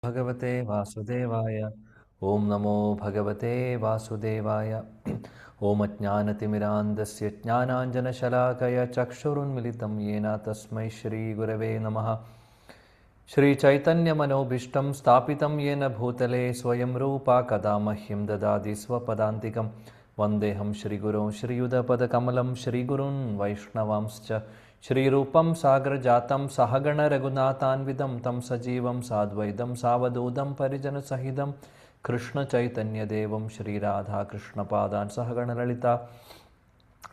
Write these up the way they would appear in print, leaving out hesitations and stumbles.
भगवते वासुदेवाय। ओम नमो भगवते वासुदेवाय। ओम अज्ञानतिमिरान्धस्य ज्ञानाञ्जनशलाकया चक्षुरुन्मिलितं येन तस्मै श्रीगुरवे नमः। श्रीचैतन्यमनोभीष्टं स्थापितं येन भूतले स्वयं रूपा कदा मह्यं ददाति स्वपदान्तिकं। वन्देऽहं श्रीगुरुं श्रीयुतपदकमलं श्रीगुरून् वैष्णवांश्च श्रीरूपं सागरजातं सहगणरघुनाथान्वितं तं सजीवं साद्वैतं सावधूतं परिजनसहितं कृष्णचैतन्यदेवं श्रीराधाकृष्णपादान् सहगणललिता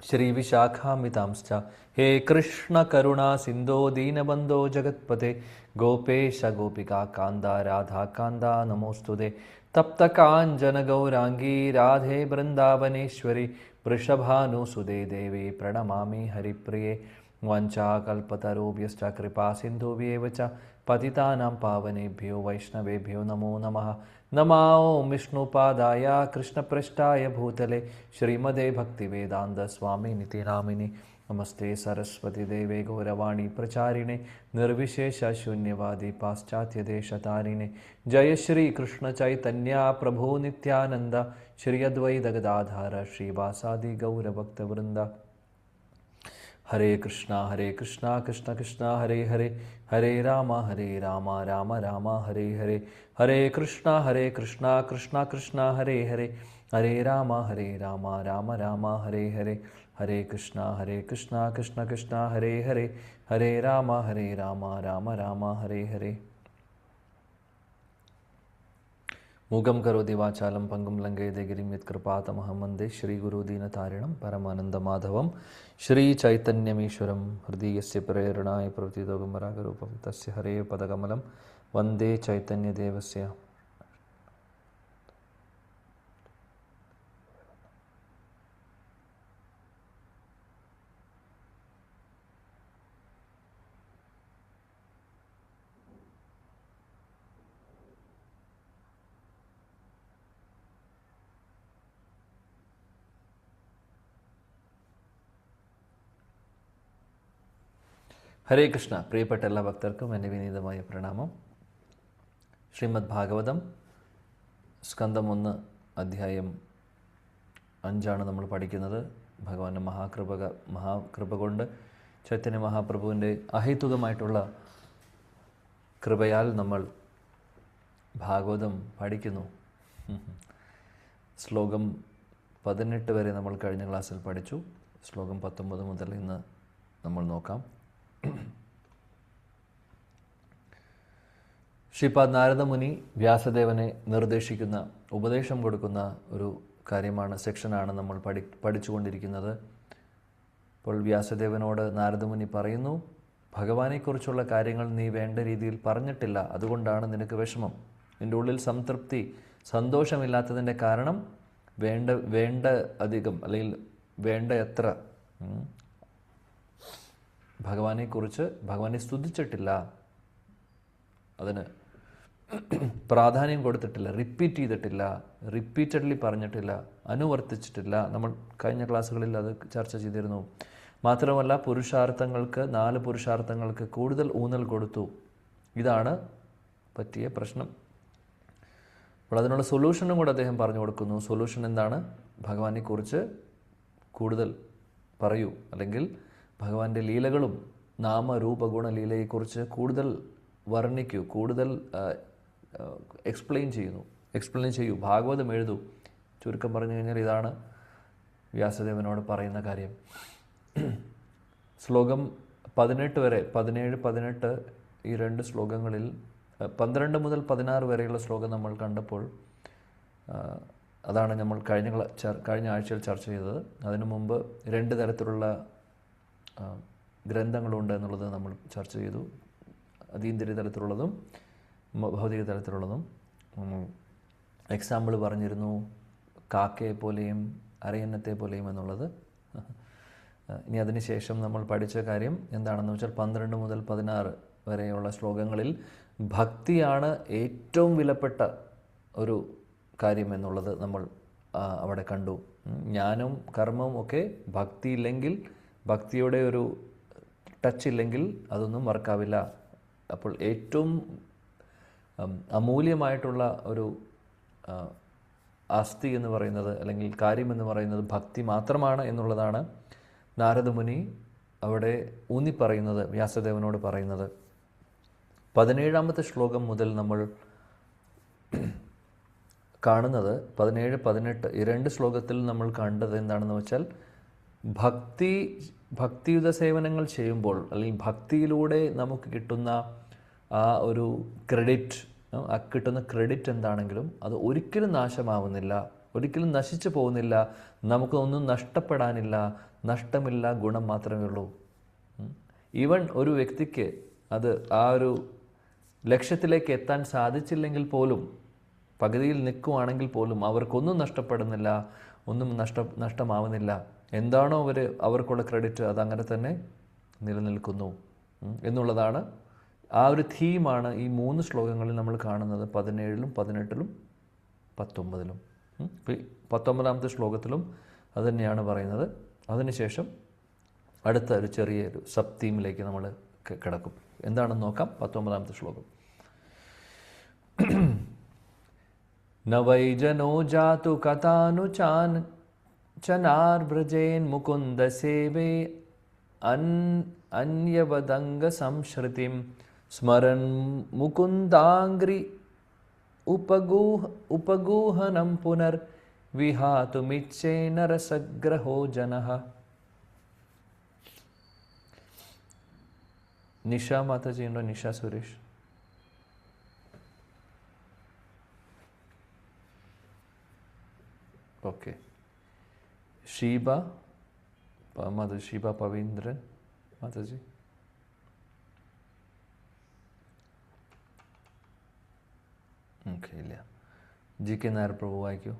श्रीविशाखामितांश्च। हे कृष्ण करुणा सिन्धो दीनबन्धो जगत्पते गोपेश गोपिका कान्दा राधा कान्दा नमोऽस्तुते। तप्तकाञ्चन गौराङ्गी राधे वृन्दावनेश्वरी वृषभानुसुते देवी प्रणमामि हरिप्रिये। वाञ्छाकल्पतरुभ्यश्च कृपा सिन्धुभ्येव च पतितानां पावनेभ्यो वैष्णवेभ्यो नमो नमः। नमो विष्णुपादाय कृष्णपृष्ठाय भूतले श्रीमदे भक्तिवेदान्त स्वामिनिति नामिने। नमस्ते सरस्वती देवे गौरवाणी प्रचारिणे निर्विशेष शून्यवादी पाश्चात्यदेशतारिणे। जय श्री कृष्ण चैतन्य प्रभु नित्यानंद श्री अद्वैत गदाधर श्रीवासादि गौरभक्तवृंद। हरे कृष्णा कृष्ण कृष्ण हरे हरे, हरे राम राम राम हरे हरे। हरे कृष्णा कृष्ण कृष्ण हरे हरे, हरे राम राम राम हरे हरे। हरे कृष्णा कृष्ण कृष्ण हरे हरे, हरे राम राम राम हरे हरे। मूगं करोति वाचालं पङ्गुं लङ्घयते गिरिं यत्कृपातमहं वन्दे श्रीगुरुदीनतारिणं परमानन्दमाधवं। श्रीचैतन्यमीश्वरं हृदि यस्य प्रेरणाय प्रवृत्तितोगमरागरूपं तस्य हरेः पदकमलं वन्दे चैतन्यदेवस्य। ഹരേ കൃഷ്ണ. പ്രിയപ്പെട്ട എല്ലാ ഭക്തർക്കും എൻ്റെ വിനീതമായ പ്രണാമം. ശ്രീമദ് ഭാഗവതം സ്കന്ധം 1 അധ്യായം 5 നമ്മൾ പഠിക്കുന്നത്. ഭഗവാന്റെ മഹാകൃപ കൊണ്ട് ചൈതന്യ മഹാപ്രഭുവിൻ്റെ അഹേതുകമായിട്ടുള്ള കൃപയാൽ നമ്മൾ ഭാഗവതം പഠിക്കുന്നു. ശ്ലോകം 18 വരെ നമ്മൾ കഴിഞ്ഞ ക്ലാസ്സിൽ പഠിച്ചു. ശ്ലോകം 19 മുതൽ ഇന്ന് നമ്മൾ നോക്കാം. ശ്രീപാദ് നാരദമുനി വ്യാസദേവനെ നിർദ്ദേശിക്കുന്ന, ഉപദേശം കൊടുക്കുന്ന ഒരു സെക്ഷനാണ് നമ്മൾ പഠിച്ചുകൊണ്ടിരിക്കുന്നത്. അപ്പോൾ വ്യാസദേവനോട് നാരദമുനി പറയുന്നു, ഭഗവാനെക്കുറിച്ചുള്ള കാര്യങ്ങൾ നീ വേണ്ട രീതിയിൽ പറഞ്ഞിട്ടില്ല, അതുകൊണ്ടാണ് നിനക്ക് വിഷമം. നിൻ്റെ ഉള്ളിൽ സംതൃപ്തി, സന്തോഷമില്ലാത്തതിൻ്റെ കാരണം വേണ്ട അധികം അല്ലെങ്കിൽ വേണ്ട എത്ര ഭഗവാനെ സ്തുതിച്ചിട്ടില്ല, അതിന് പ്രാധാന്യം കൊടുത്തിട്ടില്ല, റിപ്പീറ്റ് ചെയ്തിട്ടില്ല, റിപ്പീറ്റഡ്ലി പറഞ്ഞിട്ടില്ല, അനുവർത്തിച്ചിട്ടില്ല. നമ്മൾ കഴിഞ്ഞ ക്ലാസ്സുകളിൽ അത് ചർച്ച ചെയ്തിരുന്നു. മാത്രമല്ല, 4 പുരുഷാർത്ഥങ്ങൾക്ക് കൂടുതൽ ഊന്നൽ കൊടുത്തു. ഇതാണ് പറ്റിയ പ്രശ്നം. അപ്പോൾ അതിനുള്ള സൊല്യൂഷനും കൂടെ അദ്ദേഹം പറഞ്ഞു കൊടുക്കുന്നു. സൊല്യൂഷൻ എന്താണ്? ഭഗവാനെക്കുറിച്ച് കൂടുതൽ പറയൂ, അല്ലെങ്കിൽ ഭഗവാന്റെ ലീലകളും നാമരൂപഗുണലീലയെക്കുറിച്ച് കൂടുതൽ വർണ്ണിക്കൂ, കൂടുതൽ എക്സ്പ്ലെയിൻ ചെയ്യൂ, ഭാഗവതം എഴുതൂ. ചുരുക്കം പറഞ്ഞു കഴിഞ്ഞാൽ ഇതാണ് വ്യാസദേവനോട് പറയുന്ന കാര്യം. ശ്ലോകം 18 വരെ, 17, 18 ഈ 2 ശ്ലോകങ്ങളിൽ 12 മുതൽ 16 വരെയുള്ള ശ്ലോകം നമ്മൾ കണ്ടപ്പോൾ അതാണ് നമ്മൾ കഴിഞ്ഞ ആഴ്ചയിൽ ചർച്ച ചെയ്തത്. അതിനു മുമ്പ് 2 തരത്തിലുള്ള ഗ്രന്ഥങ്ങളുണ്ട് എന്നുള്ളത് നമ്മൾ ചർച്ച ചെയ്തു. അതീന്ദ്രിയ തലത്തിലുള്ളതും ഭൗതിക തലത്തിലുള്ളതും. എക്സാമ്പിൾ പറഞ്ഞിരുന്നു, കാക്കയെ പോലെയും അരയന്നത്തെ പോലെയും എന്നുള്ളത്. ഇനി അതിനുശേഷം നമ്മൾ പഠിച്ച കാര്യം എന്താണെന്ന് വെച്ചാൽ 12 മുതൽ 16 വരെയുള്ള ശ്ലോകങ്ങളിൽ ഭക്തിയാണ് ഏറ്റവും വിലപ്പെട്ട ഒരു കാര്യം എന്നുള്ളത് നമ്മൾ അവിടെ കണ്ടു. ജ്ഞാനവും കർമ്മവും ഒക്കെ ഭക്തിയുടെ ഒരു ടച്ച് ഇല്ലെങ്കിൽ അതൊന്നും വർക്കാവില്ല. അപ്പോൾ ഏറ്റവും അമൂല്യമായിട്ടുള്ള ഒരു ആസ്തി എന്ന് പറയുന്നത്, അല്ലെങ്കിൽ കാര്യമെന്ന് പറയുന്നത് ഭക്തി മാത്രമാണ് എന്നുള്ളതാണ് നാരദമുനി അവിടെ ഊന്നിപ്പറയുന്നത്, വ്യാസദേവനോട് പറയുന്നത്. 17-ാമത്തെ ശ്ലോകം മുതൽ നമ്മൾ കാണുന്നത് 17, 18 ഈ 2 ശ്ലോകത്തിൽ നമ്മൾ കണ്ടത് എന്താണെന്ന് വെച്ചാൽ, ഭക്തിയുത സേവനങ്ങൾ ചെയ്യുമ്പോൾ, അല്ലെങ്കിൽ ഭക്തിയിലൂടെ നമുക്ക് കിട്ടുന്ന ആ ഒരു ക്രെഡിറ്റ്, ആ കിട്ടുന്ന ക്രെഡിറ്റ് എന്താണെങ്കിലും അത് ഒരിക്കലും നാശമാവുന്നില്ല, ഒരിക്കലും നശിച്ചു പോകുന്നില്ല, നമുക്കൊന്നും നഷ്ടപ്പെടാനില്ല, നഷ്ടമില്ല, ഗുണം മാത്രമേ ഉള്ളൂ. ഈവൻ ഒരു വ്യക്തിക്ക് അത് ആ ഒരു ലക്ഷ്യത്തിലേക്ക് എത്താൻ സാധിച്ചില്ലെങ്കിൽ പോലും, പകുതിയിൽ നിൽക്കുവാണെങ്കിൽ പോലും അവർക്കൊന്നും നഷ്ടപ്പെടുന്നില്ല, ഒന്നും നഷ്ടമാവുന്നില്ല. എന്താണോ അവർക്കുള്ള ക്രെഡിറ്റ് അതങ്ങനെ തന്നെ നിലനിൽക്കുന്നു എന്നുള്ളതാണ്. ആ ഒരു തീമാണ് ഈ 3 ശ്ലോകങ്ങളിൽ നമ്മൾ കാണുന്നത്, 17-ലും 18-ലും 19-ലും. 19-ാമത്തെ ശ്ലോകത്തിലും അതുതന്നെയാണ് പറയുന്നത്. അതിനുശേഷം അടുത്ത ഒരു ചെറിയൊരു സബ് തീമിലേക്ക് നമ്മൾ കിടക്കും. എന്താണെന്ന് നോക്കാം. 19-ാമത്തെ ശ്ലോകം. ന വൈ ജനോ ജാതു കഥാനുചാൻ ചനാർവ്രജേൻ മുകുന്ദ സേവേ അന്യവദംഗ സംശ്രുതിം സ്മരൻ മുകുന്ദാംഗ്രി ഉപഗൂഹനം പുനർ വിഹാതുമിച്ഛേന രസഗ്രഹോ ജനഃ. നിഷ മാതാജി ഉണ്ടോ? നിഷ സുരേഷ്. ഓക്കെ. ഷീബ മാതാജി, ഷീബ പവീന്ദ്രൻ മാതാജി. ഓക്കെ, ഇല്ല. ജി കെ നായർ പ്രഭു വായിക്കൂ.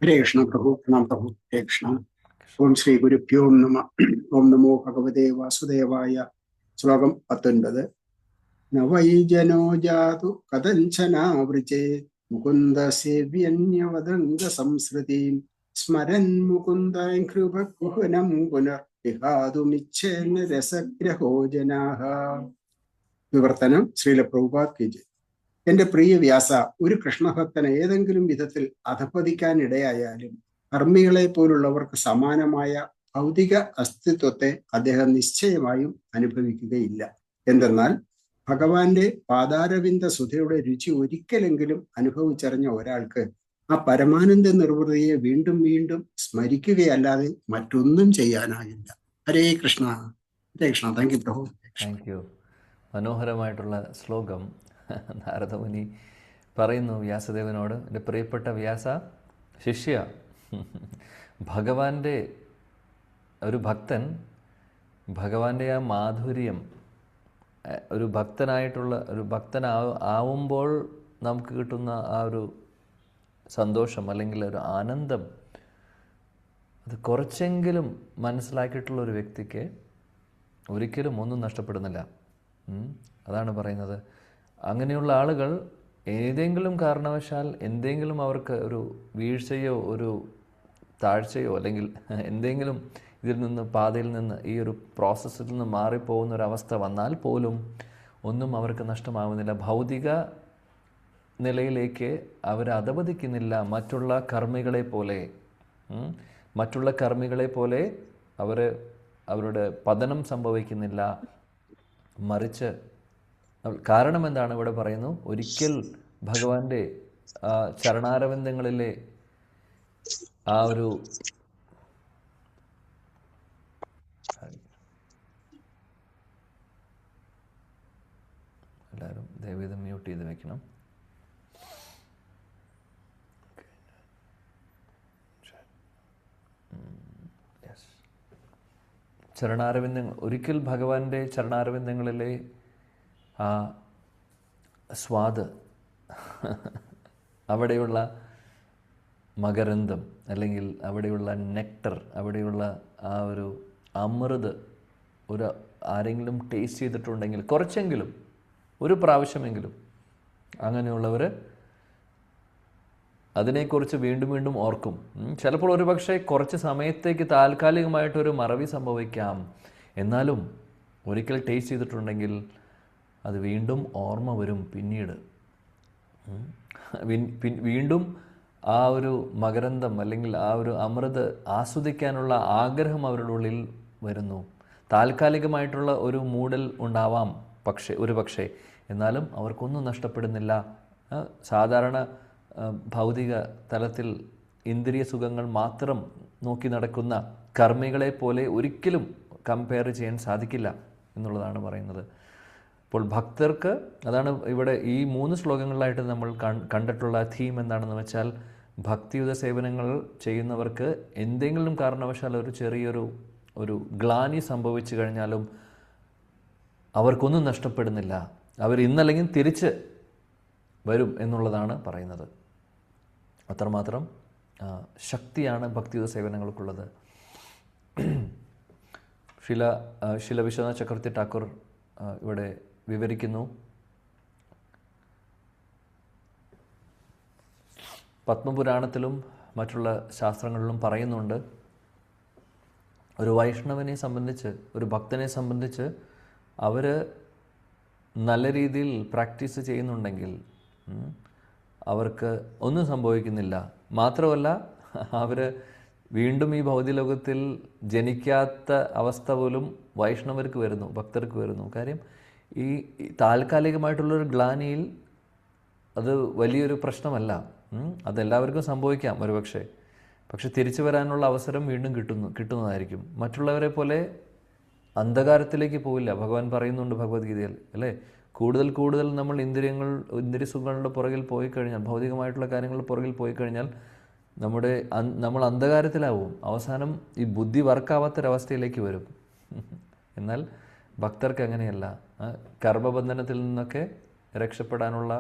ഹരേ കൃഷ്ണ പ്രഭു. പ്രണാം പ്രഭു. ഹരേ കൃഷ്ണ. ഓം ശ്രീ ഗുരുഭ്യോ നമ. ഓം നമോ ഭഗവതേ വാസുദേവായ. ശ്ലോകം 19. ന വൈ ജനോ ജാതു കഥഞ്ചനാവൃജേ മുകുന്ദ സേവ്യന്യവദംഗ സംസ്കൃതിം സ്മരൻ മുകുന്ദം പുനർ വിഹാതുമിച്ഛേന രസഗ്രഹോ ജനാഃ. വിവർത്തനം ശ്രീല പ്രഭുപാദ് കി ജയ്. എന്റെ പ്രിയ വ്യാസ, ഒരു കൃഷ്ണഭക്തന് ഏതെങ്കിലും വിധത്തിൽ അധപ്പതിക്കാൻ ഇടയായാലും കർമ്മികളെ പോലുള്ളവർക്ക് സമാനമായ ഭൗതിക അസ്തിത്വത്തെ അദ്ദേഹം നിശ്ചയമായും അനുഭവിക്കുകയില്ല. എന്തെന്നാൽ ഭഗവാന്റെ പാദാരവിന്ദ സുധയുടെ രുചി ഒരിക്കലെങ്കിലും അനുഭവിച്ചറിഞ്ഞ ഒരാൾക്ക് ആ പരമാനന്ദ നിർവൃതിയെ വീണ്ടും വീണ്ടും സ്മരിക്കുകയല്ലാതെ മറ്റൊന്നും ചെയ്യാനാകില്ല. ഹരേ കൃഷ്ണ. ഹരേ കൃഷ്ണ. താങ്ക് യു പ്രഭു. Thank you. മനോഹരമായിട്ടുള്ള ശ്ലോകം നാരദമുനി പറയുന്നു വ്യാസദേവനോട്, എൻ്റെ പ്രിയപ്പെട്ട വ്യാസ ശിഷ്യ, ഭഗവാന്റെ ഒരു ഭക്തൻ ഭഗവാന്റെ ആ മാധുര്യം, ഒരു ഭക്തനാവുമ്പോൾ നമുക്ക് കിട്ടുന്ന ആ ഒരു സന്തോഷം അല്ലെങ്കിൽ ഒരു ആനന്ദം, അത് കുറച്ചെങ്കിലും മനസ്സിലാക്കിയിട്ടുള്ള ഒരു വ്യക്തിക്ക് ഒരിക്കലും ഒന്നും നഷ്ടപ്പെടുന്നില്ല. അതാണ് പറയുന്നത്. അങ്ങനെയുള്ള ആളുകൾ ഏതെങ്കിലും കാരണവശാൽ എന്തെങ്കിലും അവർക്ക് ഒരു വീഴ്ചയോ ഒരു താഴ്ചയോ അല്ലെങ്കിൽ എന്തെങ്കിലും ഇതിൽ നിന്ന് പാതയിൽ നിന്ന് ഈ ഒരു പ്രോസസ്സിൽ നിന്ന് മാറിപ്പോകുന്ന ഒരവസ്ഥ വന്നാൽ പോലും ഒന്നും അവർക്ക് നഷ്ടമാവുന്നില്ല. ഭൗതിക നിലയിലേക്ക് അവർ അധപതിക്കുന്നില്ല. മറ്റുള്ള കർമ്മികളെ പോലെ അവരുടെ പതനം സംഭവിക്കുന്നില്ല. മറിച്ച് കാരണം എന്താണ് ഇവിടെ പറയുന്നു? ഒരിക്കൽ ഭഗവാന്റെ ചരണാരവിന്ദങ്ങളിലെ ആ ഒരു എല്ലാവരും ദയവേദം മ്യൂട്ട് ചെയ്ത് വെക്കണം. ഒരിക്കൽ ഭഗവാന്റെ ചരണാരവിന്ദങ്ങളിലെ ആ സ്വാദ്, അവിടെയുള്ള മകരന്തം അല്ലെങ്കിൽ അവിടെയുള്ള നെക്ടർ, അവിടെയുള്ള ആ ഒരു അമൃത് ആരെങ്കിലും ടേസ്റ്റ് ചെയ്തിട്ടുണ്ടെങ്കിൽ കുറച്ചെങ്കിലും ഒരു പ്രാവശ്യമെങ്കിലും അങ്ങനെയുള്ളവർ അതിനെക്കുറിച്ച് വീണ്ടും വീണ്ടും ഓർക്കും. ചിലപ്പോൾ ഒരു പക്ഷേ കുറച്ച് സമയത്തേക്ക് താൽക്കാലികമായിട്ടൊരു മറവി സംഭവിക്കാം. എന്നാലും ഒരിക്കൽ ടേസ്റ്റ് ചെയ്തിട്ടുണ്ടെങ്കിൽ അത് വീണ്ടും ഓർമ്മ വരും പിന്നീട്. വീണ്ടും ആ ഒരു മകരന്തം അല്ലെങ്കിൽ ആ ഒരു അമൃത് ആസ്വദിക്കാനുള്ള ആഗ്രഹം അവരുടെ ഉള്ളിൽ വരുന്നു. താൽക്കാലികമായിട്ടുള്ള ഒരു മൂടൽ ഉണ്ടാവാം പക്ഷേ എന്നാലും അവർക്കൊന്നും നഷ്ടപ്പെടുന്നില്ല. സാധാരണ ഭൗതിക തലത്തിൽ ഇന്ദ്രിയ സുഖങ്ങൾ മാത്രം നോക്കി നടക്കുന്ന കർമ്മികളെ പോലെ ഒരിക്കലും കമ്പയർ ചെയ്യാൻ സാധിക്കില്ല എന്നുള്ളതാണ് പറയുന്നത്. അപ്പോൾ ഭക്തർക്ക്, അതാണ് ഇവിടെ ഈ 3 ശ്ലോകങ്ങളിലായിട്ട് നമ്മൾ കണ്ടിട്ടുള്ള തീം എന്താണെന്ന് വെച്ചാൽ, ഭക്തിയുത സേവനങ്ങൾ ചെയ്യുന്നവർക്ക് എന്തെങ്കിലും കാരണവശാൽ ഒരു ചെറിയൊരു ഗ്ലാനി സംഭവിച്ചു കഴിഞ്ഞാലും അവർക്കൊന്നും നഷ്ടപ്പെടുന്നില്ല. അവർ ഇന്നല്ലെങ്കിൽ തിരിച്ച് വരും എന്നുള്ളതാണ് പറയുന്നത്. അത്രമാത്രം ശക്തിയാണ് ഭക്തിയുത സേവനങ്ങൾക്കുള്ളത്. ശില വിശ്വനാഥ ചക്രവർത്തി ഠാക്കൂർ ഇവിടെ വിവരിക്കുന്നു. പത്മപുരാണത്തിലും മറ്റുള്ള ശാസ്ത്രങ്ങളിലും പറയുന്നുണ്ട്, ഒരു വൈഷ്ണവനെ സംബന്ധിച്ച്, ഒരു ഭക്തനെ സംബന്ധിച്ച് അവർ നല്ല രീതിയിൽ പ്രാക്ടീസ് ചെയ്യുന്നുണ്ടെങ്കിൽ അവർക്ക് ഒന്നും സംഭവിക്കുന്നില്ല. മാത്രമല്ല, അവർ വീണ്ടും ഈ ഭൗതികലോകത്തിൽ ജനിക്കാത്ത അവസ്ഥ പോലും വൈഷ്ണവർക്ക് വരുന്നു, ഭക്തർക്ക് വരുന്നു. കാര്യം ഈ താൽക്കാലികമായിട്ടുള്ളൊരു ഗ്ലാനിയിൽ അത് വലിയൊരു പ്രശ്നമല്ല. അതെല്ലാവർക്കും സംഭവിക്കാം പക്ഷെ തിരിച്ചു വരാനുള്ള അവസരം വീണ്ടും കിട്ടുന്നതായിരിക്കും. മറ്റുള്ളവരെ പോലെ അന്ധകാരത്തിലേക്ക് പോവില്ല. ഭഗവാൻ പറയുന്നുണ്ട് ഭഗവത്ഗീതയിൽ, അല്ലേ? കൂടുതൽ നമ്മൾ ഇന്ദ്രിയ സുഖങ്ങളുടെ പുറകിൽ പോയി കഴിഞ്ഞാൽ, ഭൗതികമായിട്ടുള്ള കാര്യങ്ങളുടെ പുറകിൽ പോയി കഴിഞ്ഞാൽ നമ്മൾ അന്ധകാരത്തിലാവും. അവസാനം ഈ ബുദ്ധി വർക്കാവാത്തൊരവസ്ഥയിലേക്ക് വരും. എന്നാൽ ഭക്തർക്ക് അങ്ങനെയല്ല. കർമ്മബന്ധനത്തിൽ നിന്നൊക്കെ രക്ഷപ്പെടാനുള്ള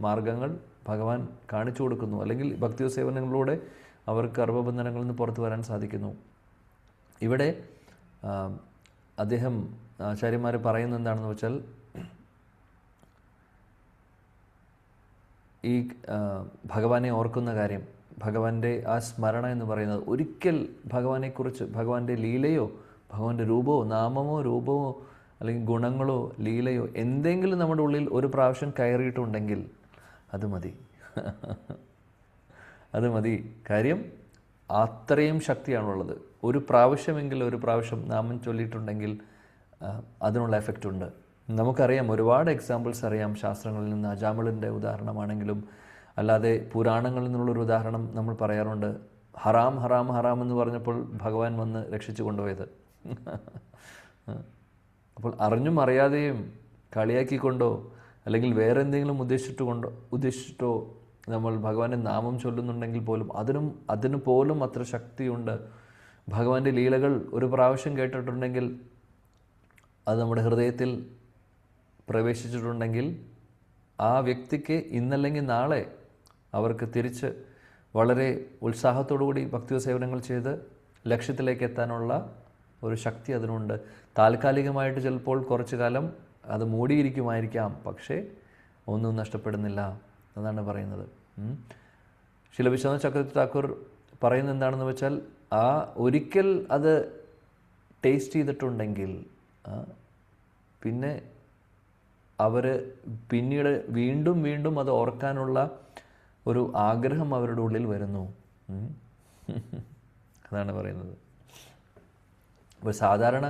മാർഗങ്ങൾ ഭഗവാൻ കാണിച്ചു കൊടുക്കുന്നു. അല്ലെങ്കിൽ ഭക്തി സേവനങ്ങളിലൂടെ അവർക്ക് കർമ്മബന്ധനങ്ങളിൽ നിന്ന് പുറത്തു വരാൻ സാധിക്കുന്നു. ഇവിടെ അദ്ദേഹം ആചാര്യന്മാർ പറയുന്നത് എന്താണെന്ന് വെച്ചാൽ, ഈ ഭഗവാനെ ഓർക്കുന്ന കാര്യം, ഭഗവാന്റെ ആ സ്മരണ എന്ന് പറയുന്നത്, ഒരിക്കൽ ഭഗവാനെക്കുറിച്ച്, ഭഗവാന്റെ ലീലയോ ഭഗവാന്റെ രൂപമോ നാമമോ രൂപമോ അല്ലെങ്കിൽ ഗുണങ്ങളോ ലീലയോ എന്തെങ്കിലും നമ്മുടെ ഉള്ളിൽ ഒരു പ്രാവശ്യം കയറിയിട്ടുണ്ടെങ്കിൽ അത് മതി. കാര്യം അത്രയും ശക്തിയാണുള്ളത്. ഒരു പ്രാവശ്യം നാമം ചൊല്ലിയിട്ടുണ്ടെങ്കിൽ അതിനുള്ള എഫക്റ്റ് ഉണ്ട്. നമുക്കറിയാം, ഒരുപാട് എക്സാമ്പിൾസ് അറിയാം ശാസ്ത്രങ്ങളിൽ നിന്ന്. അജാമിളിൻ്റെ ഉദാഹരണമാണെങ്കിലും അല്ലാതെ പുരാണങ്ങളിൽ നിന്നുള്ളൊരു ഉദാഹരണം നമ്മൾ പറയാറുണ്ട്. ഹറാം എന്ന് പറഞ്ഞപ്പോൾ ഭഗവാൻ വന്ന് രക്ഷിച്ചു കൊണ്ടുപോയത്. അപ്പോൾ അറിഞ്ഞും അറിയാതെയും കളിയാക്കിക്കൊണ്ടോ അല്ലെങ്കിൽ വേറെ എന്തെങ്കിലും ഉദ്ദേശിച്ചിട്ടോ നമ്മൾ ഭഗവാന്റെ നാമം ചൊല്ലുന്നുണ്ടെങ്കിൽ പോലും അതിന് പോലും അത്ര ശക്തിയുണ്ട്. ഭഗവാന്റെ ലീലകൾ ഒരു പ്രാവശ്യം കേട്ടിട്ടുണ്ടെങ്കിൽ, അത് നമ്മുടെ ഹൃദയത്തിൽ പ്രവേശിച്ചിട്ടുണ്ടെങ്കിൽ, ആ വ്യക്തിക്ക് ഇന്നല്ലെങ്കിൽ നാളെ അവർക്ക് തിരിച്ച് വളരെ ഉത്സാഹത്തോടുകൂടി ഭക്തി സേവനങ്ങൾ ചെയ്ത് ലക്ഷ്യത്തിലേക്ക് എത്താനുള്ള ഒരു ശക്തി അതിനുണ്ട്. താൽക്കാലികമായിട്ട് ചിലപ്പോൾ കുറച്ചു കാലം അത് മൂടിയിരിക്കുമായിരിക്കാം, പക്ഷേ ഒന്നും നഷ്ടപ്പെടുന്നില്ല എന്നാണ് പറയുന്നത്. ശില വിശ്വനാഥ ചക്രവർത്തി ഠാക്കൂർ പറയുന്നത് എന്താണെന്ന് വെച്ചാൽ, ആ ഒരിക്കൽ അത് ടേസ്റ്റ് ചെയ്തിട്ടുണ്ടെങ്കിൽ പിന്നെ അവർ പിന്നീട് വീണ്ടും അത് ഓർക്കാനുള്ള ഒരു ആഗ്രഹം അവരുടെ ഉള്ളിൽ വരുന്നു. അതാണ് പറയുന്നത്. അപ്പോൾ സാധാരണ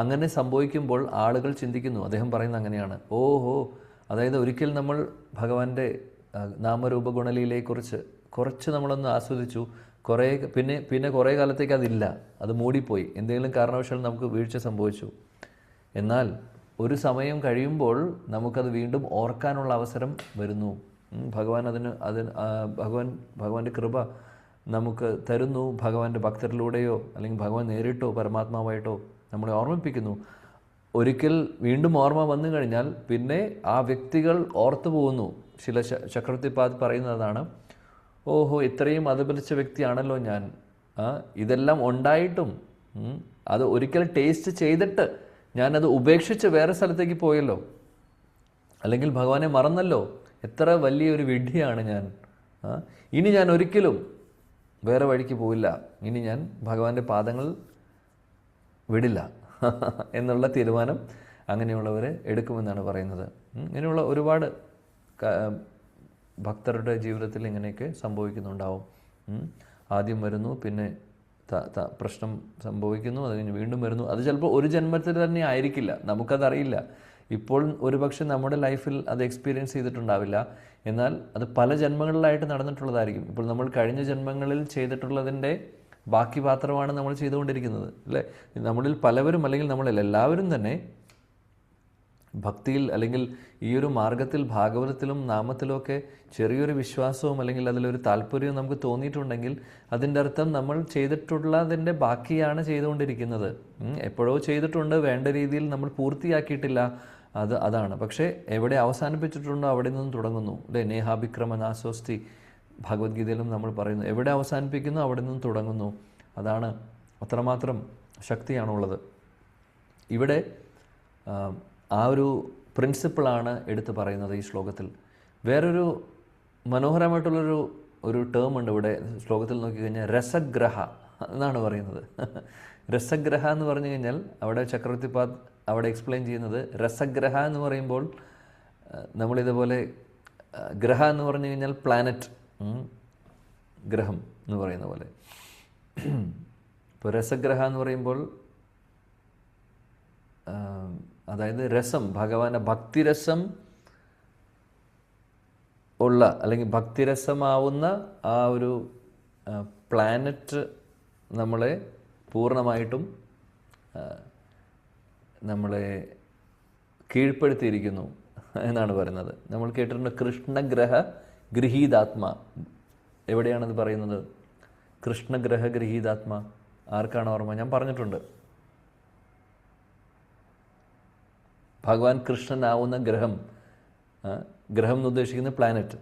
അങ്ങനെ സംഭവിക്കുമ്പോൾ ആളുകൾ ചിന്തിക്കുന്നു, അദ്ദേഹം പറയുന്നത് അങ്ങനെയാണ്, അതായത് ഒരിക്കൽ നമ്മൾ ഭഗവാന്റെ നാമരൂപ ഗുണലീലയെക്കുറിച്ച് കുറച്ച് നമ്മളൊന്ന് ആസ്വദിച്ചു, പിന്നെ കുറേ കാലത്തേക്ക് അതില്ല, അത് മൂടിപ്പോയി, എന്തെങ്കിലും കാരണവശാൽ നമുക്ക് വീഴ്ച സംഭവിച്ചു. എന്നാൽ ഒരു സമയം കഴിയുമ്പോൾ നമുക്കത് വീണ്ടും ഓർക്കാനുള്ള അവസരം വരുന്നു. ഭഗവാന്റെ കൃപ നമുക്ക് തരുന്നു. ഭഗവാന്റെ ഭക്തരിലൂടെയോ അല്ലെങ്കിൽ ഭഗവാൻ നേരിട്ടോ പരമാത്മാവായിട്ടോ നമ്മളെ ഓർമ്മിപ്പിക്കുന്നു. ഒരിക്കൽ വീണ്ടും ഓർമ്മ വന്നു കഴിഞ്ഞാൽ പിന്നെ ആ വ്യക്തികൾ ഓർത്തു പോകുന്നു. ശില ചക്രവർത്തിപാദ് പറയുന്നതാണ്, ഇത്രയും അധപതിച്ച വ്യക്തിയാണല്ലോ ഞാൻ, ഇതെല്ലാം ഉണ്ടായിട്ടും അത് ഒരിക്കൽ ടേസ്റ്റ് ചെയ്തിട്ട് ഞാനത് ഉപേക്ഷിച്ച് വേറെ സ്ഥലത്തേക്ക് പോയല്ലോ, അല്ലെങ്കിൽ ഭഗവാനെ മറന്നല്ലോ, എത്ര വലിയൊരു വിഡ്ഢിയാണ് ഞാൻ. ഇനി ഞാൻ ഒരിക്കലും വേറെ വഴിക്ക് പോയില്ല, ഇനി ഞാൻ ഭഗവാന്റെ പാദങ്ങൾ വിടില്ല എന്നുള്ള തീരുമാനം അങ്ങനെയുള്ളവരെ എടുക്കുമെന്നാണ് പറയുന്നത്. ഇങ്ങനെയുള്ള ഒരുപാട് ഭക്തരുടെ ജീവിതത്തിൽ ഇങ്ങനെയൊക്കെ സംഭവിക്കുന്നുണ്ടാവും. ആദ്യം വരുന്നു, പിന്നെ പ്രശ്നം സംഭവിക്കുന്നു, അത് കഴിഞ്ഞ് വീണ്ടും വരുന്നു. അത് ചിലപ്പോൾ ഒരു ജന്മത്തിൽ തന്നെ ആയിരിക്കില്ല, നമുക്കതറിയില്ല. ഇപ്പോൾ ഒരുപക്ഷെ നമ്മുടെ ലൈഫിൽ അത് എക്സ്പീരിയൻസ് ചെയ്തിട്ടുണ്ടാവില്ല, എന്നാൽ അത് പല ജന്മങ്ങളിലായിട്ട് നടന്നിട്ടുള്ളതായിരിക്കും. ഇപ്പോൾ നമ്മൾ കഴിഞ്ഞ ജന്മങ്ങളിൽ ചെയ്തിട്ടുള്ളതിൻ്റെ ബാക്കി പാത്രമാണ് നമ്മൾ ചെയ്തുകൊണ്ടിരിക്കുന്നത്, അല്ലേ? നമ്മളിൽ പലവരും, അല്ലെങ്കിൽ നമ്മളിൽ എല്ലാവരും തന്നെ ഭക്തിയിൽ അല്ലെങ്കിൽ ഈ ഒരു മാർഗത്തിൽ, ഭാഗവതത്തിലും നാമത്തിലുമൊക്കെ ചെറിയൊരു വിശ്വാസവും അല്ലെങ്കിൽ അതിലൊരു താല്പര്യവും നമുക്ക് തോന്നിയിട്ടുണ്ടെങ്കിൽ അതിൻ്റെ അർത്ഥം നമ്മൾ ചെയ്തിട്ടുള്ളതിൻ്റെ ബാക്കിയാണ് ചെയ്തുകൊണ്ടിരിക്കുന്നത്. എപ്പോഴോ ചെയ്തിട്ടുണ്ട്, വേണ്ട രീതിയിൽ നമ്മൾ പൂർത്തിയാക്കിയിട്ടില്ല, അതാണ്. പക്ഷേ എവിടെ അവസാനിപ്പിച്ചിട്ടുണ്ടോ അവിടെ നിന്നും തുടങ്ങുന്നു, അല്ലേ? നേഹാഭിക്രമ നാശോസ്തി ഭഗവത്ഗീതയിലും നമ്മൾ പറയുന്നു, എവിടെ അവസാനിപ്പിക്കുന്നു അവിടെ നിന്നും തുടങ്ങുന്നു. അതാണ്, അത്രമാത്രം ശക്തിയാണുള്ളത്. ഇവിടെ ആ ഒരു പ്രിൻസിപ്പിളാണ് എടുത്തു പറയുന്നത് ഈ ശ്ലോകത്തിൽ. വേറൊരു മനോഹരമായിട്ടുള്ളൊരു ടേം ഉണ്ട് ഇവിടെ ശ്ലോകത്തിൽ നോക്കിക്കഴിഞ്ഞാൽ, രസഗ്രഹ എന്നാണ് പറയുന്നത്. രസഗ്രഹ എന്ന് പറഞ്ഞു കഴിഞ്ഞാൽ അവിടെ ചക്രവർത്തിപാദ് അവിടെ എക്സ്പ്ലെയിൻ ചെയ്യുന്നത്, രസഗ്രഹ എന്ന് പറയുമ്പോൾ നമ്മളിതുപോലെ ഗ്രഹ എന്ന് പറഞ്ഞു കഴിഞ്ഞാൽ പ്ലാനറ്റ്, ഗ്രഹം എന്ന് പറയുന്ന പോലെ. ഇപ്പോൾ രസഗ്രഹ എന്ന് പറയുമ്പോൾ അതായത് രസം, ഭഗവാന്റെ ഭക്തിരസം ഉള്ള അല്ലെങ്കിൽ ഭക്തിരസമാവുന്ന ആ ഒരു പ്ലാനറ്റ് നമ്മളെ പൂർണ്ണമായിട്ടും നമ്മളെ കീഴ്പ്പെടുത്തിയിരിക്കുന്നു എന്നാണ് പറയുന്നത്. നമ്മൾ കേട്ടിട്ടുണ്ട് കൃഷ്ണഗ്രഹ ഗൃഹീതാത്മ. എവിടെയാണത് പറയുന്നത്? കൃഷ്ണഗ്രഹ ഗൃഹീതാത്മ. ആർക്കാണ് ഓർമ്മ? ഞാൻ പറഞ്ഞിട്ടുണ്ട്. ഭഗവാൻ കൃഷ്ണനാവുന്ന ഗ്രഹം, ഗ്രഹം എന്ന് ഉദ്ദേശിക്കുന്നത് പ്ലാനറ്റ്.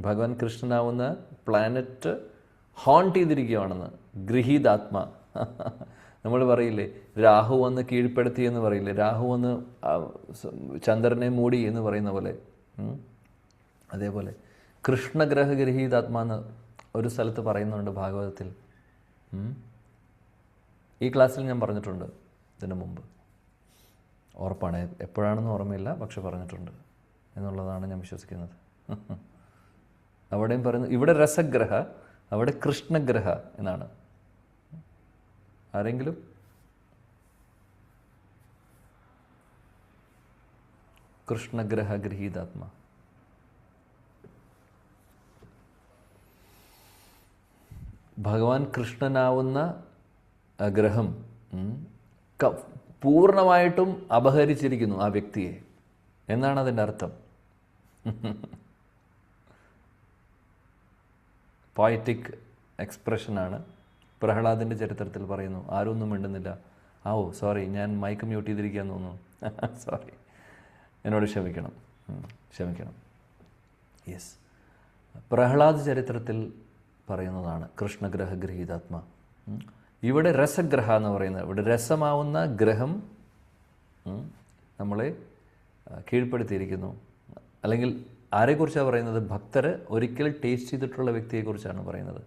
ഭഗവാൻ കൃഷ്ണനാവുന്ന പ്ലാനറ്റ് ഹോണ്ട് ചെയ്തിരിക്കുകയാണെന്ന്. ഗൃഹീതാത്മ. നമ്മൾ പറയില്ലേ, രാഹു വന്ന് കീഴ്പ്പെടുത്തി എന്ന് പറയില്ലേ, രാഹു വന്ന് ചന്ദ്രനെ മൂടി എന്ന് പറയുന്ന പോലെ. അതേപോലെ കൃഷ്ണഗ്രഹ ഗൃഹീതാത്മ എന്ന് ഒരു സ്ഥലത്ത് പറയുന്നുണ്ട് ഭാഗവതത്തിൽ. ഈ ക്ലാസ്സിൽ ഞാൻ പറഞ്ഞിട്ടുണ്ട് ഇതിനു മുമ്പ്. ഉറപ്പാണ്, എപ്പോഴാണെന്ന് ഓർമ്മയില്ല, പക്ഷെ പറഞ്ഞിട്ടുണ്ട് എന്നുള്ളതാണ് ഞാൻ വിശ്വസിക്കുന്നത്. അവിടെയും പറയുന്നു, ഇവിടെ രസഗ്രഹ, അവിടെ കൃഷ്ണഗ്രഹ എന്നാണ്. ആരെങ്കിലും? കൃഷ്ണഗ്രഹ ഗൃഹീതാത്മ. ഭഗവാൻ കൃഷ്ണനാവുന്ന ഗ്രഹം പൂർണ്ണമായിട്ടും അപഹരിച്ചിരിക്കുന്നു ആ വ്യക്തിയെ എന്നാണ് അതിൻ്റെ അർത്ഥം. പോയറ്റിക് എക്സ്പ്രഷനാണ്. പ്രഹ്ലാദിൻ്റെ ചരിത്രത്തിൽ പറയുന്നു, ആരും ഒന്നും മിണ്ടുന്നില്ല. സോറി, ഞാൻ മൈക്ക് മ്യൂട്ട് ചെയ്തിരിക്കുകയെന്ന് തോന്നുന്നു. സോറി, എന്നോട് ക്ഷമിക്കണം. യെസ്, പ്രഹ്ലാദ് ചരിത്രത്തിൽ പറയുന്നതാണ് കൃഷ്ണഗ്രഹ ഗൃഹീതാത്മ. ഇവിടെ രസഗ്രഹ എന്ന് പറയുന്നത്, ഇവിടെ രസമാവുന്ന ഗ്രഹം നമ്മളെ കീഴ്പ്പെടുത്തിയിരിക്കുന്നു. അല്ലെങ്കിൽ ആരെക്കുറിച്ചാണ് പറയുന്നത്? ഭക്തര് ഒരിക്കൽ ടേസ്റ്റ് ചെയ്തിട്ടുള്ള വ്യക്തിയെക്കുറിച്ചാണ് പറയുന്നത്.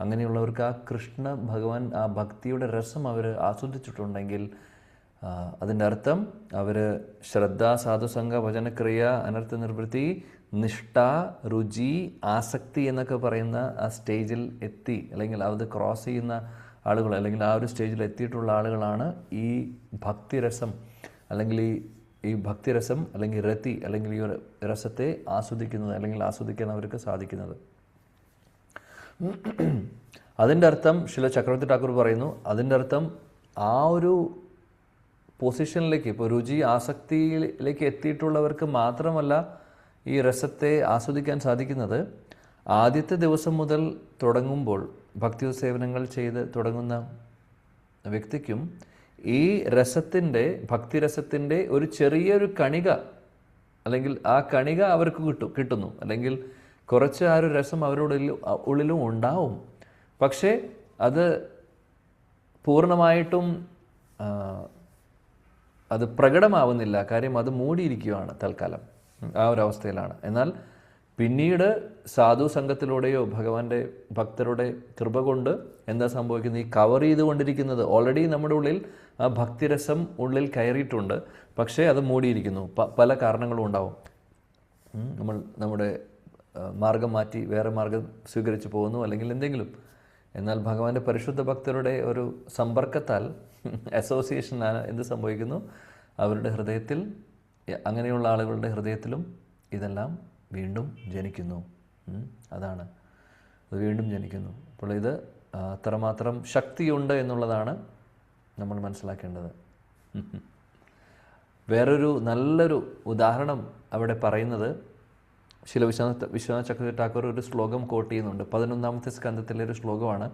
അങ്ങനെയുള്ളവർക്ക് ആ കൃഷ്ണ ഭഗവാൻ ആ ഭക്തിയുടെ രസം അവർ ആസ്വദിച്ചിട്ടുണ്ടെങ്കിൽ അതിൻ്റെ അർത്ഥം അവർ ശ്രദ്ധ, സാധുസംഗ, ഭജനക്രിയ, അനർത്ഥ നിർവൃത്തി, നിഷ്ഠ, രുചി, ആസക്തി എന്നൊക്കെ പറയുന്ന ആ സ്റ്റേജിൽ എത്തി, അല്ലെങ്കിൽ അത് ക്രോസ് ചെയ്യുന്ന ആളുകൾ, അല്ലെങ്കിൽ ആ ഒരു സ്റ്റേജിൽ എത്തിയിട്ടുള്ള ആളുകളാണ് ഈ ഭക്തിരസം അല്ലെങ്കിൽ ഈ ഭക്തിരസം അല്ലെങ്കിൽ രതി അല്ലെങ്കിൽ ഈ രസത്തെ ആസ്വദിക്കുന്നത്, അല്ലെങ്കിൽ ആസ്വദിക്കാൻ അവർക്ക് സാധിക്കുന്നത്. അതിൻ്റെ അർത്ഥം ശില ചക്രവർത്തി ഠാക്കൂർ പറയുന്നു, അതിൻ്റെ അർത്ഥം ആ ഒരു പൊസിഷനിലേക്ക്, ഇപ്പോൾ രുചി ആസക്തിയിലേക്ക് എത്തിയിട്ടുള്ളവർക്ക് മാത്രമല്ല ഈ രസത്തെ ആസ്വദിക്കാൻ സാധിക്കുന്നത്, ആദ്യത്തെ ദിവസം മുതൽ തുടങ്ങുമ്പോൾ ഭക്തി സേവനങ്ങൾ ചെയ്ത് തുടങ്ങുന്ന വ്യക്തിക്കും ഈ രസത്തിൻ്റെ, ഭക്തിരസത്തിൻ്റെ ഒരു ചെറിയൊരു കണിക, അല്ലെങ്കിൽ ആ കണിക അവർക്ക് കിട്ടുന്നു, അല്ലെങ്കിൽ കുറച്ച് ആ ഒരു രസം അവരുടെ ഉള്ളിലും ഉണ്ടാവും. പക്ഷേ അത് പൂർണ്ണമായിട്ടും അത് പ്രകടമാവുന്നില്ല. കാര്യം അത് മൂടിയിരിക്കുകയാണ് തൽക്കാലം, ആ ഒരു അവസ്ഥയിലാണ്. എന്നാൽ പിന്നീട് സാധു സംഘത്തിലൂടെയോ ഭഗവാന്റെ ഭക്തരുടെ കൃപ കൊണ്ട് എന്താ സംഭവിക്കുന്നത്? ഈ കവർ ചെയ്തുകൊണ്ടിരിക്കുന്നത് ഓൾറെഡി നമ്മുടെ ഉള്ളിൽ ആ ഭക്തിരസം ഉള്ളിൽ കയറിയിട്ടുണ്ട്. പക്ഷേ അത് മൂടിയിരിക്കുന്നു. പല കാരണങ്ങളും ഉണ്ടാവും. നമ്മൾ നമ്മുടെ മാർഗം മാറ്റി വേറെ മാർഗം സ്വീകരിച്ച് പോകുന്നു, അല്ലെങ്കിൽ എന്തെങ്കിലും. എന്നാൽ ഭഗവാന്റെ പരിശുദ്ധ ഭക്തരുടെ ഒരു സമ്പർക്കത്താൽ, അസോസിയേഷൻ എന്ത് സംഭവിക്കുന്നു? അവരുടെ ഹൃദയത്തിൽ, അങ്ങനെയുള്ള ആളുകളുടെ ഹൃദയത്തിലും ഇതെല്ലാം വീണ്ടും ജനിക്കുന്നു. അതാണ്, അത് വീണ്ടും ജനിക്കുന്നു. അപ്പോൾ ഇത് അത്രമാത്രം ശക്തിയുണ്ട് എന്നുള്ളതാണ് നമ്മൾ മനസ്സിലാക്കേണ്ടത്. വേറൊരു നല്ലൊരു ഉദാഹരണം അവിടെ പറയുന്നത്, ശില വിശ്വനാഥ ചക്രവർത്തി ഠാക്കൂർ ഒരു ശ്ലോകം കോട്ട് ചെയ്യുന്നുണ്ട്. 11ാമത്തെ സ്കന്ധത്തിലെ ഒരു ശ്ലോകമാണ്.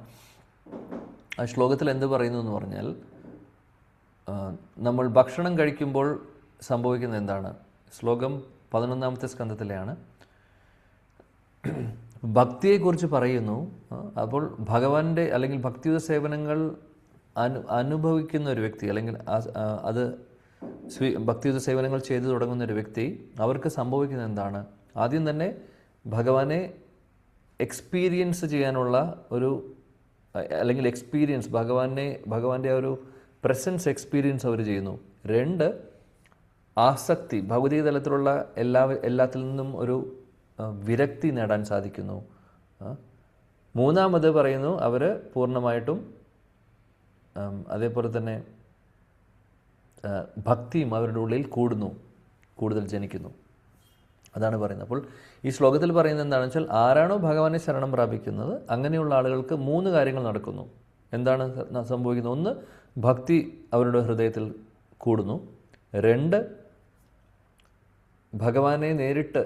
ആ ശ്ലോകത്തിൽ എന്ത് പറയുന്നു എന്ന് പറഞ്ഞാൽ, നമ്മൾ ഭക്ഷണം കഴിക്കുമ്പോൾ സംഭവിക്കുന്നത് എന്താണ്? ശ്ലോകം 11ാമത്തെ സ്കന്ധത്തിലെയാണ്. ഭക്തിയെക്കുറിച്ച് പറയുന്നു. അപ്പോൾ ഭഗവാന്റെ അല്ലെങ്കിൽ ഭക്തിയുത സേവനങ്ങൾ അനുഭവിക്കുന്ന ഒരു വ്യക്തി, അല്ലെങ്കിൽ അത് ഭക്തിയുത സേവനങ്ങൾ ചെയ്തു തുടങ്ങുന്ന ഒരു വ്യക്തി, അവർക്ക് സംഭവിക്കുന്നത് എന്താണ്? ആദ്യം തന്നെ ഭഗവാനെ എക്സ്പീരിയൻസ് ചെയ്യാനുള്ള ഒരു, അല്ലെങ്കിൽ എക്സ്പീരിയൻസ്, ഭഗവാന്റെ ആ ഒരു പ്രസൻസ് എക്സ്പീരിയൻസ് അവർ ചെയ്യുന്നു. 2, ആസക്തി, ഭൗതിക തലത്തിലുള്ള എല്ലാത്തിൽ നിന്നും ഒരു വിരക്തി നേടാൻ സാധിക്കുന്നു. 3 പറയുന്നു, അവർ പൂർണ്ണമായിട്ടും അതേപോലെ തന്നെ ഭക്തിയും അവരുടെ ഉള്ളിൽ കൂടുതൽ ജനിക്കുന്നു. അതാണ് പറയുന്നത്. അപ്പോൾ ഈ ശ്ലോകത്തിൽ പറയുന്നത് എന്താണെന്ന് വെച്ചാൽ, ആരാണോ ഭഗവാനെ ശരണം പ്രാപിക്കുന്നത്, അങ്ങനെയുള്ള ആളുകൾക്ക് 3 കാര്യങ്ങൾ നടക്കുന്നു. എന്താണ് സംഭവിക്കുന്നത്? 1, ഭക്തി അവരുടെ ഹൃദയത്തിൽ കൂടുന്നു. 2, ഭഗവാനെ നേരിട്ട്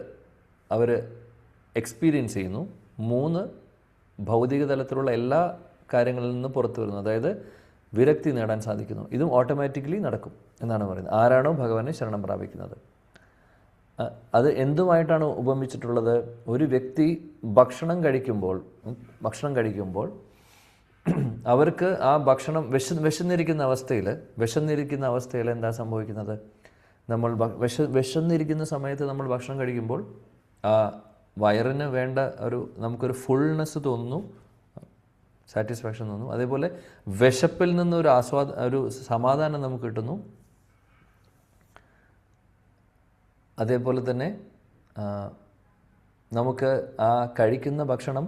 അവർ എക്സ്പീരിയൻസ് ചെയ്യുന്നു. 3, ഭൗതിക തലത്തിലുള്ള എല്ലാ കാര്യങ്ങളിൽ നിന്നും പുറത്തു വരുന്നു, അതായത് വിരക്തി നേടാൻ സാധിക്കുന്നു. ഇതും ഓട്ടോമാറ്റിക്കലി നടക്കും എന്നാണ് പറയുന്നത്, ആരാണോ ഭഗവാനെ ശരണം പ്രാപിക്കുന്നത്. അത് എന്തുമായിട്ടാണ് ഉപമിച്ചിട്ടുള്ളത്? ഒരു വ്യക്തി ഭക്ഷണം കഴിക്കുമ്പോൾ അവർക്ക് ആ ഭക്ഷണം വിശന്നിരിക്കുന്ന അവസ്ഥയിൽ എന്താ സംഭവിക്കുന്നത്? നമ്മൾ വിശന്നിരിക്കുന്ന സമയത്ത് നമ്മൾ ഭക്ഷണം കഴിക്കുമ്പോൾ ആ വയറിന് വേണ്ട നമുക്കൊരു ഫുൾനെസ് തോന്നുന്നു, സാറ്റിസ്ഫാക്ഷൻ തോന്നുന്നു. അതേപോലെ വിശപ്പിൽ നിന്ന് ഒരു സമാധാനം നമുക്ക് കിട്ടുന്നു. അതേപോലെ തന്നെ നമുക്ക് ആ കഴിക്കുന്ന ഭക്ഷണം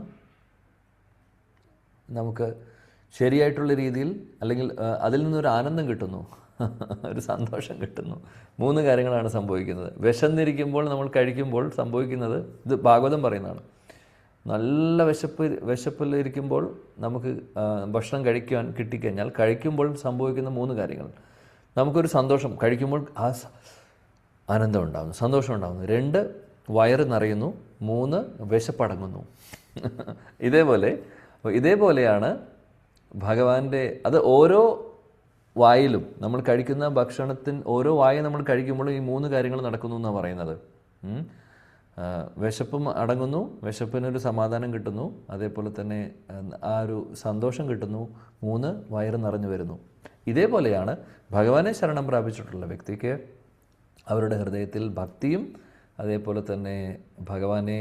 നമുക്ക് ശരിയായിട്ടുള്ള രീതിയിൽ, അല്ലെങ്കിൽ അതിൽ നിന്നൊരു ആനന്ദം കിട്ടുന്നു, ഒരു സന്തോഷം കിട്ടുന്നു. 3 കാര്യങ്ങളാണ് സംഭവിക്കുന്നത്. വിശന്നിരിക്കുമ്പോൾ നമ്മൾ കഴിക്കുമ്പോൾ സംഭവിക്കുന്നത്, ഇത് ഭാഗവതം പറയുന്നതാണ്, നല്ല വിശപ്പിലിരിക്കുമ്പോൾ നമുക്ക് ഭക്ഷണം കഴിക്കാൻ കിട്ടിക്കഴിഞ്ഞാൽ, കഴിക്കുമ്പോൾ സംഭവിക്കുന്ന 3 കാര്യങ്ങൾ. നമുക്കൊരു സന്തോഷം, കഴിക്കുമ്പോൾ ആ ആനന്ദം ഉണ്ടാകുന്നു, സന്തോഷം ഉണ്ടാകുന്നു. 2, വയറ് നിറയുന്നു. 3, വിശപ്പടങ്ങുന്നു. ഇതേപോലെയാണ് ഭഗവാന്റെ, അത് ഓരോ വായിലും നമ്മൾ കഴിക്കുന്ന ഭക്ഷണത്തിന്, ഓരോ വായ നമ്മൾ കഴിക്കുമ്പോഴും ഈ 3 കാര്യങ്ങൾ നടക്കുന്നു എന്നാണ് പറയുന്നത്. വിശപ്പും അടങ്ങുന്നു, വിശപ്പിനൊരു സമാധാനം കിട്ടുന്നു, അതേപോലെ തന്നെ ആ ഒരു സന്തോഷം കിട്ടുന്നു. 3, വയറ് നിറഞ്ഞു വരുന്നു. ഇതേപോലെയാണ് ഭഗവാനെ ശരണം പ്രാപിച്ചിട്ടുള്ള വ്യക്തിക്ക് അവരുടെ ഹൃദയത്തിൽ ഭക്തിയും, അതേപോലെ തന്നെ ഭഗവാനെ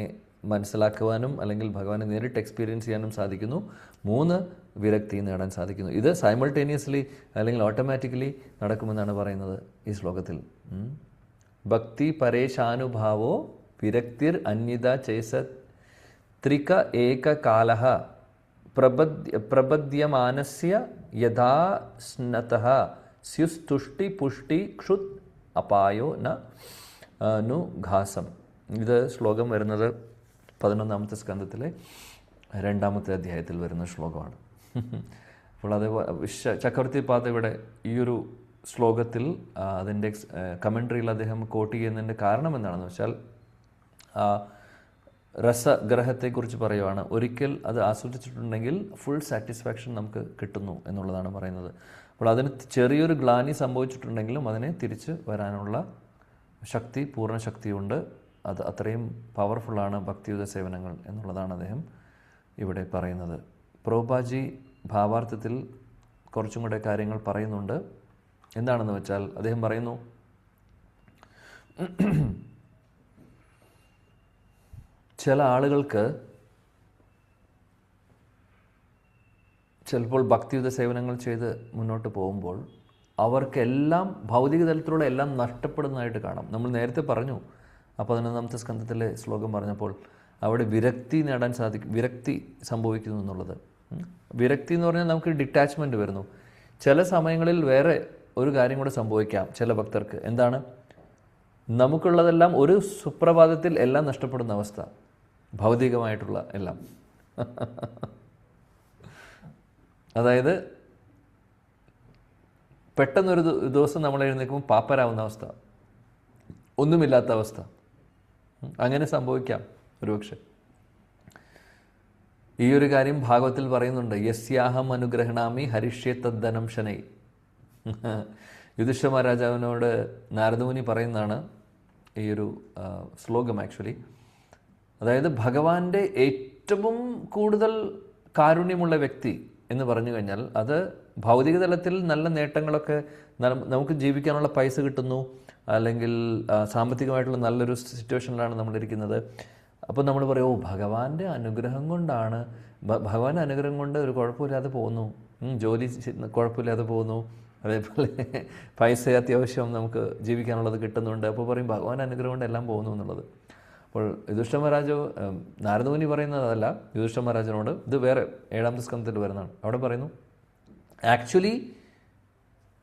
മനസ്സിലാക്കുവാനും അല്ലെങ്കിൽ ഭഗവാനെ നേരിട്ട് എക്സ്പീരിയൻസ് ചെയ്യാനും സാധിക്കുന്നു. 3, വിരക്തി നേടാൻ സാധിക്കുന്നു. ഇത് സൈമൾട്ടേനിയസ്ലി അല്ലെങ്കിൽ ഓട്ടോമാറ്റിക്കലി നടക്കുമെന്നാണ് പറയുന്നത് ഈ ശ്ലോകത്തിൽ. ഭക്തി പരേശാനുഭാവോ വിരക്തിർ അന്യത ചേസ ത്രിക ഏകകാലഃ പ്രപദ്യമാനസ്യ യഥാ സ്നതഃ സ്യുസ്തുഷ്ടി പുഷ്ടി ക്ഷുത് അപായോ नु ഘാസം. ഇത് ശ്ലോകം വരുന്നത് 11ാമത്തെ സ്കന്ധത്തിലെ 2ാമത്തെ അധ്യായത്തിൽ വരുന്ന ശ്ലോകമാണ്. അപ്പോൾ അതേപോലെ ചക്രവർത്തി പാത ഇവിടെ ഈ ഒരു ശ്ലോകത്തിൽ അതിൻ്റെ കമൻട്രിയിൽ അദ്ദേഹം കോട്ട് ചെയ്യുന്നതിൻ്റെ കാരണം എന്താണെന്ന് വെച്ചാൽ, രസഗ്രഹത്തെക്കുറിച്ച് പറയുവാണ്. ഒരിക്കൽ അത് ആസ്വദിച്ചിട്ടുണ്ടെങ്കിൽ ഫുൾ സാറ്റിസ്ഫാക്ഷൻ നമുക്ക് കിട്ടുന്നു എന്നുള്ളതാണ് പറയുന്നത്. അപ്പോൾ അതിന് ചെറിയൊരു ഗ്ലാനി സംഭവിച്ചിട്ടുണ്ടെങ്കിലും അതിനെ തിരിച്ച് വരാനുള്ള ശക്തി, പൂർണ്ണ ശക്തിയുണ്ട്. അത് അത്രയും പവർഫുള്ളാണ് ഭക്തിയുത സേവനങ്ങൾ എന്നുള്ളതാണ് അദ്ദേഹം ഇവിടെ പറയുന്നത്. പ്രഭുപാദി ഭാവാർത്ഥത്തിൽ കുറച്ചും കൂടെ കാര്യങ്ങൾ പറയുന്നുണ്ട്. എന്താണെന്ന് വെച്ചാൽ അദ്ദേഹം പറയുന്നു, ചില ആളുകൾക്ക് ചിലപ്പോൾ ഭക്തിയുത സേവനങ്ങൾ ചെയ്ത് മുന്നോട്ട് പോകുമ്പോൾ അവർക്കെല്ലാം ഭൗതിക തലത്തിലൂടെ എല്ലാം നഷ്ടപ്പെടുന്നതായിട്ട് കാണാം. നമ്മൾ നേരത്തെ പറഞ്ഞു 11-ാമത്തെ സ്കന്ധത്തിലെ ശ്ലോകം പറഞ്ഞപ്പോൾ അവിടെ വിരക്തി നേടാൻ സാധിക്കും, വിരക്തി സംഭവിക്കുന്നു എന്നുള്ളത്. വിരക്തി എന്ന് പറഞ്ഞാൽ നമുക്ക് ഡിറ്റാച്ച്മെൻറ്റ് വരുന്നു. ചില സമയങ്ങളിൽ വേറെ ഒരു കാര്യം കൂടെ സംഭവിക്കാം ചില ഭക്തർക്ക്. എന്താണ്? നമുക്കുള്ളതെല്ലാം ഒരു സുപ്രഭാതത്തിൽ എല്ലാം നഷ്ടപ്പെടുന്ന അവസ്ഥ, ഭൗതികമായിട്ടുള്ള എല്ലാം. അതായത് പെട്ടെന്നൊരു ദിവസം നമ്മൾ എഴുന്നേൽക്കുമ്പോൾ പാപ്പരാവുന്ന അവസ്ഥ, ഒന്നുമില്ലാത്ത അവസ്ഥ. അങ്ങനെ സംഭവിക്കാം ഒരുപക്ഷെ. ഈ ഒരു കാര്യം ഭാഗവത്തിൽ പറയുന്നുണ്ട്. യസ്യാഹം അനുഗ്രഹണാമി ഹരിഷ്യേ തദ്ധനം ശനൈ. യുധിഷ്ഠിര മഹാരാജാവിനോട് നാരദമുനി പറയുന്നതാണ് ഈ ഒരു ശ്ലോകം ആക്ച്വലി. അതായത് ഭഗവാന്റെ ഏറ്റവും കൂടുതൽ കാരുണ്യമുള്ള വ്യക്തി എന്ന് പറഞ്ഞു കഴിഞ്ഞാൽ അത് ഭൗതിക തലത്തിൽ നല്ല നേട്ടങ്ങളൊക്കെ, നമുക്ക് ജീവിക്കാനുള്ള പൈസ കിട്ടുന്നു, അല്ലെങ്കിൽ സാമ്പത്തികമായിട്ടുള്ള നല്ലൊരു സിറ്റുവേഷനിലാണ് നമ്മളിരിക്കുന്നത്. അപ്പോൾ നമ്മൾ പറയും, ഭഗവാന്റെ അനുഗ്രഹം കൊണ്ടാണ്, ഭഗവാന്റെ അനുഗ്രഹം കൊണ്ട് ഒരു കുഴപ്പമില്ലാതെ പോകുന്നു, ജോലി കുഴപ്പമില്ലാതെ പോകുന്നു, അതേപോലെ പൈസ അത്യാവശ്യം നമുക്ക് ജീവിക്കാനുള്ളത് കിട്ടുന്നുണ്ട്. അപ്പോൾ പറയും ഭഗവാന്റെ അനുഗ്രഹം കൊണ്ട് എല്ലാം പോകുന്നു എന്നുള്ളത്. അപ്പോൾ യുധിഷ്ഠിര മഹാരാജ്, നാരദമുനി പറയുന്നത് അതല്ല, യുധിഷ്ഠിര മഹാരാജനോട് ഇത് വേറെ 7-ാമത്തെ സ്കന്ധത്തിൽ വരുന്നതാണ്. അവിടെ പറയുന്നു ആക്ച്വലി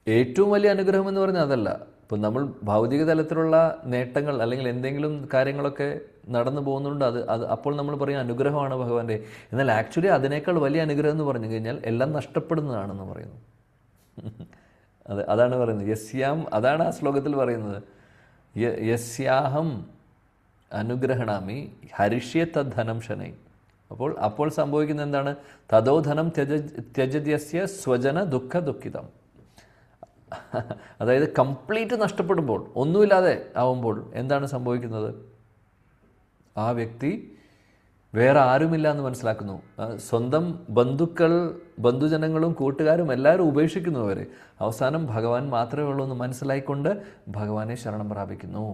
ഏറ്റവും വലിയ അനുഗ്രഹം എന്ന് പറയുന്നത് അതല്ല. ഇപ്പം നമ്മൾ ഭൗതിക തലത്തിലുള്ള നേട്ടങ്ങൾ അല്ലെങ്കിൽ എന്തെങ്കിലും കാര്യങ്ങളൊക്കെ നടന്നു പോകുന്നുണ്ട്, അത് അപ്പോൾ നമ്മൾ പറയും അനുഗ്രഹമാണ് ഭഗവാന്റെ. എന്നാൽ ആക്ച്വലി അതിനേക്കാൾ വലിയ അനുഗ്രഹം എന്ന് പറഞ്ഞു കഴിഞ്ഞാൽ എല്ലാം നഷ്ടപ്പെടുന്നതാണെന്ന് പറയുന്നു. അതാണ് പറയുന്നത്. യസ്യാം, അതാണ് ആ ശ്ലോകത്തിൽ പറയുന്നത്. യസ്യാഹം അനുഗ്രഹണാമി ഹരിഷ്യേ തദ്ധനം ശനൈ. അപ്പോൾ സംഭവിക്കുന്നത് എന്താണ്? തദോ ധനം ത്യജദ്യസ്യ സ്വജന ദുഃഖ ദുഃഖിതം. അതായത് കംപ്ലീറ്റ് നഷ്ടപ്പെടുമ്പോൾ, ഒന്നുമില്ലാതെ ആവുമ്പോൾ എന്താണ് സംഭവിക്കുന്നത്? ആ വ്യക്തി വേറെ ആരുമില്ല എന്ന് മനസ്സിലാക്കുന്നു. സ്വന്തം ബന്ധുക്കൾ, ബന്ധുജനങ്ങളും കൂട്ടുകാരും എല്ലാവരും ഉപേക്ഷിക്കുന്നു അവരെ. അവസാനം ഭഗവാൻ മാത്രമേ ഉള്ളൂ എന്ന് മനസ്സിലായിക്കൊണ്ട് ഭഗവാനെ ശരണം പ്രാപിക്കുന്നു.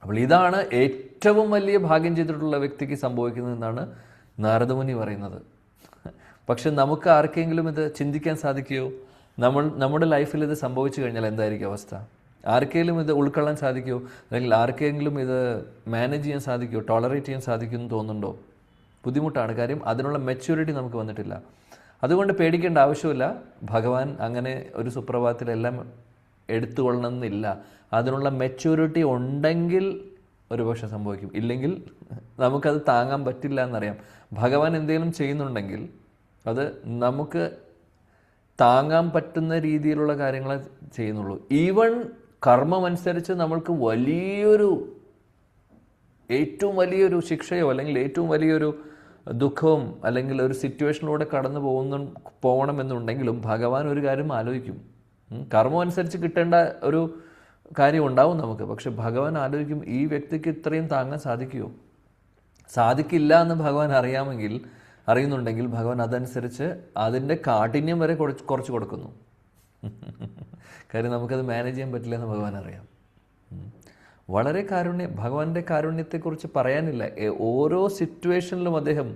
അപ്പോൾ ഇതാണ് ഏറ്റവും വലിയ ഭാഗ്യം ചെയ്തിട്ടുള്ള വ്യക്തിക്ക് സംഭവിക്കുന്നതെന്നാണ് നാരദമുനി പറയുന്നത്. പക്ഷെ നമുക്ക് ആർക്കെങ്കിലും ഇത് ചിന്തിക്കാൻ സാധിക്കുമോ? നമ്മുടെ ലൈഫിൽ ഇത് സംഭവിച്ചു കഴിഞ്ഞാൽ എന്തായിരിക്കും അവസ്ഥ? ആർക്കെങ്കിലും ഇത് ഉൾക്കൊള്ളാൻ സാധിക്കുമോ? അല്ലെങ്കിൽ ആർക്കെങ്കിലും ഇത് മാനേജ് ചെയ്യാൻ സാധിക്കുമോ, ടോളറേറ്റ് ചെയ്യാൻ സാധിക്കുമെന്ന് തോന്നുന്നുണ്ടോ? ബുദ്ധിമുട്ടാണ്. കാര്യം അതിനുള്ള മെച്യൂരിറ്റി നമുക്ക് വന്നിട്ടില്ല. അതുകൊണ്ട് പേടിക്കേണ്ട ആവശ്യമില്ല. ഭഗവാൻ അങ്ങനെ ഒരു സുപ്രഭാതത്തിലെല്ലാം എടുത്തുകൊള്ളണമെന്നില്ല. അതിനുള്ള മെച്യൂരിറ്റി ഉണ്ടെങ്കിൽ ഒരുപക്ഷെ സംഭവിക്കും, ഇല്ലെങ്കിൽ നമുക്കത് താങ്ങാൻ പറ്റില്ല എന്നറിയാം. ഭഗവാൻ എന്തെങ്കിലും ചെയ്യുന്നുണ്ടെങ്കിൽ അത് നമുക്ക് താങ്ങാൻ പറ്റുന്ന രീതിയിലുള്ള കാര്യങ്ങളെ ചെയ്യുന്നുള്ളൂ. ഈവൻ കർമ്മം അനുസരിച്ച് നമ്മൾക്ക് ഏറ്റവും വലിയൊരു ശിക്ഷയോ അല്ലെങ്കിൽ ഏറ്റവും വലിയൊരു ദുഃഖവും അല്ലെങ്കിൽ ഒരു സിറ്റുവേഷനിലൂടെ കടന്നു പോകണമെന്നുണ്ടെങ്കിലും ഭഗവാൻ ഒരു കാര്യം ആലോചിക്കും. കർമ്മം അനുസരിച്ച് കിട്ടേണ്ട ഒരു കാര്യം ഉണ്ടാവും നമുക്ക്. പക്ഷെ ഭഗവാൻ ആലോചിക്കും, ഈ വ്യക്തിക്ക് ഇത്രയും താങ്ങാൻ സാധിക്കുമോ? സാധിക്കില്ല എന്ന് ഭഗവാൻ അറിയുന്നുണ്ടെങ്കിൽ ഭഗവാൻ അതനുസരിച്ച് അതിൻ്റെ കാഠിന്യം വരെ കുറച്ച് കൊടുക്കുന്നു. കാര്യം നമുക്കത് മാനേജ് ചെയ്യാൻ പറ്റില്ല എന്ന് ഭഗവാൻ അറിയാം. വളരെ ഭഗവാന്റെ കാരുണ്യത്തെക്കുറിച്ച് പറയാനില്ല. ഓരോ സിറ്റുവേഷനിലും അദ്ദേഹം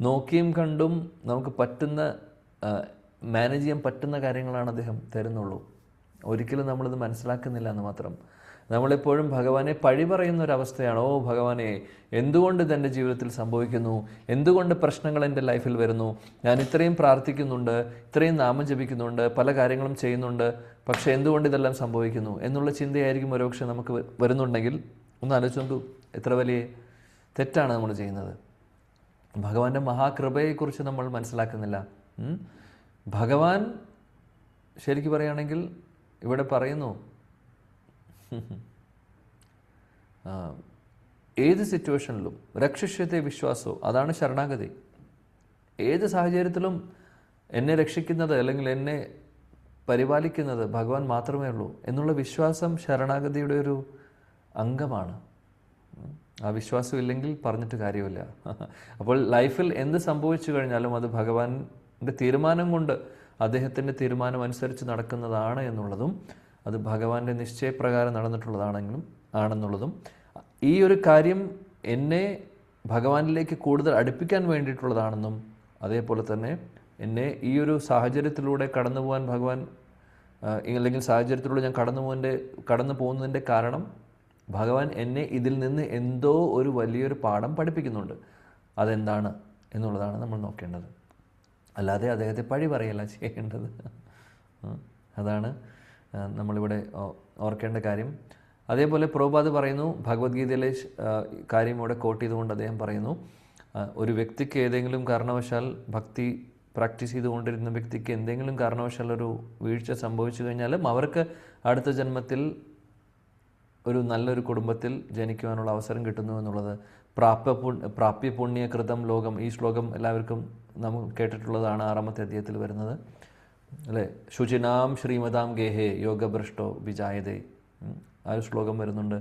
നോക്കിയും കണ്ടും നമുക്ക് പറ്റുന്ന മാനേജ് ചെയ്യാൻ പറ്റുന്ന കാര്യങ്ങളാണ് അദ്ദേഹം തരുന്നുള്ളൂ. ഒരിക്കലും നമ്മളിത് മനസ്സിലാക്കുന്നില്ല എന്ന് മാത്രം. നമ്മളെപ്പോഴും ഭഗവാനെ പഴി പറയുന്ന ഒരവസ്ഥയാണ്. ഓ ഭഗവാനെ, എന്തുകൊണ്ട് ഇതെൻ്റെ ജീവിതത്തിൽ സംഭവിക്കുന്നു? എന്തുകൊണ്ട് പ്രശ്നങ്ങൾ എൻ്റെ ലൈഫിൽ വരുന്നു? ഞാൻ ഇത്രയും പ്രാർത്ഥിക്കുന്നുണ്ട്, ഇത്രയും നാമം ജപിക്കുന്നുണ്ട്, പല കാര്യങ്ങളും ചെയ്യുന്നുണ്ട്, പക്ഷേ എന്തുകൊണ്ട് ഇതെല്ലാം സംഭവിക്കുന്നു എന്നുള്ള ചിന്തയായിരിക്കും ഒരുപക്ഷെ നമുക്ക് വരുന്നുണ്ടെങ്കിൽ ഒന്ന് ആലോചിച്ച് നോക്കൂ, എത്ര വലിയ തെറ്റാണ് നമ്മൾ ചെയ്യുന്നത്. ഭഗവാന്റെ മഹാകൃപയെക്കുറിച്ച് നമ്മൾ മനസ്സിലാക്കുന്നില്ല. ഭഗവാൻ ശരിക്കും പറയുകയാണെങ്കിൽ ഇവിടെ പറയുന്നു, ഏത് സിറ്റുവേഷനിലും രക്ഷിഷ്യത്തെ വിശ്വാസോ, അതാണ് ശരണാഗതി. ഏത് സാഹചര്യത്തിലും എന്നെ രക്ഷിക്കുന്നത് അല്ലെങ്കിൽ എന്നെ പരിപാലിക്കുന്നത് ഭഗവാൻ മാത്രമേ ഉള്ളൂ എന്നുള്ള വിശ്വാസം ശരണാഗതിയുടെ ഒരു അംഗമാണ്. ആ വിശ്വാസം ഇല്ലെങ്കിൽ പറഞ്ഞിട്ട് കാര്യമില്ല. അപ്പോൾ ലൈഫിൽ എന്ത് സംഭവിച്ചു കഴിഞ്ഞാലും അത് ഭഗവാന്റെ തീരുമാനം കൊണ്ട്, അദ്ദേഹത്തിൻ്റെ തീരുമാനം അനുസരിച്ച് നടക്കുന്നതാണ് എന്നുള്ളതും, അത് ഭഗവാന്റെ നിശ്ചയപ്രകാരം ആണെന്നുള്ളതും, ഈ ഒരു കാര്യം എന്നെ ഭഗവാനിലേക്ക് കൂടുതൽ അടുപ്പിക്കാൻ വേണ്ടിയിട്ടുള്ളതാണെന്നും, അതേപോലെ തന്നെ എന്നെ ഈ ഒരു സാഹചര്യത്തിലൂടെ കടന്നു പോകാൻ ഭഗവാൻ അല്ലെങ്കിൽ സാഹചര്യത്തിലൂടെ ഞാൻ കടന്നു പോകുന്നതിൻ്റെ കാരണം ഭഗവാൻ എന്നെ ഇതിൽ നിന്ന് എന്തോ ഒരു വലിയൊരു പാഠം പഠിപ്പിക്കുന്നുണ്ട്. അതെന്താണ് എന്നുള്ളതാണ് നമ്മൾ നോക്കേണ്ടത്. അല്ലാതെ അദ്ദേഹത്തെ പഴി പറയല്ല ചെയ്യേണ്ടത്. അതാണ് നമ്മളിവിടെ ഓർക്കേണ്ട കാര്യം. അതേപോലെ പ്രഭുപാദ് പറയുന്നു, ഭഗവത്ഗീതയിലെ കാര്യം ഇവിടെ കോട്ട് ചെയ്തുകൊണ്ട് അദ്ദേഹം പറയുന്നു, ഒരു വ്യക്തിക്ക് ഏതെങ്കിലും കാരണവശാൽ ഭക്തി പ്രാക്ടീസ് ചെയ്തുകൊണ്ടിരുന്ന വ്യക്തിക്ക് എന്തെങ്കിലും കാരണവശാൽ ഒരു വീഴ്ച സംഭവിച്ചു കഴിഞ്ഞാലും അവർക്ക് അടുത്ത ജന്മത്തിൽ ഒരു നല്ലൊരു കുടുംബത്തിൽ ജനിക്കുവാനുള്ള അവസരം കിട്ടുന്നു എന്നുള്ളത് പ്രാപ്യപുണ്യകൃതം ലോകം, ഈ ശ്ലോകം എല്ലാവർക്കും നമ്മൾ കേട്ടിട്ടുള്ളതാണ്. 6ാമത്തെ അധ്യായത്തിൽ വരുന്നത് അല്ലേ? ശുചിനാം ശ്രീമതാം ഗേഹേ യോഗഭ്രഷ്ടോ വിജായതേ, ആ ഒരു ശ്ലോകം വരുന്നുണ്ട്.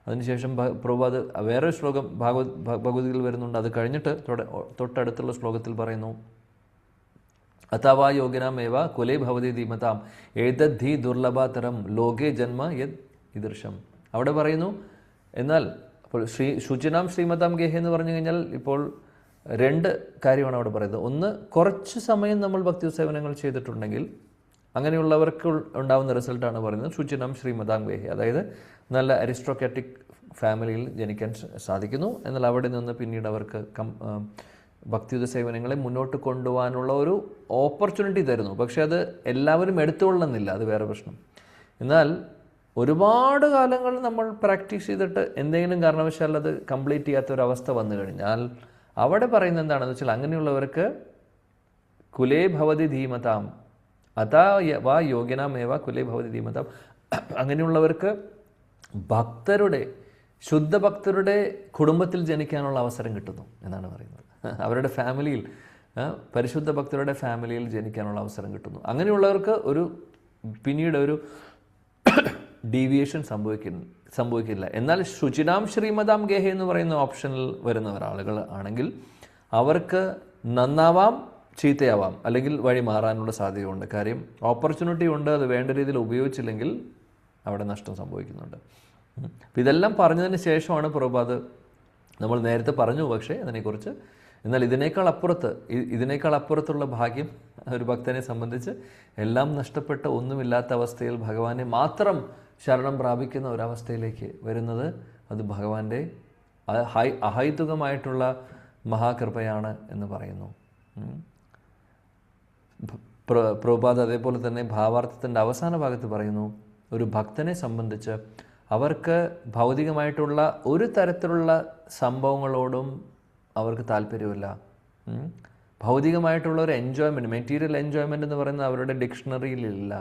അതിനുശേഷം പ്രഭുപാദ് വേറൊരു ശ്ലോകം ഭഗവത്ഗീതയിൽ വരുന്നുണ്ട്. അത് കഴിഞ്ഞിട്ട് തൊട്ടടുത്തുള്ള ശ്ലോകത്തിൽ പറയുന്നു, അഥവാ യോഗിനാമേവ കുലേ ഭവതി ധീമതാം ഏതദ്ധി ദുർലഭതരം ലോകേ ജന്മ യത് ഇദൃശം. അവിടെ പറയുന്നു, എന്നാൽ അപ്പോൾ ശുചിനാം ശ്രീമതാം ഗേഹ എന്ന് പറഞ്ഞു കഴിഞ്ഞാൽ ഇപ്പോൾ 2 കാര്യമാണ് അവിടെ പറയുന്നത്. ഒന്ന്, കുറച്ച് സമയം നമ്മൾ ഭക്തി സേവനങ്ങൾ ചെയ്തിട്ടുണ്ടെങ്കിൽ അങ്ങനെയുള്ളവർക്ക് ഉണ്ടാകുന്ന റിസൾട്ടാണ് പറയുന്നത് ശുചിനാം ശ്രീമതാം ഗേഹ. അതായത് നല്ല അരിസ്ട്രോക്രാറ്റിക് ഫാമിലിയിൽ ജനിക്കാൻ സാധിക്കുന്നു. എന്നാൽ അവിടെ നിന്ന് പിന്നീട് അവർക്ക് ഭക്തിയുത സേവനങ്ങളെ മുന്നോട്ട് കൊണ്ടുപോകാനുള്ള ഒരു ഓപ്പർച്യൂണിറ്റി തരുന്നു. പക്ഷേ അത് എല്ലാവരും എടുത്തുകൊള്ളുന്നില്ല, അത് വേറെ പ്രശ്നം. എന്നാൽ ഒരുപാട് കാലങ്ങൾ നമ്മൾ പ്രാക്ടീസ് ചെയ്തിട്ട് എന്തെങ്കിലും കാരണവശാൽ അത് കംപ്ലീറ്റ് ചെയ്യാത്തൊരവസ്ഥ വന്നു കഴിഞ്ഞാൽ അവിടെ പറയുന്നത് എന്താണെന്ന് വെച്ചാൽ അങ്ങനെയുള്ളവർക്ക് കുലേ ഭവതി ധീമതാം അതാ വാ യോഗ്യനാമേവ കുലേ ഭവതി ധീമതാം, അങ്ങനെയുള്ളവർക്ക് ശുദ്ധ ഭക്തരുടെ കുടുംബത്തിൽ ജനിക്കാനുള്ള അവസരം കിട്ടുന്നു എന്നാണ് പറയുന്നത്. അവരുടെ ഫാമിലിയിൽ, പരിശുദ്ധ ഭക്തരുടെ ഫാമിലിയിൽ ജനിക്കാനുള്ള അവസരം കിട്ടുന്നു. അങ്ങനെയുള്ളവർക്ക് പിന്നീട് ഒരു ഡീവിയേഷൻ സംഭവിക്കില്ല. എന്നാൽ ശുചിനാം ശ്രീമതാം ഗേഹ എന്ന് പറയുന്ന ഓപ്ഷനിൽ വരുന്ന ആളുകൾ ആണെങ്കിൽ അവർക്ക് നന്നാവാം, ചീത്തയാവാം, അല്ലെങ്കിൽ വഴി മാറാനുള്ള സാധ്യതയുണ്ട്. കാര്യം ഓപ്പർച്യൂണിറ്റി ഉണ്ട്, അത് വേണ്ട രീതിയിൽ ഉപയോഗിച്ചില്ലെങ്കിൽ അവിടെ നഷ്ടം സംഭവിക്കുന്നുണ്ട്. അപ്പം ഇതെല്ലാം പറഞ്ഞതിന് ശേഷമാണ് പ്രഭുപാദ്, നമ്മൾ നേരത്തെ പറഞ്ഞു പക്ഷേ അതിനെക്കുറിച്ച്, എന്നാൽ ഇതിനേക്കാൾ അപ്പുറത്തുള്ള ഭാഗ്യം ഒരു ഭക്തനെ സംബന്ധിച്ച് എല്ലാം നഷ്ടപ്പെട്ട ഒന്നുമില്ലാത്ത അവസ്ഥയിൽ ഭഗവാനെ മാത്രം ശരണം പ്രാപിക്കുന്ന ഒരവസ്ഥയിലേക്ക് വരുന്നത് അത് ഭഗവാന്റെ അഹൈതുകമായിട്ടുള്ള മഹാകൃപയാണ് എന്ന് പറയുന്നു. പ്രഭുപാദ് അതേപോലെ തന്നെ ഭാവാർത്ഥത്തിൻ്റെ അവസാന ഭാഗത്ത് പറയുന്നു, ഒരു ഭക്തനെ സംബന്ധിച്ച് അവർക്ക് ഭൗതികമായിട്ടുള്ള ഒരു തരത്തിലുള്ള സംഭവങ്ങളോടും അവർക്ക് താല്പര്യമില്ല. ഭൗതികമായിട്ടുള്ള ഒരു എൻജോയ്മെൻറ്റ്, മെറ്റീരിയൽ എൻജോയ്മെൻറ്റ് എന്ന് പറയുന്നത് അവരുടെ ഡിക്ഷണറിയിലില്ല.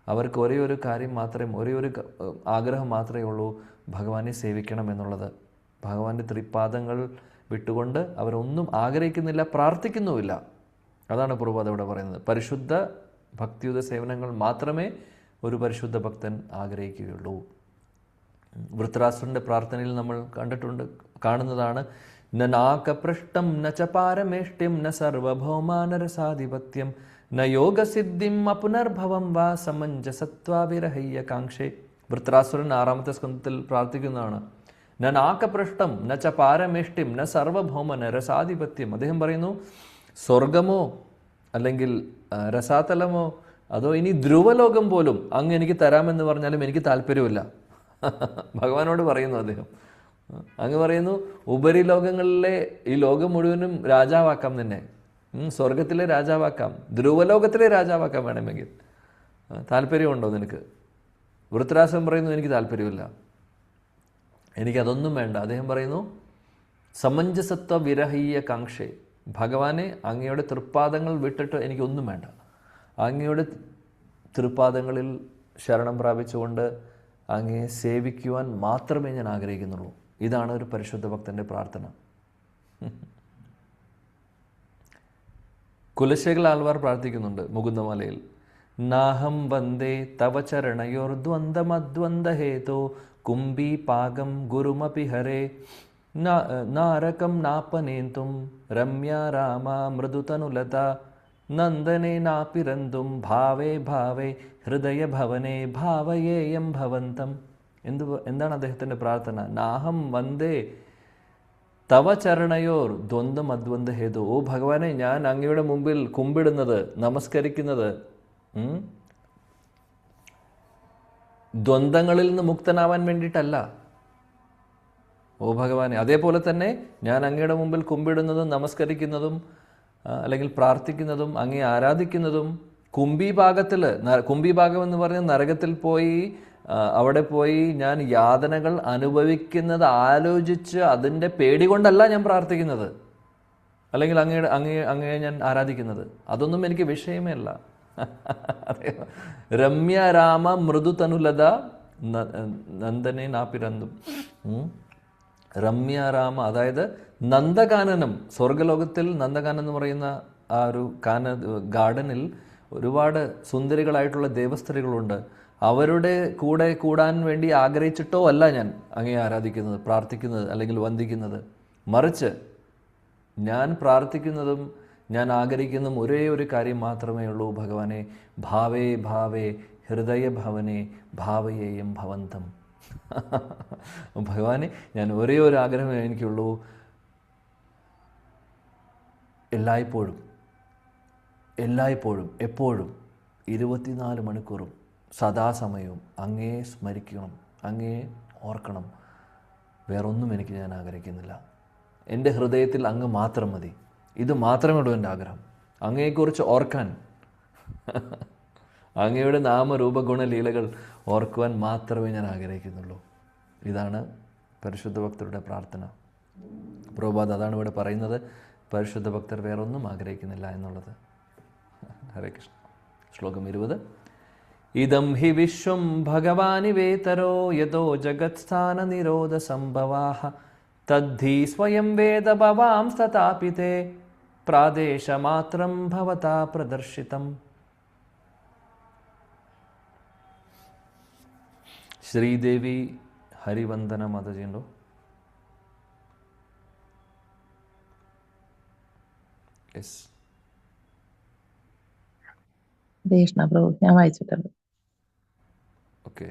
അവർക്ക് ഒരേ ഒരു കാര്യം മാത്രമേ, ഒരേ ഒരു ആഗ്രഹം മാത്രമേ ഉള്ളൂ, ഭഗവാനെ സേവിക്കണം എന്നുള്ളത്. ഭഗവാന്റെ തൃപ്പാദങ്ങൾ വിട്ടുകൊണ്ട് അവരൊന്നും ആഗ്രഹിക്കുന്നില്ല, പ്രാർത്ഥിക്കുന്നുമില്ല. അതാണ് പ്രഭുപാദ് ഇവിടെ പറയുന്നത്. പരിശുദ്ധ ഭക്തിയുത സേവനങ്ങൾ മാത്രമേ ഒരു പരിശുദ്ധ ഭക്തൻ ആഗ്രഹിക്കുകയുള്ളൂ. വൃത്രാസുരൻ്റെ പ്രാർത്ഥനയിൽ നമ്മൾ കാണുന്നതാണ്, ന നാകപൃഷ്ടം ന ച പാരമേഷ്ട്യം ന സർവഭൗമാനരസാധിപത്യം ന യോഗസിദ്ധിം അപുനർഭവം വാ സമഞ്ജസത്വാവിരഹയ്യ കാക്ഷേ. വൃത്രാസുരൻ 6ാമത്തെ സ്കന്ധത്തിൽ പ്രാർത്ഥിക്കുന്നതാണ്. ന നാകപൃഷ്ടം ന ച പാരമേഷ്ട്യം ന സർവഭൗമ നരസാധിപത്യം. അദ്ദേഹം പറയുന്നു, സ്വർഗമോ അല്ലെങ്കിൽ രസാതലമോ അതോ ഇനി ധ്രുവലോകം പോലും അങ്ങ് എനിക്ക് തരാമെന്ന് പറഞ്ഞാലും എനിക്ക് താല്പര്യമില്ല. ഭഗവാനോട് പറയുന്നു അദ്ദേഹം. അങ്ങ് പറയുന്നു, ഉപരിലോകങ്ങളിലെ ഈ ലോകം മുഴുവനും രാജാവാക്കാം, നിന്നെ സ്വർഗത്തിലെ രാജാവാക്കാം, ധ്രുവലോകത്തിലെ രാജാവാക്കാം വേണമെങ്കിൽ. താല്പര്യമുണ്ടോ നിനക്ക്? വൃത്രാസുരൻ പറയുന്നു, എനിക്ക് താല്പര്യമില്ല, എനിക്കതൊന്നും വേണ്ട. അദ്ദേഹം പറയുന്നു, സമഞ്ജസത്വ വിരഹീയ കാക്ഷേ, ഭഗവാനെ അങ്ങയുടെ തൃപ്പാദങ്ങൾ വിട്ടിട്ട് എനിക്കൊന്നും വേണ്ട, അങ്ങയുടെ തൃപ്പാദങ്ങളിൽ ശരണം പ്രാപിച്ചുകൊണ്ട് അങ്ങയെ സേവിക്കുവാൻ മാത്രമേ ഞാൻ ആഗ്രഹിക്കുന്നുള്ളൂ. ഇതാണ് ഒരു പരിശുദ്ധ ഭക്തൻ്റെ പ്രാർത്ഥന. കുലശേഖര ആൾവാർ പ്രാർത്ഥിക്കുന്നുണ്ട് മുകുന്ദമാലയിൽ, നാഹം വന്ദേ തവ ചരണയോർ ദ്വന്ദ്വമദ്വന്ദ്വഹേതോ കുംഭി പാകം ഗുരുമപി ഹരേ നാരകം നാപനേന്തും രമ്യ രാമ മൃദുതനുലത നന്ദനേ നാപിരന്തും ഭാവേ ഭാവേ ഹൃദയ ഭവനേ ഭാവയേയം ഭവന്തം. എന്താണ് അദ്ദേഹത്തിൻ്റെ പ്രാർത്ഥന? നാഹം വന്ദേ തവ ചരണയോർ ദ്വന്ദ്വം അദ്വന്ദ്വ ഹേതു. ഓ ഭഗവാനെ, ഞാൻ അങ്ങയുടെ മുമ്പിൽ കുമ്പിടുന്നത്, നമസ്കരിക്കുന്നത് ദ്വന്ദ്ങ്ങളിൽ നിന്ന് മുക്തനാവാൻ വേണ്ടിയിട്ടല്ല. ഓ ഭഗവാനെ, അതേപോലെ തന്നെ ഞാൻ അങ്ങയുടെ മുമ്പിൽ കുമ്പിടുന്നതും നമസ്കരിക്കുന്നതും അല്ലെങ്കിൽ പ്രാർത്ഥിക്കുന്നതും അങ്ങയെ ആരാധിക്കുന്നതും കുംഭീഭാഗം എന്ന് പറഞ്ഞ നരകത്തിൽ പോയി അവിടെ പോയി ഞാൻ യാതനകൾ അനുഭവിക്കുന്നത് ആലോചിച്ച് അതിൻ്റെ പേടി കൊണ്ടല്ല ഞാൻ പ്രാർത്ഥിക്കുന്നത്, അല്ലെങ്കിൽ അങ്ങയെ ഞാൻ ആരാധിക്കുന്നത്. അതൊന്നും എനിക്ക് വിഷയമേ അല്ല. രമ്യ രാമ മൃദു തനുലത നന്ദനെ നാപ്പിരന്തും. രമ്യ രാമ, അതായത് നന്ദകാനനം, സ്വർഗലോകത്തിൽ നന്ദകാനൻ എന്ന് പറയുന്ന ആ ഒരു ഗാർഡനിൽ ഒരുപാട് സുന്ദരികളായിട്ടുള്ള ദേവസ്ത്രീകളുണ്ട്. അവരുടെ കൂടെ കൂടാൻ വേണ്ടി ആഗ്രഹിച്ചിട്ടോ അല്ല ഞാൻ അങ്ങയെ ആരാധിക്കുന്നത്, പ്രാർത്ഥിക്കുന്നത് അല്ലെങ്കിൽ വന്ദിക്കുന്നത്. മറിച്ച് ഞാൻ പ്രാർത്ഥിക്കുന്നതും ഞാൻ ആഗ്രഹിക്കുന്നതും ഒരേ ഒരു കാര്യം മാത്രമേ ഉള്ളൂ, ഭഗവാനെ, ഭാവേ ഭാവേ ഹൃദയ ഭവനെ ഭാവയേയം ഭവന്തം. ഭഗവാനെ, ഞാൻ ഒരേ ഒരു ആഗ്രഹമേ എനിക്കുള്ളൂ, എല്ലായ്പ്പോഴും എപ്പോഴും 24 മണിക്കൂറും സദാസമയവും അങ്ങയെ സ്മരിക്കണം, അങ്ങയെ ഓർക്കണം. വേറൊന്നും എനിക്ക് ഞാൻ ആഗ്രഹിക്കുന്നില്ല. എൻ്റെ ഹൃദയത്തിൽ അങ്ങ് മാത്രം മതി. ഇത് മാത്രമേ ഉള്ളൂ എൻ്റെ ആഗ്രഹം, അങ്ങയെക്കുറിച്ച് ഓർക്കാൻ, അങ്ങയുടെ നാമരൂപഗുണലീലകൾ ഓർക്കുവാൻ മാത്രമേ ഞാൻ ആഗ്രഹിക്കുന്നുള്ളൂ. ഇതാണ് പരിശുദ്ധ ഭക്തരുടെ പ്രാർത്ഥന. പ്രഭുപാദ് അതാണ് ഇവിടെ പറയുന്നത്, പരിശുദ്ധ ഭക്തർ വേറൊന്നും ആഗ്രഹിക്കുന്നില്ല എന്നുള്ളത്. ഹരേ കൃഷ്ണ. ശ്ലോകം 20. ഇദം ഹി വിശ്വം ഭഗവാനിവേതരോ യതോ ജഗത്സ്ഥാന നിരോധ സംഭവാഃ തദ്ധി സ്വയം വേദ ഭവാംസ്തഥാപി തേ പ്രാദേശമാത്രം ഭവതാ പ്രദർശിതം. ശ്രീദേവി ഹരിവന്ദന മാതാജിയുണ്ടോ? യെസ്. കൃഷ്ണ പ്രഭു, ഞാൻ വായിച്ചിട്ടുണ്ട്. ഓക്കെ.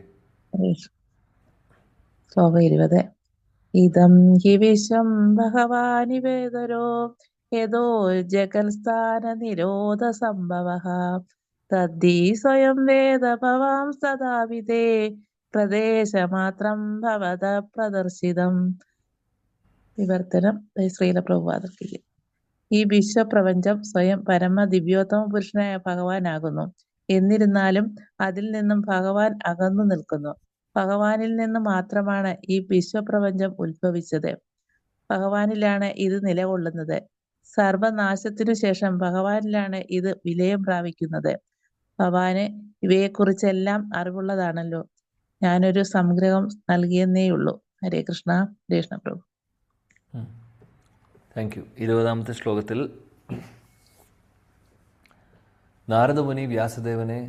ശ്ലോകം 20. ഇദം ഹി വിശ്വം ഭഗവാനിവേദരോ യതോ ജഗൽസ്ഥാന നിരോധ സംഭവഃ തദ്ധി സ്വയം വേദ ഭവാംസ്തഥാപി പ്രദേശമാത്രം ഭവത പ്രദർശിതം. വിവർത്തനം ശ്രീല പ്രഭുപാദത്തിൽ. ഈ വിശ്വപ്രപഞ്ചം സ്വയം പരമ ദിവ്യോത്തമ പുരുഷനായ ഭഗവാനാകുന്നു. എന്നിരുന്നാലും അതിൽ നിന്നും ഭഗവാൻ അകന്നു നിൽക്കുന്നു. ഭഗവാനിൽ നിന്ന് മാത്രമാണ് ഈ വിശ്വപ്രപഞ്ചം ഉത്ഭവിച്ചത്. ഭഗവാനിലാണ് ഇത് നിലകൊള്ളുന്നത്. സർവനാശത്തിനു ശേഷം ഭഗവാനിലാണ് ഇത് വിലയം പ്രാപിക്കുന്നത്. ഭഗവാന് ഇവയെക്കുറിച്ചെല്ലാം അറിവുള്ളതാണല്ലോ. ഞാനൊരു സംഗ്രഹം നൽകിയെന്നേയുള്ളൂ. ഹരേ കൃഷ്ണ. കൃഷ്ണ പ്രഭു. Thank you. 20ാമത്തെ ശ്ലോകത്തിൽ നാരദമുനി വ്യാസദേവനെ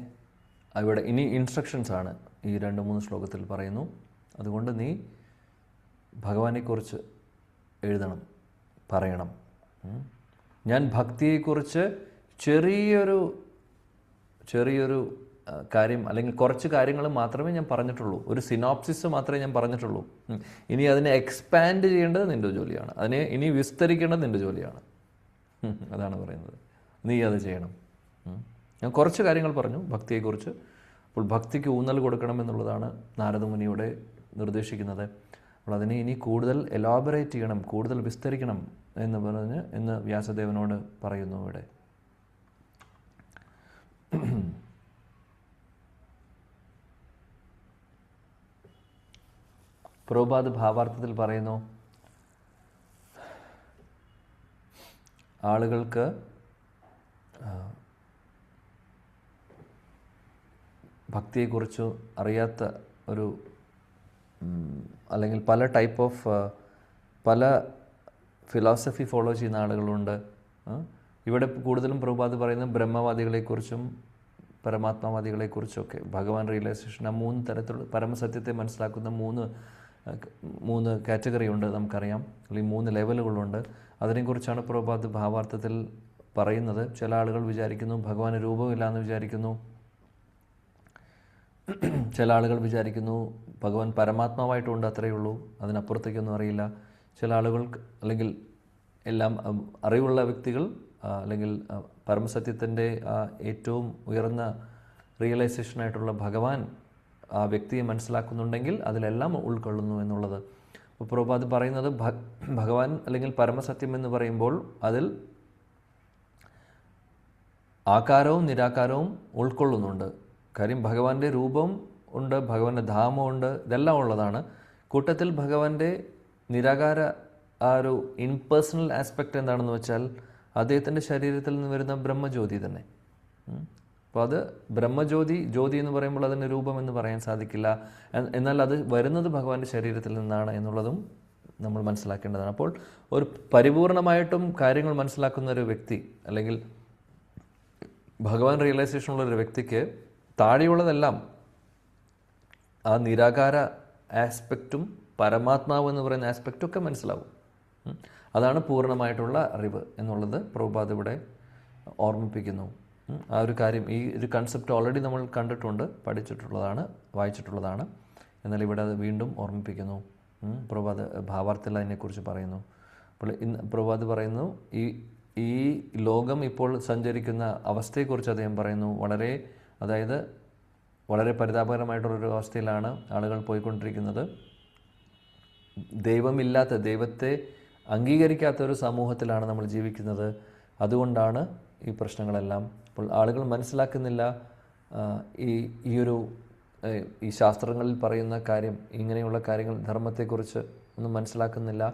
ഇവിടെ ഇനി ഇൻസ്ട്രക്ഷൻസ് ആണ് ഈ 2-3 ശ്ലോകത്തിൽ പറയുന്നു. അതുകൊണ്ട് നീ ഭഗവാനെക്കുറിച്ച് എഴുതണം, പറയണം. ഞാൻ ഭക്തിയെക്കുറിച്ച് ചെറിയൊരു കാര്യം അല്ലെങ്കിൽ കുറച്ച് കാര്യങ്ങൾ മാത്രമേ ഞാൻ പറഞ്ഞിട്ടുള്ളൂ. ഒരു സിനോപ്സിസ് മാത്രമേ ഞാൻ പറഞ്ഞിട്ടുള്ളൂ. ഇനി അതിനെ എക്സ്പാൻഡ് ചെയ്യേണ്ടത് നിൻ്റെ ജോലിയാണ്, അതിനെ ഇനി വിസ്തരിക്കേണ്ടത് നിൻ്റെ ജോലിയാണ്. അതാണ് പറയുന്നത്, നീ അത് ചെയ്യണം. ഞാൻ കുറച്ച് കാര്യങ്ങൾ പറഞ്ഞു ഭക്തിയെക്കുറിച്ച്. അപ്പോൾ ഭക്തിക്ക് ഊന്നൽ കൊടുക്കണമെന്നുള്ളതാണ് നാരദമുനിയുടെ നിർദ്ദേശിക്കുന്നത്. അപ്പോൾ അതിനെ ഇനി കൂടുതൽ എലാബറേറ്റ് ചെയ്യണം, കൂടുതൽ വിസ്തരിക്കണം എന്ന് പറഞ്ഞ് ഇന്ന് വ്യാസദേവനോട് പറയുന്നു ഇവിടെ. പ്രഭുപാദ് ഭാവാർത്ഥത്തിൽ പറയുന്നു, ആളുകൾക്ക് ഭക്തിയെക്കുറിച്ച് അറിയാത്ത ഒരു അല്ലെങ്കിൽ പല ടൈപ്പ് ഓഫ് പല ഫിലോസഫി ഫോളോ ചെയ്യുന്ന ആളുകളുണ്ട്. ഇവിടെ കൂടുതലും പ്രഭുപാദ് പറയുന്നത് ബ്രഹ്മവാദികളെക്കുറിച്ചും പരമാത്മാവാദികളെക്കുറിച്ചൊക്കെ. ഭഗവാൻ റിയലൈസേഷൻ ആ 3 തരത്തിലുള്ള പരമസത്യത്തെ മനസ്സിലാക്കുന്ന മൂന്ന് കാറ്റഗറി ഉണ്ട്, നമുക്കറിയാം. അല്ലെങ്കിൽ 3 ലെവലുകളുണ്ട്. അതിനെക്കുറിച്ചാണ് പ്രഭുപാദ് ഭാവാർത്ഥത്തിൽ പറയുന്നത്. ചില ആളുകൾ വിചാരിക്കുന്നു ഭഗവാന് രൂപമില്ല എന്ന് വിചാരിക്കുന്നു. ചില ആളുകൾ വിചാരിക്കുന്നു ഭഗവാൻ പരമാത്മാവായിട്ടുണ്ട്, അത്രയേ ഉള്ളൂ, അതിനപ്പുറത്തേക്കൊന്നും അറിയില്ല. ചില ആളുകൾക്ക് അല്ലെങ്കിൽ എല്ലാം അറിവുള്ള വ്യക്തികൾ അല്ലെങ്കിൽ പരമസത്യത്തിൻ്റെ ഏറ്റവും ഉയർന്ന റിയലൈസേഷനായിട്ടുള്ള ഭഗവാൻ ആ വ്യക്തിയെ മനസ്സിലാക്കുന്നുണ്ടെങ്കിൽ അതിലെല്ലാം ഉൾക്കൊള്ളുന്നു എന്നുള്ളത്. അപ്പോൾ പ്രഭുപാദ് പറയുന്നത് ഭഗവാൻ അല്ലെങ്കിൽ പരമസത്യം എന്ന് പറയുമ്പോൾ അതിൽ ആകാരവും നിരാകാരവും ഉൾക്കൊള്ളുന്നുണ്ട്. കാര്യം ഭഗവാന്റെ രൂപം ഉണ്ട്, ഭഗവാന്റെ ധാമമുണ്ട്, ഇതെല്ലാം ഉള്ളതാണ്. കൂട്ടത്തിൽ ഭഗവാന്റെ നിരാകാര ആ ഒരു ഇൻപേഴ്സണൽ ആസ്പെക്റ്റ് എന്താണെന്ന് വെച്ചാൽ അദ്ദേഹത്തിൻ്റെ ശരീരത്തിൽ നിന്ന് വരുന്ന ബ്രഹ്മജ്യോതി തന്നെ. അപ്പോൾ അത് ജ്യോതി എന്ന് പറയുമ്പോൾ അതിൻ്റെ രൂപം എന്ന് പറയാൻ സാധിക്കില്ല. എന്നാൽ അത് വരുന്നത് ഭഗവാന്റെ ശരീരത്തിൽ നിന്നാണ് എന്നുള്ളതും നമ്മൾ മനസ്സിലാക്കേണ്ടതാണ്. അപ്പോൾ ഒരു പരിപൂർണമായിട്ടും കാര്യങ്ങൾ മനസ്സിലാക്കുന്ന ഒരു വ്യക്തി അല്ലെങ്കിൽ ഭഗവാൻ റിയലൈസേഷനുള്ള ഒരു വ്യക്തിക്ക് താഴെയുള്ളതെല്ലാം ആ നിരാകാര ആസ്പെക്റ്റും പരമാത്മാവ് എന്ന് പറയുന്ന ആസ്പെക്റ്റും ഒക്കെ മനസ്സിലാവും. അതാണ് പൂർണ്ണമായിട്ടുള്ള അറിവ് എന്നുള്ളത് പ്രഭുപാദ് ഇവിടെ ഓർമ്മിപ്പിക്കുന്നു. ആ ഒരു കാര്യം, ഈ ഒരു കൺസെപ്റ്റ് ഓൾറെഡി നമ്മൾ കണ്ടിട്ടുണ്ട്, പഠിച്ചിട്ടുള്ളതാണ്, വായിച്ചിട്ടുള്ളതാണ്. എന്നാൽ ഇവിടെ അത് വീണ്ടും ഓർമ്മിപ്പിക്കുന്നു. പ്രഭുപാദ് ഭാവാർത്ഥത്തിൽ അതിനെക്കുറിച്ച് പറയുന്നു. അപ്പോൾ പ്രഭുപാദ് പറയുന്നു ഈ ലോകം ഇപ്പോൾ സഞ്ചരിക്കുന്ന അവസ്ഥയെക്കുറിച്ച് അദ്ദേഹം പറയുന്നു. വളരെ പരിതാപകരമായിട്ടുള്ളൊരു അവസ്ഥയിലാണ് ആളുകൾ പോയിക്കൊണ്ടിരിക്കുന്നത്. ദൈവത്തെ അംഗീകരിക്കാത്ത ഒരു സമൂഹത്തിലാണ് നമ്മൾ ജീവിക്കുന്നത്. അതുകൊണ്ടാണ് ഈ പ്രശ്നങ്ങളെല്ലാം. അപ്പോൾ ആളുകൾ മനസ്സിലാക്കുന്നില്ല ഈ ശാസ്ത്രങ്ങളിൽ പറയുന്ന കാര്യം, ഇങ്ങനെയുള്ള കാര്യങ്ങൾ, ധർമ്മത്തെക്കുറിച്ച് ഒന്നും മനസ്സിലാക്കുന്നില്ല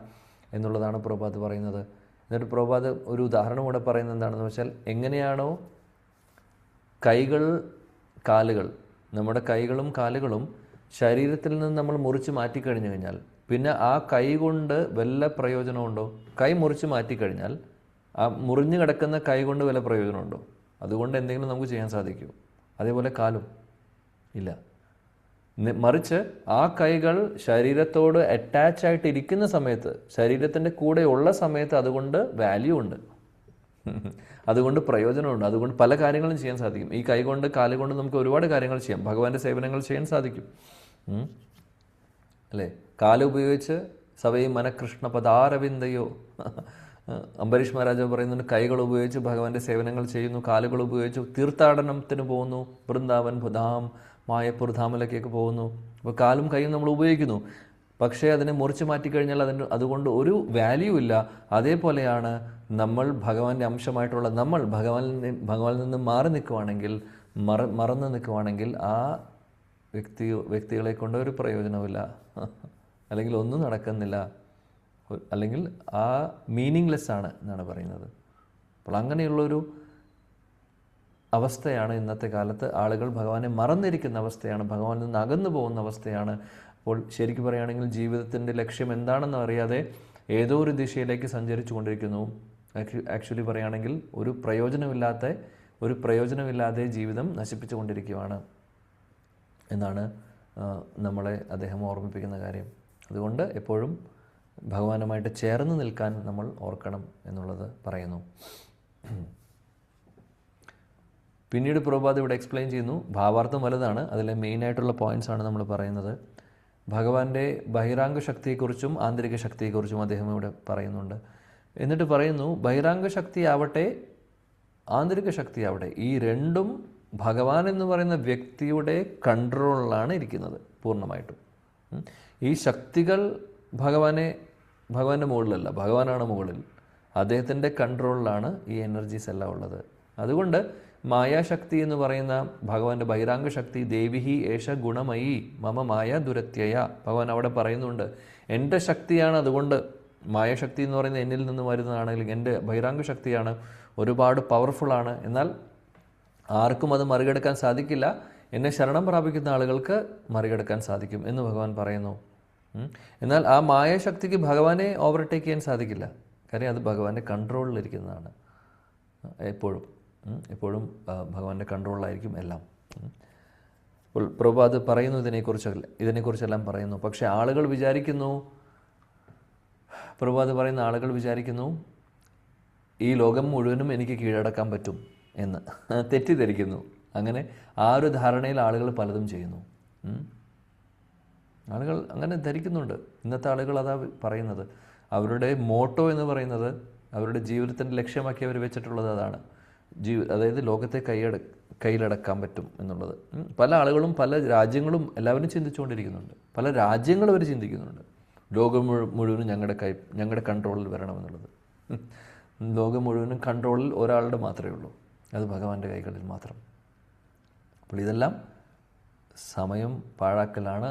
എന്നുള്ളതാണ് പ്രഭുപാദ് പറയുന്നത്. എന്നിട്ട് പ്രഭുപാദ് ഒരു ഉദാഹരണം കൂടെ പറയുന്നത് എന്താണെന്ന് വെച്ചാൽ, എങ്ങനെയാണോ കാലുകൾ, നമ്മുടെ കൈകളും കാലുകളും ശരീരത്തിൽ നിന്ന് നമ്മൾ മുറിച്ച് മാറ്റിക്കഴിഞ്ഞു കഴിഞ്ഞാൽ പിന്നെ ആ കൈ കൊണ്ട് വല്ല പ്രയോജനമുണ്ടോ? കൈ മുറിച്ച് മാറ്റിക്കഴിഞ്ഞാൽ ആ മുറിഞ്ഞു കിടക്കുന്ന കൈ കൊണ്ട് വല്ല പ്രയോജനമുണ്ടോ? അതുകൊണ്ട് എന്തെങ്കിലും നമുക്ക് ചെയ്യാൻ സാധിക്കുമോ? അതേപോലെ കാലും ഇല്ല. മറിച്ച് ആ കൈകൾ ശരീരത്തോട് അറ്റാച്ച് ഇരിക്കുന്ന സമയത്ത്, ശരീരത്തിൻ്റെ കൂടെ ഉള്ള സമയത്ത് അതുകൊണ്ട് വാല്യൂ ഉണ്ട്, അതുകൊണ്ട് പ്രയോജനമുണ്ട്, അതുകൊണ്ട് പല കാര്യങ്ങളും ചെയ്യാൻ സാധിക്കും. ഈ കൈ കൊണ്ട് കാലുകൊണ്ട് നമുക്ക് ഒരുപാട് കാര്യങ്ങൾ ചെയ്യാം, ഭഗവാന്റെ സേവനങ്ങൾ ചെയ്യാൻ സാധിക്കും, അല്ലേ? കാല് ഉപയോഗിച്ച് സവൈ മനകൃഷ്ണ പദാരവിന്ദയോ, അംബരീഷ് മഹാരാജാവ് പറയുന്നുണ്ട്, കൈകൾ ഉപയോഗിച്ച് ഭഗവാന്റെ സേവനങ്ങൾ ചെയ്യുന്നു, കാലുകൾ ഉപയോഗിച്ച് തീർത്ഥാടനത്തിന് പോകുന്നു, വൃന്ദാവൻ ധാം മായപ്പൂർ ധാമിലേക്കൊക്കെ പോകുന്നു. അപ്പോൾ കാലും കൈയും നമ്മൾ ഉപയോഗിക്കുന്നു, പക്ഷേ അതിനെ മുറിച്ച് മാറ്റിക്കഴിഞ്ഞാൽ അതുകൊണ്ട് ഒരു വാല്യൂ ഇല്ല. അതേപോലെയാണ് നമ്മൾ ഭഗവാന്റെ അംശമായിട്ടുള്ള നമ്മൾ ഭഗവാനിൽ നിന്ന് മാറി നിൽക്കുവാണെങ്കിൽ, മറന്നു നിൽക്കുവാണെങ്കിൽ ആ വ്യക്തികളെ കൊണ്ട് ഒരു പ്രയോജനമില്ല, അല്ലെങ്കിൽ ഒന്നും നടക്കുന്നില്ല, അല്ലെങ്കിൽ ആ മീനിങ്ലെസ് ആണ് എന്നാണ് പറയുന്നത്. അപ്പോൾ അങ്ങനെയുള്ളൊരു അവസ്ഥയാണ് ഇന്നത്തെ കാലത്ത്. ആളുകൾ ഭഗവാനെ മറന്നിരിക്കുന്ന അവസ്ഥയാണ്, ഭഗവാനിൽ നിന്ന് അകന്നു പോകുന്ന അവസ്ഥയാണ്. അപ്പോൾ ശരിക്കും പറയുകയാണെങ്കിൽ ജീവിതത്തിൻ്റെ ലക്ഷ്യം എന്താണെന്ന് അറിയാതെ ഏതോ ഒരു ദിശയിലേക്ക് സഞ്ചരിച്ചു കൊണ്ടിരിക്കുന്നു. ആക്ച്വലി പറയുകയാണെങ്കിൽ ഒരു പ്രയോജനമില്ലാതെ ജീവിതം നശിപ്പിച്ചു കൊണ്ടിരിക്കുകയാണ് എന്നാണ് നമ്മളെ അദ്ദേഹം ഓർമ്മിപ്പിക്കുന്ന കാര്യം. അതുകൊണ്ട് എപ്പോഴും ഭഗവാനുമായിട്ട് ചേർന്ന് നിൽക്കാൻ നമ്മൾ ഓർക്കണം എന്നുള്ളത് പറയുന്നു. പിന്നീട് പ്രഭുപാദ് ഇവിടെ എക്സ്പ്ലെയിൻ ചെയ്യുന്നു. ഭാവാർത്ഥം വലുതാണ്, അതിലെ മെയിനായിട്ടുള്ള പോയിൻറ്റ്സാണ് നമ്മൾ പറയുന്നത്. ഭഗവാന്റെ ബഹിരാംഗ ശക്തിയെക്കുറിച്ചും ആന്തരിക ശക്തിയെക്കുറിച്ചും അദ്ദേഹം ഇവിടെ പറയുന്നുണ്ട്. എന്നിട്ട് പറയുന്നു, ബഹിരാംഗ ശക്തി ആവട്ടെ ആന്തരിക ശക്തി ആവട്ടെ, ഈ രണ്ടും ഭഗവാൻ എന്ന് പറയുന്ന വ്യക്തിയുടെ കൺട്രോളിലാണ് ഇരിക്കുന്നത് പൂർണ്ണമായിട്ടും. ഈ ശക്തികൾ ഭഗവാന്റെ മുകളിലല്ല, ഭഗവാനാണ് മുകളിൽ. അദ്ദേഹത്തിൻ്റെ കൺട്രോളിലാണ് ഈ എനർജീസ് എല്ലാം ഉള്ളത്. അതുകൊണ്ട് മായാശക്തി എന്ന് പറയുന്ന ഭഗവാന്റെ ബഹിരാംഗ ശക്തി, ദേവിഹി ഏഷ ഗുണമയി മമ മായ ദുരത്യയ, ഭഗവാൻ അവിടെ പറയുന്നുണ്ട്, എൻ്റെ ശക്തിയാണ്. അതുകൊണ്ട് മായാശക്തി എന്ന് പറയുന്നത് എന്നിൽ നിന്ന് വരുന്നതാണെങ്കിൽ എൻ്റെ ബഹിരാംഗ ശക്തിയാണ്, ഒരുപാട് പവർഫുള്ളാണ്. എന്നാൽ ആർക്കും അത് മറികടക്കാൻ സാധിക്കില്ല. എന്നെ ശരണം പ്രാപിക്കുന്ന ആളുകൾക്ക് മറികടക്കാൻ സാധിക്കും എന്ന് ഭഗവാൻ പറയുന്നു. എന്നാൽ ആ മായാശക്തിക്ക് ഭഗവാനെ ഓവർടേക്ക് ചെയ്യാൻ സാധിക്കില്ല. കാര്യം അത് ഭഗവാന്റെ കൺട്രോളിലിരിക്കുന്നതാണ്. എപ്പോഴും ഭഗവാന്റെ കൺട്രോളിലായിരിക്കും എല്ലാം. അപ്പോൾ പ്രഭുപാദ് പറയുന്നു ഇതിനെക്കുറിച്ചെല്ലാം പറയുന്നു. പക്ഷേ ആളുകൾ വിചാരിക്കുന്നു, പ്രഭുപാദ് പറയുന്ന ആളുകൾ വിചാരിക്കുന്നു ഈ ലോകം മുഴുവനും എനിക്ക് കീഴടക്കാൻ പറ്റും എന്ന് തെറ്റിദ്ധരിക്കുന്നു. അങ്ങനെ ആ ഒരു ധാരണയിൽ ആളുകൾ പലതും ചെയ്യുന്നു. ആളുകൾ അങ്ങനെ ധരിക്കുന്നുണ്ട്. ഇന്നത്തെ ആളുകൾ അതാ പറയുന്നത്. അവരുടെ മോട്ടോ എന്ന് പറയുന്നത്, അവരുടെ ജീവിതത്തിൻ്റെ ലക്ഷ്യമാക്കി അവർ വെച്ചിട്ടുള്ളത് അതാണ്. അതായത് ലോകത്തെ കയ്യിലടക്കാൻ പറ്റും എന്നുള്ളത്. പല ആളുകളും പല രാജ്യങ്ങളും എല്ലാവരും ചിന്തിച്ചുകൊണ്ടിരിക്കുന്നുണ്ട്. പല രാജ്യങ്ങളും അവർ ചിന്തിക്കുന്നുണ്ട് ലോകം മുഴുവനും ഞങ്ങളുടെ കൺട്രോളിൽ വരണമെന്നുള്ളത്. ലോകം മുഴുവനും കൺട്രോളിൽ ഒരാളുടെ മാത്രമേ ഉള്ളൂ, അത് ഭഗവാന്റെ കൈകളിൽ മാത്രം. അപ്പോൾ ഇതെല്ലാം സമയം പാഴാക്കലാണ്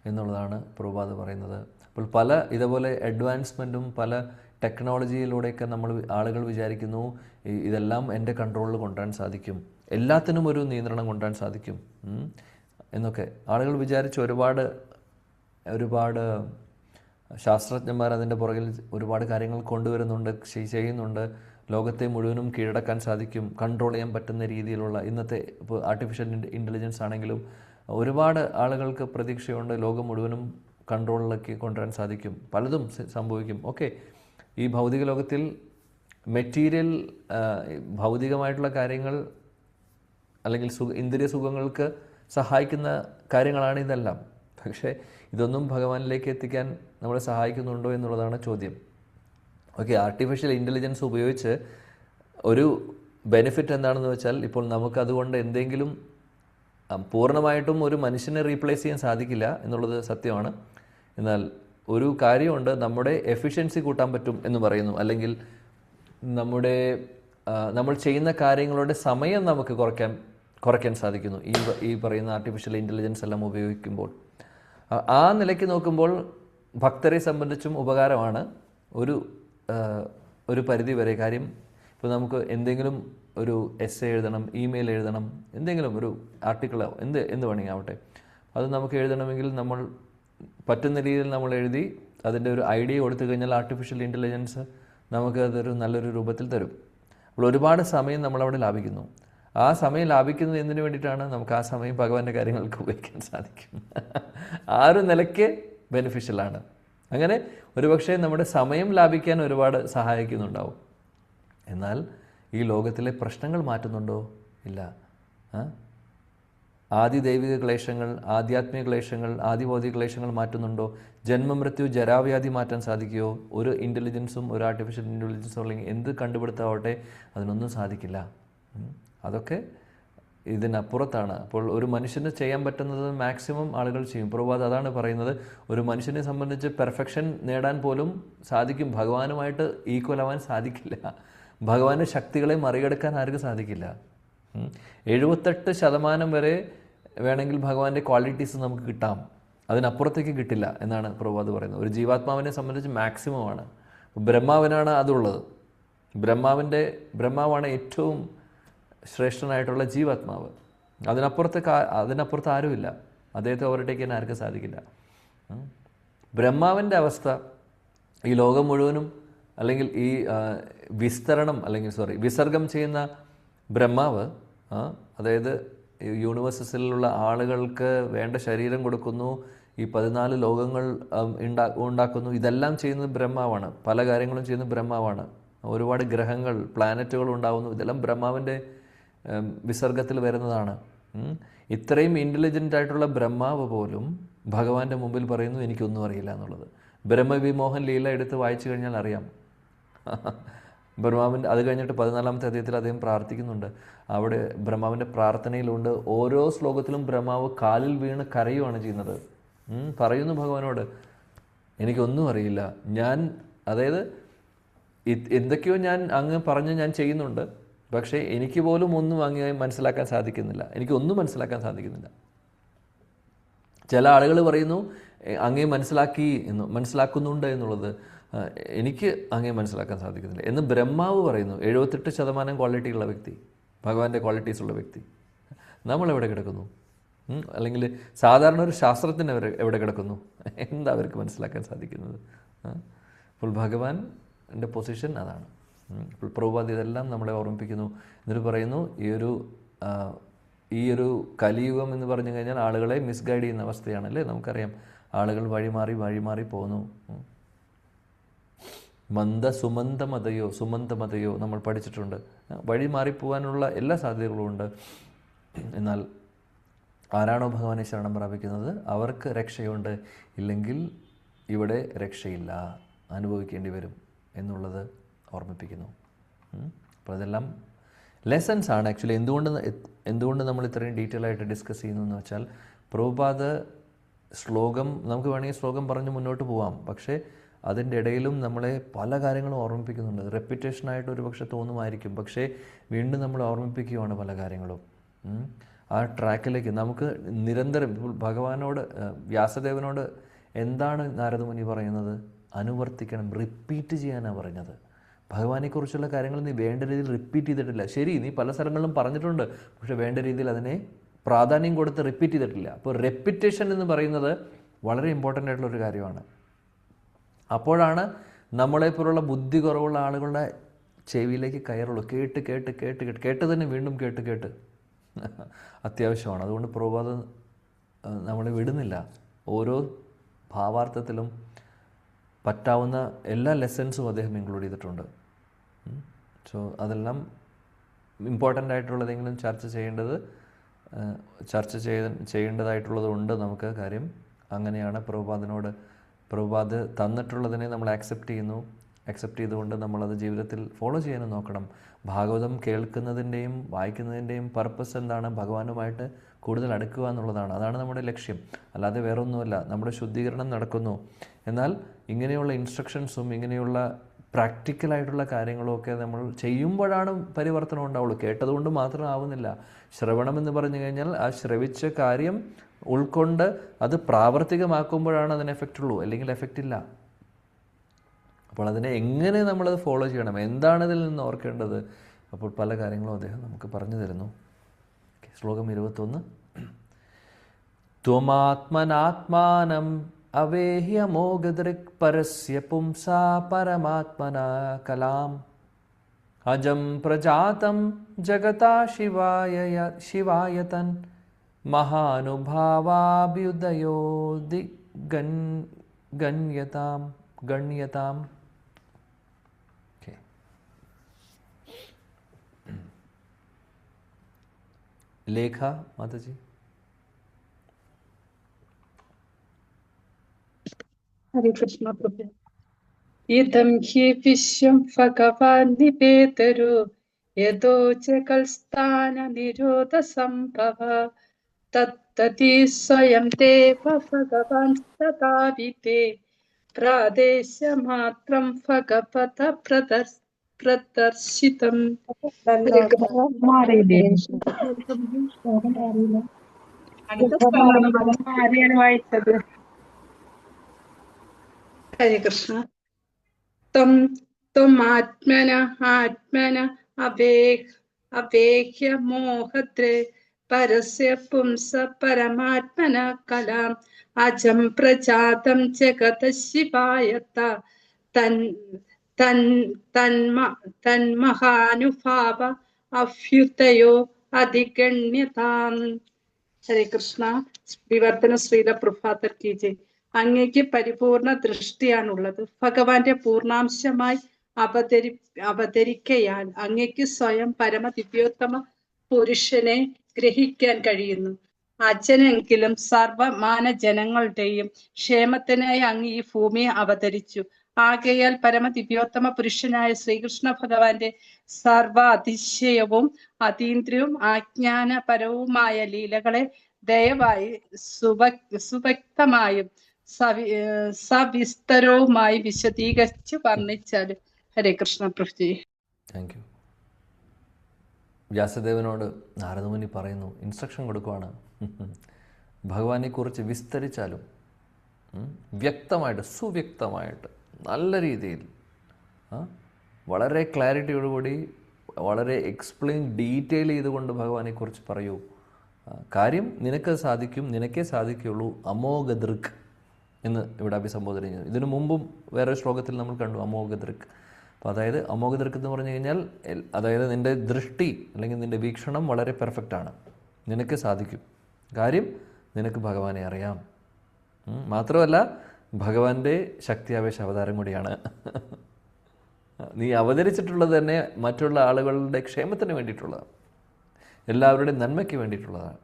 എന്നുള്ളതാണ് പ്രഭുപാദ് പറയുന്നത്. അപ്പോൾ പല ഇതുപോലെ അഡ്വാൻസ്മെൻറ്റും പല ടെക്നോളജിയിലൂടെയൊക്കെ ആളുകൾ വിചാരിക്കുന്നു ഇതെല്ലാം എൻ്റെ കൺട്രോളിൽ കൊണ്ടുവരാൻ സാധിക്കും, എല്ലാത്തിനും ഒരു നിയന്ത്രണം കൊണ്ടുവരാൻ സാധിക്കും എന്നൊക്കെ ആളുകൾ വിചാരിച്ച് ഒരുപാട് ശാസ്ത്രജ്ഞന്മാർ അതിൻ്റെ പുറകിൽ ഒരുപാട് കാര്യങ്ങൾ കൊണ്ടുവരുന്നുണ്ട്, ചെയ്യുന്നുണ്ട്. ലോകത്തെ മുഴുവനും കീഴടക്കാൻ സാധിക്കും, കൺട്രോൾ ചെയ്യാൻ പറ്റുന്ന രീതിയിലുള്ള ഇന്നത്തെ ഇപ്പോൾ ആർട്ടിഫിഷ്യൽ ഇൻ്റലിജൻസ് ആണെങ്കിലും ഒരുപാട് ആളുകൾക്ക് പ്രതീക്ഷയുണ്ട് ലോകം മുഴുവനും കൺട്രോളിലേക്ക് കൊണ്ടുവരാൻ സാധിക്കും, പലതും സംഭവിക്കും. ഓക്കെ, ഈ ഭൗതിക ലോകത്തിൽ മെറ്റീരിയൽ ഭൗതികമായിട്ടുള്ള കാര്യങ്ങൾ അല്ലെങ്കിൽ ഇന്ദ്രിയ സുഖങ്ങൾക്ക് സഹായിക്കുന്ന കാര്യങ്ങളാണ് ഇതെല്ലാം. പക്ഷേ ഇതൊന്നും ഭഗവാനിലേക്ക് എത്തിക്കാൻ നമ്മളെ സഹായിക്കുന്നുണ്ടോ എന്നുള്ളതാണ് ചോദ്യം. ഓക്കെ, ആർട്ടിഫിഷ്യൽ ഇൻ്റലിജൻസ് ഉപയോഗിച്ച് ഒരു ബെനിഫിറ്റ് എന്താണെന്ന് വെച്ചാൽ ഇപ്പോൾ നമുക്കതുകൊണ്ട് എന്തെങ്കിലും പൂർണ്ണമായിട്ടും ഒരു മനുഷ്യനെ റീപ്ലേസ് ചെയ്യാൻ സാധിക്കില്ല എന്നുള്ളത് സത്യമാണ്. എന്നാൽ ഒരു കാര്യമുണ്ട്, നമ്മുടെ എഫിഷ്യൻസി കൂട്ടാൻ പറ്റും എന്ന് പറയുന്നു, അല്ലെങ്കിൽ നമ്മൾ ചെയ്യുന്ന കാര്യങ്ങളുടെ സമയം നമുക്ക് കുറയ്ക്കാൻ സാധിക്കുന്നു ഈ പറയുന്ന ആർട്ടിഫിഷ്യൽ ഇൻ്റലിജൻസ് എല്ലാം ഉപയോഗിക്കുമ്പോൾ. ആ നിലയ്ക്ക് നോക്കുമ്പോൾ ഭക്തരെ സംബന്ധിച്ചും ഉപകാരമാണ് ഒരു പരിധി വരെ. കാര്യം ഇപ്പോൾ നമുക്ക് എന്തെങ്കിലും ഒരു എസ്സേ എഴുതണം, ഇമെയിൽ എഴുതണം, എന്തെങ്കിലും ഒരു ആർട്ടിക്കിളോ എന്ത് വേണമെങ്കിൽ ആവട്ടെ, അത് നമുക്ക് എഴുതണമെങ്കിൽ നമ്മൾ പറ്റുന്ന രീതിയിൽ നമ്മൾ എഴുതി അതിൻ്റെ ഒരു ഐഡിയ കൊടുത്തു കഴിഞ്ഞാൽ ആർട്ടിഫിഷ്യൽ ഇൻ്റലിജൻസ് നമുക്ക് അതൊരു നല്ലൊരു രൂപത്തിൽ തരും. അപ്പോൾ ഒരുപാട് സമയം നമ്മളവിടെ ലാഭിക്കുന്നു. ആ സമയം ലാഭിക്കുന്നത് എന്തിനു വേണ്ടിയിട്ടാണ്? നമുക്ക് ആ സമയം ഭഗവാന്റെ കാര്യങ്ങൾക്ക് ഉപയോഗിക്കാൻ സാധിക്കും. ആ ഒരു നിലയ്ക്ക് ബെനിഫിഷ്യലാണ്. അങ്ങനെ ഒരുപക്ഷെ നമ്മുടെ സമയം ലാഭിക്കാൻ ഒരുപാട് സഹായിക്കുന്നുണ്ടാവും. എന്നാൽ ഈ ലോകത്തിലെ പ്രശ്നങ്ങൾ മാറ്റുന്നുണ്ടോ? ഇല്ല. ആദിദൈവിക ക്ലേശങ്ങൾ, ആധ്യാത്മിക ക്ലേശങ്ങൾ, ആദിഭൗതിക ക്ലേശങ്ങൾ മാറ്റുന്നുണ്ടോ? ജന്മമൃത്യു ജരാവ്യാധി മാറ്റാൻ സാധിക്കുമോ? ഒരു ഇൻ്റലിജൻസും ഒരു ആർട്ടിഫിഷ്യൽ ഇൻ്റലിജൻസും അല്ലെങ്കിൽ എന്ത് കണ്ടുപിടുത്തമാവട്ടെ അതിനൊന്നും സാധിക്കില്ല. അതൊക്കെ ഇതിനപ്പുറത്താണ്. അപ്പോൾ ഒരു മനുഷ്യന് ചെയ്യാൻ പറ്റുന്നത് മാക്സിമം ആളുകൾ ചെയ്യും. പ്രഭുപാദ് അതാണ് പറയുന്നത്, ഒരു മനുഷ്യനെ സംബന്ധിച്ച് പെർഫെക്ഷൻ നേടാൻ പോലും സാധിക്കും, ഭഗവാനുമായിട്ട് ഈക്വൽ ആവാൻ സാധിക്കില്ല. ഭഗവാന്റെ ശക്തികളെ മറികടക്കാൻ ആർക്കും സാധിക്കില്ല. 78% വരെ വേണമെങ്കിൽ ഭഗവാന്റെ ക്വാളിറ്റീസ് നമുക്ക് കിട്ടാം, അതിനപ്പുറത്തേക്ക് കിട്ടില്ല എന്നാണ് പ്രഭുപാദ് പറയുന്നത്. ഒരു ജീവാത്മാവിനെ സംബന്ധിച്ച് മാക്സിമമാണ്. ബ്രഹ്മാവിനാണ് അതുള്ളത്. ബ്രഹ്മാവാണ് ഏറ്റവും ശ്രേഷ്ഠനായിട്ടുള്ള ജീവാത്മാവ്. അതിനപ്പുറത്ത് ആരുമില്ല. അദ്ദേഹത്തെ ഓവർടേക്ക് ചെയ്യാൻ ആർക്കും സാധിക്കില്ല. ബ്രഹ്മാവിൻ്റെ അവസ്ഥ ഈ ലോകം മുഴുവനും അല്ലെങ്കിൽ ഈ വിസർഗം ചെയ്യുന്ന ബ്രഹ്മാവ്, അതായത് യൂണിവേഴ്സസിലുള്ള ആളുകൾക്ക് വേണ്ട ശരീരം കൊടുക്കുന്നു, ഈ 14 ലോകങ്ങൾ ഉണ്ടാക്കുന്നു, ഇതെല്ലാം ചെയ്യുന്നത് ബ്രഹ്മാവാണ്. പല കാര്യങ്ങളും ചെയ്യുന്നത് ബ്രഹ്മാവാണ്. ഒരുപാട് ഗ്രഹങ്ങൾ, പ്ലാനറ്റുകൾ ഉണ്ടാകുന്നു, ഇതെല്ലാം ബ്രഹ്മാവിൻ്റെ വിസർഗത്തിൽ വരുന്നതാണ്. ഇത്രയും ഇൻ്റലിജൻ്റ് ആയിട്ടുള്ള ബ്രഹ്മാവ് പോലും ഭഗവാന്റെ മുമ്പിൽ പറയുന്നു എനിക്കൊന്നും അറിയില്ല എന്നുള്ളത്. ബ്രഹ്മവിമോഹൻ ലീല എടുത്ത് വായിച്ചു കഴിഞ്ഞാൽ അറിയാം. ബ്രഹ്മാവിൻ്റെ അത് കഴിഞ്ഞിട്ട് 14ാമത്തെ അധ്യായത്തിൽ അദ്ദേഹം പ്രാർത്ഥിക്കുന്നുണ്ട്. അവിടെ ബ്രഹ്മാവിൻ്റെ പ്രാർത്ഥനയിലുണ്ട്, ഓരോ ശ്ലോകത്തിലും ബ്രഹ്മാവ് കാലിൽ വീണ് കരയുവാണ് ചെയ്യുന്നത്. പറയുന്നു ഭഗവാനോട് എനിക്കൊന്നും അറിയില്ല, അതായത് എന്തൊക്കെയോ അങ്ങ് പറഞ്ഞ് ഞാൻ ചെയ്യുന്നുണ്ട്, പക്ഷേ എനിക്ക് പോലും ഒന്നും അങ്ങ് മനസ്സിലാക്കാൻ സാധിക്കുന്നില്ല. ചില ആളുകൾ പറയുന്നു അങ്ങേ മനസ്സിലാക്കുന്നുണ്ട് എന്നുള്ളത്, എനിക്ക് അങ്ങേ മനസ്സിലാക്കാൻ സാധിക്കുന്നില്ല എന്ന് ബ്രഹ്മാവ് പറയുന്നു. 78% ക്വാളിറ്റിയുള്ള വ്യക്തി, ഭഗവാന്റെ ക്വാളിറ്റീസ് ഉള്ള വ്യക്തി. നമ്മളെവിടെ കിടക്കുന്നു? അല്ലെങ്കിൽ സാധാരണ ഒരു ശാസ്ത്രത്തിന് എവിടെ കിടക്കുന്നു? എന്താ അവർക്ക് മനസ്സിലാക്കാൻ സാധിക്കുന്നത്? അപ്പോൾ ഭഗവാന്റെ പൊസിഷൻ അതാണ്. അപ്പോൾ പ്രഭുപാദ് ഇതെല്ലാം നമ്മളെ ഓർമ്മിപ്പിക്കുന്നു. എന്നിട്ട് പറയുന്നു ഈ ഒരു കലിയുഗം എന്ന് പറഞ്ഞു കഴിഞ്ഞാൽ ആളുകളെ മിസ്ഗൈഡ് ചെയ്യുന്ന അവസ്ഥയാണ്, അല്ലേ? നമുക്കറിയാം, ആളുകൾ വഴിമാറി പോകുന്നു. സുമന്തമതയോ നമ്മൾ പഠിച്ചിട്ടുണ്ട്. വഴി മാറിപ്പോവാനുള്ള എല്ലാ സാധ്യതകളും ഉണ്ട്. എന്നാൽ ആരാണോ ഭഗവാനെ ശരണം പ്രാപിക്കുന്നത് അവർക്ക് രക്ഷയുണ്ട്, ഇല്ലെങ്കിൽ ഇവിടെ രക്ഷയില്ല, അനുഭവിക്കേണ്ടി വരും എന്നുള്ളത് ഓർമ്മിപ്പിക്കുന്നു. അപ്പോൾ അതെല്ലാം ലെസൺസ് ആണ് ആക്ച്വലി. എന്തുകൊണ്ട് നമ്മൾ ഇത്രയും ഡീറ്റെയിൽ ആയിട്ട് ഡിസ്കസ് ചെയ്യുന്നു എന്ന് വെച്ചാൽ, പ്രഭുപാദ ശ്ലോകം നമുക്ക് വേണമെങ്കിൽ ശ്ലോകം പറഞ്ഞ് മുന്നോട്ട് പോവാം, പക്ഷേ അതിൻ്റെ ഇടയിലും നമ്മളെ പല കാര്യങ്ങളും ഓർമ്മിപ്പിക്കുന്നുണ്ട്. റെപ്പിറ്റേഷനായിട്ട് ഒരു പക്ഷെ തോന്നുമായിരിക്കും, പക്ഷേ വീണ്ടും നമ്മൾ ഓർമ്മിപ്പിക്കുകയാണ് പല കാര്യങ്ങളും. ആ ട്രാക്കിലേക്ക് നമുക്ക് നിരന്തരം ഭഗവാനോട്, വ്യാസദേവനോട് എന്താണ് നാരദമുനി പറയുന്നത്? അനുവർത്തിക്കണം, റിപ്പീറ്റ് ചെയ്യാനാണ് പറഞ്ഞത്. ഭഗവാനെക്കുറിച്ചുള്ള കാര്യങ്ങൾ നീ വേണ്ട രീതിയിൽ റിപ്പീറ്റ് ചെയ്തിട്ടില്ല. ശരി, നീ പല സ്ഥലങ്ങളിലും പറഞ്ഞിട്ടുണ്ട്, പക്ഷെ വേണ്ട രീതിയിൽ അതിനെ പ്രാധാന്യം കൊടുത്ത് റിപ്പീറ്റ് ചെയ്തിട്ടില്ല. അപ്പോൾ റെപ്പിറ്റേഷൻ എന്ന് പറയുന്നത് വളരെ ഇമ്പോർട്ടൻ്റ് ആയിട്ടുള്ളൊരു കാര്യമാണ്. അപ്പോഴാണ് നമ്മളെപ്പോലുള്ള ബുദ്ധി കുറവുള്ള ആളുകളുടെ ചെവിയിലേക്ക് കയറുള്ളൂ. കേട്ട് കേട്ട് കേട്ട് കേട്ട് കേട്ട് തന്നെ വീണ്ടും കേട്ട് കേട്ട് അത്യാവശ്യമാണ്. അതുകൊണ്ട് പ്രഭുപാദം നമ്മളെ വിടുന്നില്ല. ഓരോ ഭാവാർത്ഥത്തിലും പറ്റാവുന്ന എല്ലാ ലെസൺസും അദ്ദേഹം ഇൻക്ലൂഡ് ചെയ്തിട്ടുണ്ട്. സോ അതെല്ലാം ഇമ്പോർട്ടൻ്റ് ആയിട്ടുള്ളതെങ്കിലും ചർച്ച ചെയ്യേണ്ടതായിട്ടുള്ളതുകൊണ്ട് നമുക്ക് കാര്യം. അങ്ങനെയാണ് പ്രഭുപാദ് തന്നിട്ടുള്ളതിനെ നമ്മൾ ആക്സെപ്റ്റ് ചെയ്തുകൊണ്ട് നമ്മളത് ജീവിതത്തിൽ ഫോളോ ചെയ്യാനും നോക്കണം. ഭാഗവതം കേൾക്കുന്നതിൻ്റെയും വായിക്കുന്നതിൻ്റെയും പർപ്പസ് എന്താണ്? ഭഗവാനുമായിട്ട് കൂടുതൽ അടുക്കുക എന്നുള്ളതാണ്. അതാണ് നമ്മുടെ ലക്ഷ്യം, അല്ലാതെ വേറൊന്നുമല്ല. നമ്മുടെ ശുദ്ധീകരണം നടക്കുന്നു. എന്നാൽ ഇങ്ങനെയുള്ള ഇൻസ്ട്രക്ഷൻസും ഇങ്ങനെയുള്ള പ്രാക്ടിക്കലായിട്ടുള്ള കാര്യങ്ങളുമൊക്കെ നമ്മൾ ചെയ്യുമ്പോഴാണ് പരിവർത്തനം ഉണ്ടാവുള്ളൂ. കേട്ടതുകൊണ്ട് മാത്രം ആവുന്നില്ല. ശ്രവണം എന്ന് പറഞ്ഞു കഴിഞ്ഞാൽ ആ ശ്രവിച്ച കാര്യം ഉൾക്കൊണ്ട് അത് പ്രാവർത്തികമാക്കുമ്പോഴാണ് അതിന് എഫക്റ്റ് ഉള്ളൂ, അല്ലെങ്കിൽ എഫക്റ്റ് ഇല്ല. അപ്പോൾ അതിനെ എങ്ങനെ നമ്മളത് ഫോളോ ചെയ്യണം, എന്താണിതിൽ നിന്ന് ഓർക്കേണ്ടത്, അപ്പോൾ പല കാര്യങ്ങളും അദ്ദേഹം നമുക്ക് പറഞ്ഞു തരുന്നു. ശ്ലോകം 21. ത്വമാത്മനാത്മാനം അവേഹ്യമോഗദൃക് പരസ്യ പുംസാ പരമാത്മനാ കലാം അജം പ്രജാതം ജഗതാ ശിവായ തൻ മഹാനുഭാവാഭ്യുദയോ ഗണ്യതാം. ലേഖ മാതാജി. ഹരേ കൃഷ്ണ പ്രഭു. ഇദം ഹി വിശ്വം ഭഗവാൻ നിവേദരോ യദോ ജഗൽസ്ഥാന നിരോധ സംഭവ തത്തതി സ്വയം ദേവ ഭഗവാൻ തഥാവിതേ പ്രാദേശമാത്രം ഭഗവത പ്രദർശിതം. ആരെയാണ് വായിച്ചത്? ഹരേ കൃഷ്ണ. ആത്മന അവേഹ്യ മോഹദ്രേ പരസ്യ പുംസ പരമാത്മന കലാം അജം പ്രജാതം ജഗത ശിവായത തന്മഹാനുഭാവ അഭ്യുദയോ അധിഗണ്യതാം. ഹരേ കൃഷ്ണ. വിവർത്തന ശ്രീല പ്രഭാതർ കി ജയ്. അങ്ങേക്ക് പരിപൂർണ ദൃഷ്ടിയാണുള്ളത്. ഭഗവാന്റെ പൂർണാംശമായി അവതരിക്കയാൽ അങ്ങേക്ക് സ്വയം പരമ ദിവ്യോത്തമ പുരുഷനെ ഗ്രഹിക്കാൻ കഴിയുന്നു. അച്ഛനെങ്കിലും സർവമാന ജനങ്ങളുടെയും ക്ഷേമത്തിനായി അങ്ങ് ഈ ഭൂമിയെ അവതരിച്ചു. ആകയാൽ പരമ ദിവ്യോത്തമ പുരുഷനായ ശ്രീകൃഷ്ണ ഭഗവാന്റെ സർവ അതിശയവും അതീന്ദ്രിയവും ആജ്ഞാനപരവുമായ ലീലകളെ ദയവായി സുവ്യക്തമായും സവിസ്തരവുമായി വിശദീകരിച്ച് വർണ്ണിച്ചാലും. ഹരേ കൃഷ്ണ പ്രഭുജി. Thank you. വ്യാസദേവനോട് നാരദമുനി പറയുന്നു, ഇൻസ്ട്രക്ഷൻ കൊടുക്കുവാണ്. ഭഗവാനെക്കുറിച്ച് വിസ്തരിച്ചാലും വ്യക്തമായിട്ട് സുവ്യക്തമായിട്ട് നല്ല രീതിയിൽ വളരെ ക്ലാരിറ്റിയോടുകൂടി വളരെ എക്സ്പ്ലെയിൻ ഡീറ്റെയിൽ ചെയ്തുകൊണ്ട് ഭഗവാനെക്കുറിച്ച് പറയൂ. കാര്യം നിനക്കേ സാധിക്കുകയുള്ളൂ. അമോഘദൃക് എന്ന് ഇവിടെ അഭിസംബോധന ചെയ്യുന്നു. ഇതിനു മുമ്പും വേറെ ശ്ലോകത്തിൽ നമ്മൾ കണ്ടു അമോഘദൃക്. അപ്പോൾ അതായത് അമോഘദൃക് എന്ന് പറഞ്ഞു കഴിഞ്ഞാൽ അതായത് നിൻ്റെ ദൃഷ്ടി അല്ലെങ്കിൽ നിൻ്റെ വീക്ഷണം വളരെ പെർഫെക്റ്റാണ്, നിനക്ക് സാധിക്കും. കാര്യം നിനക്ക് ഭഗവാനെ അറിയാം. മാത്രമല്ല ഭഗവാന്റെ ശക്തിയാവേശ അവതാരം കൂടിയാണ്. നീ അവതരിച്ചിട്ടുള്ളത് തന്നെ മറ്റുള്ള ആളുകളുടെ ക്ഷേമത്തിന് വേണ്ടിയിട്ടുള്ളതാണ്, എല്ലാവരുടെയും നന്മയ്ക്ക് വേണ്ടിയിട്ടുള്ളതാണ്.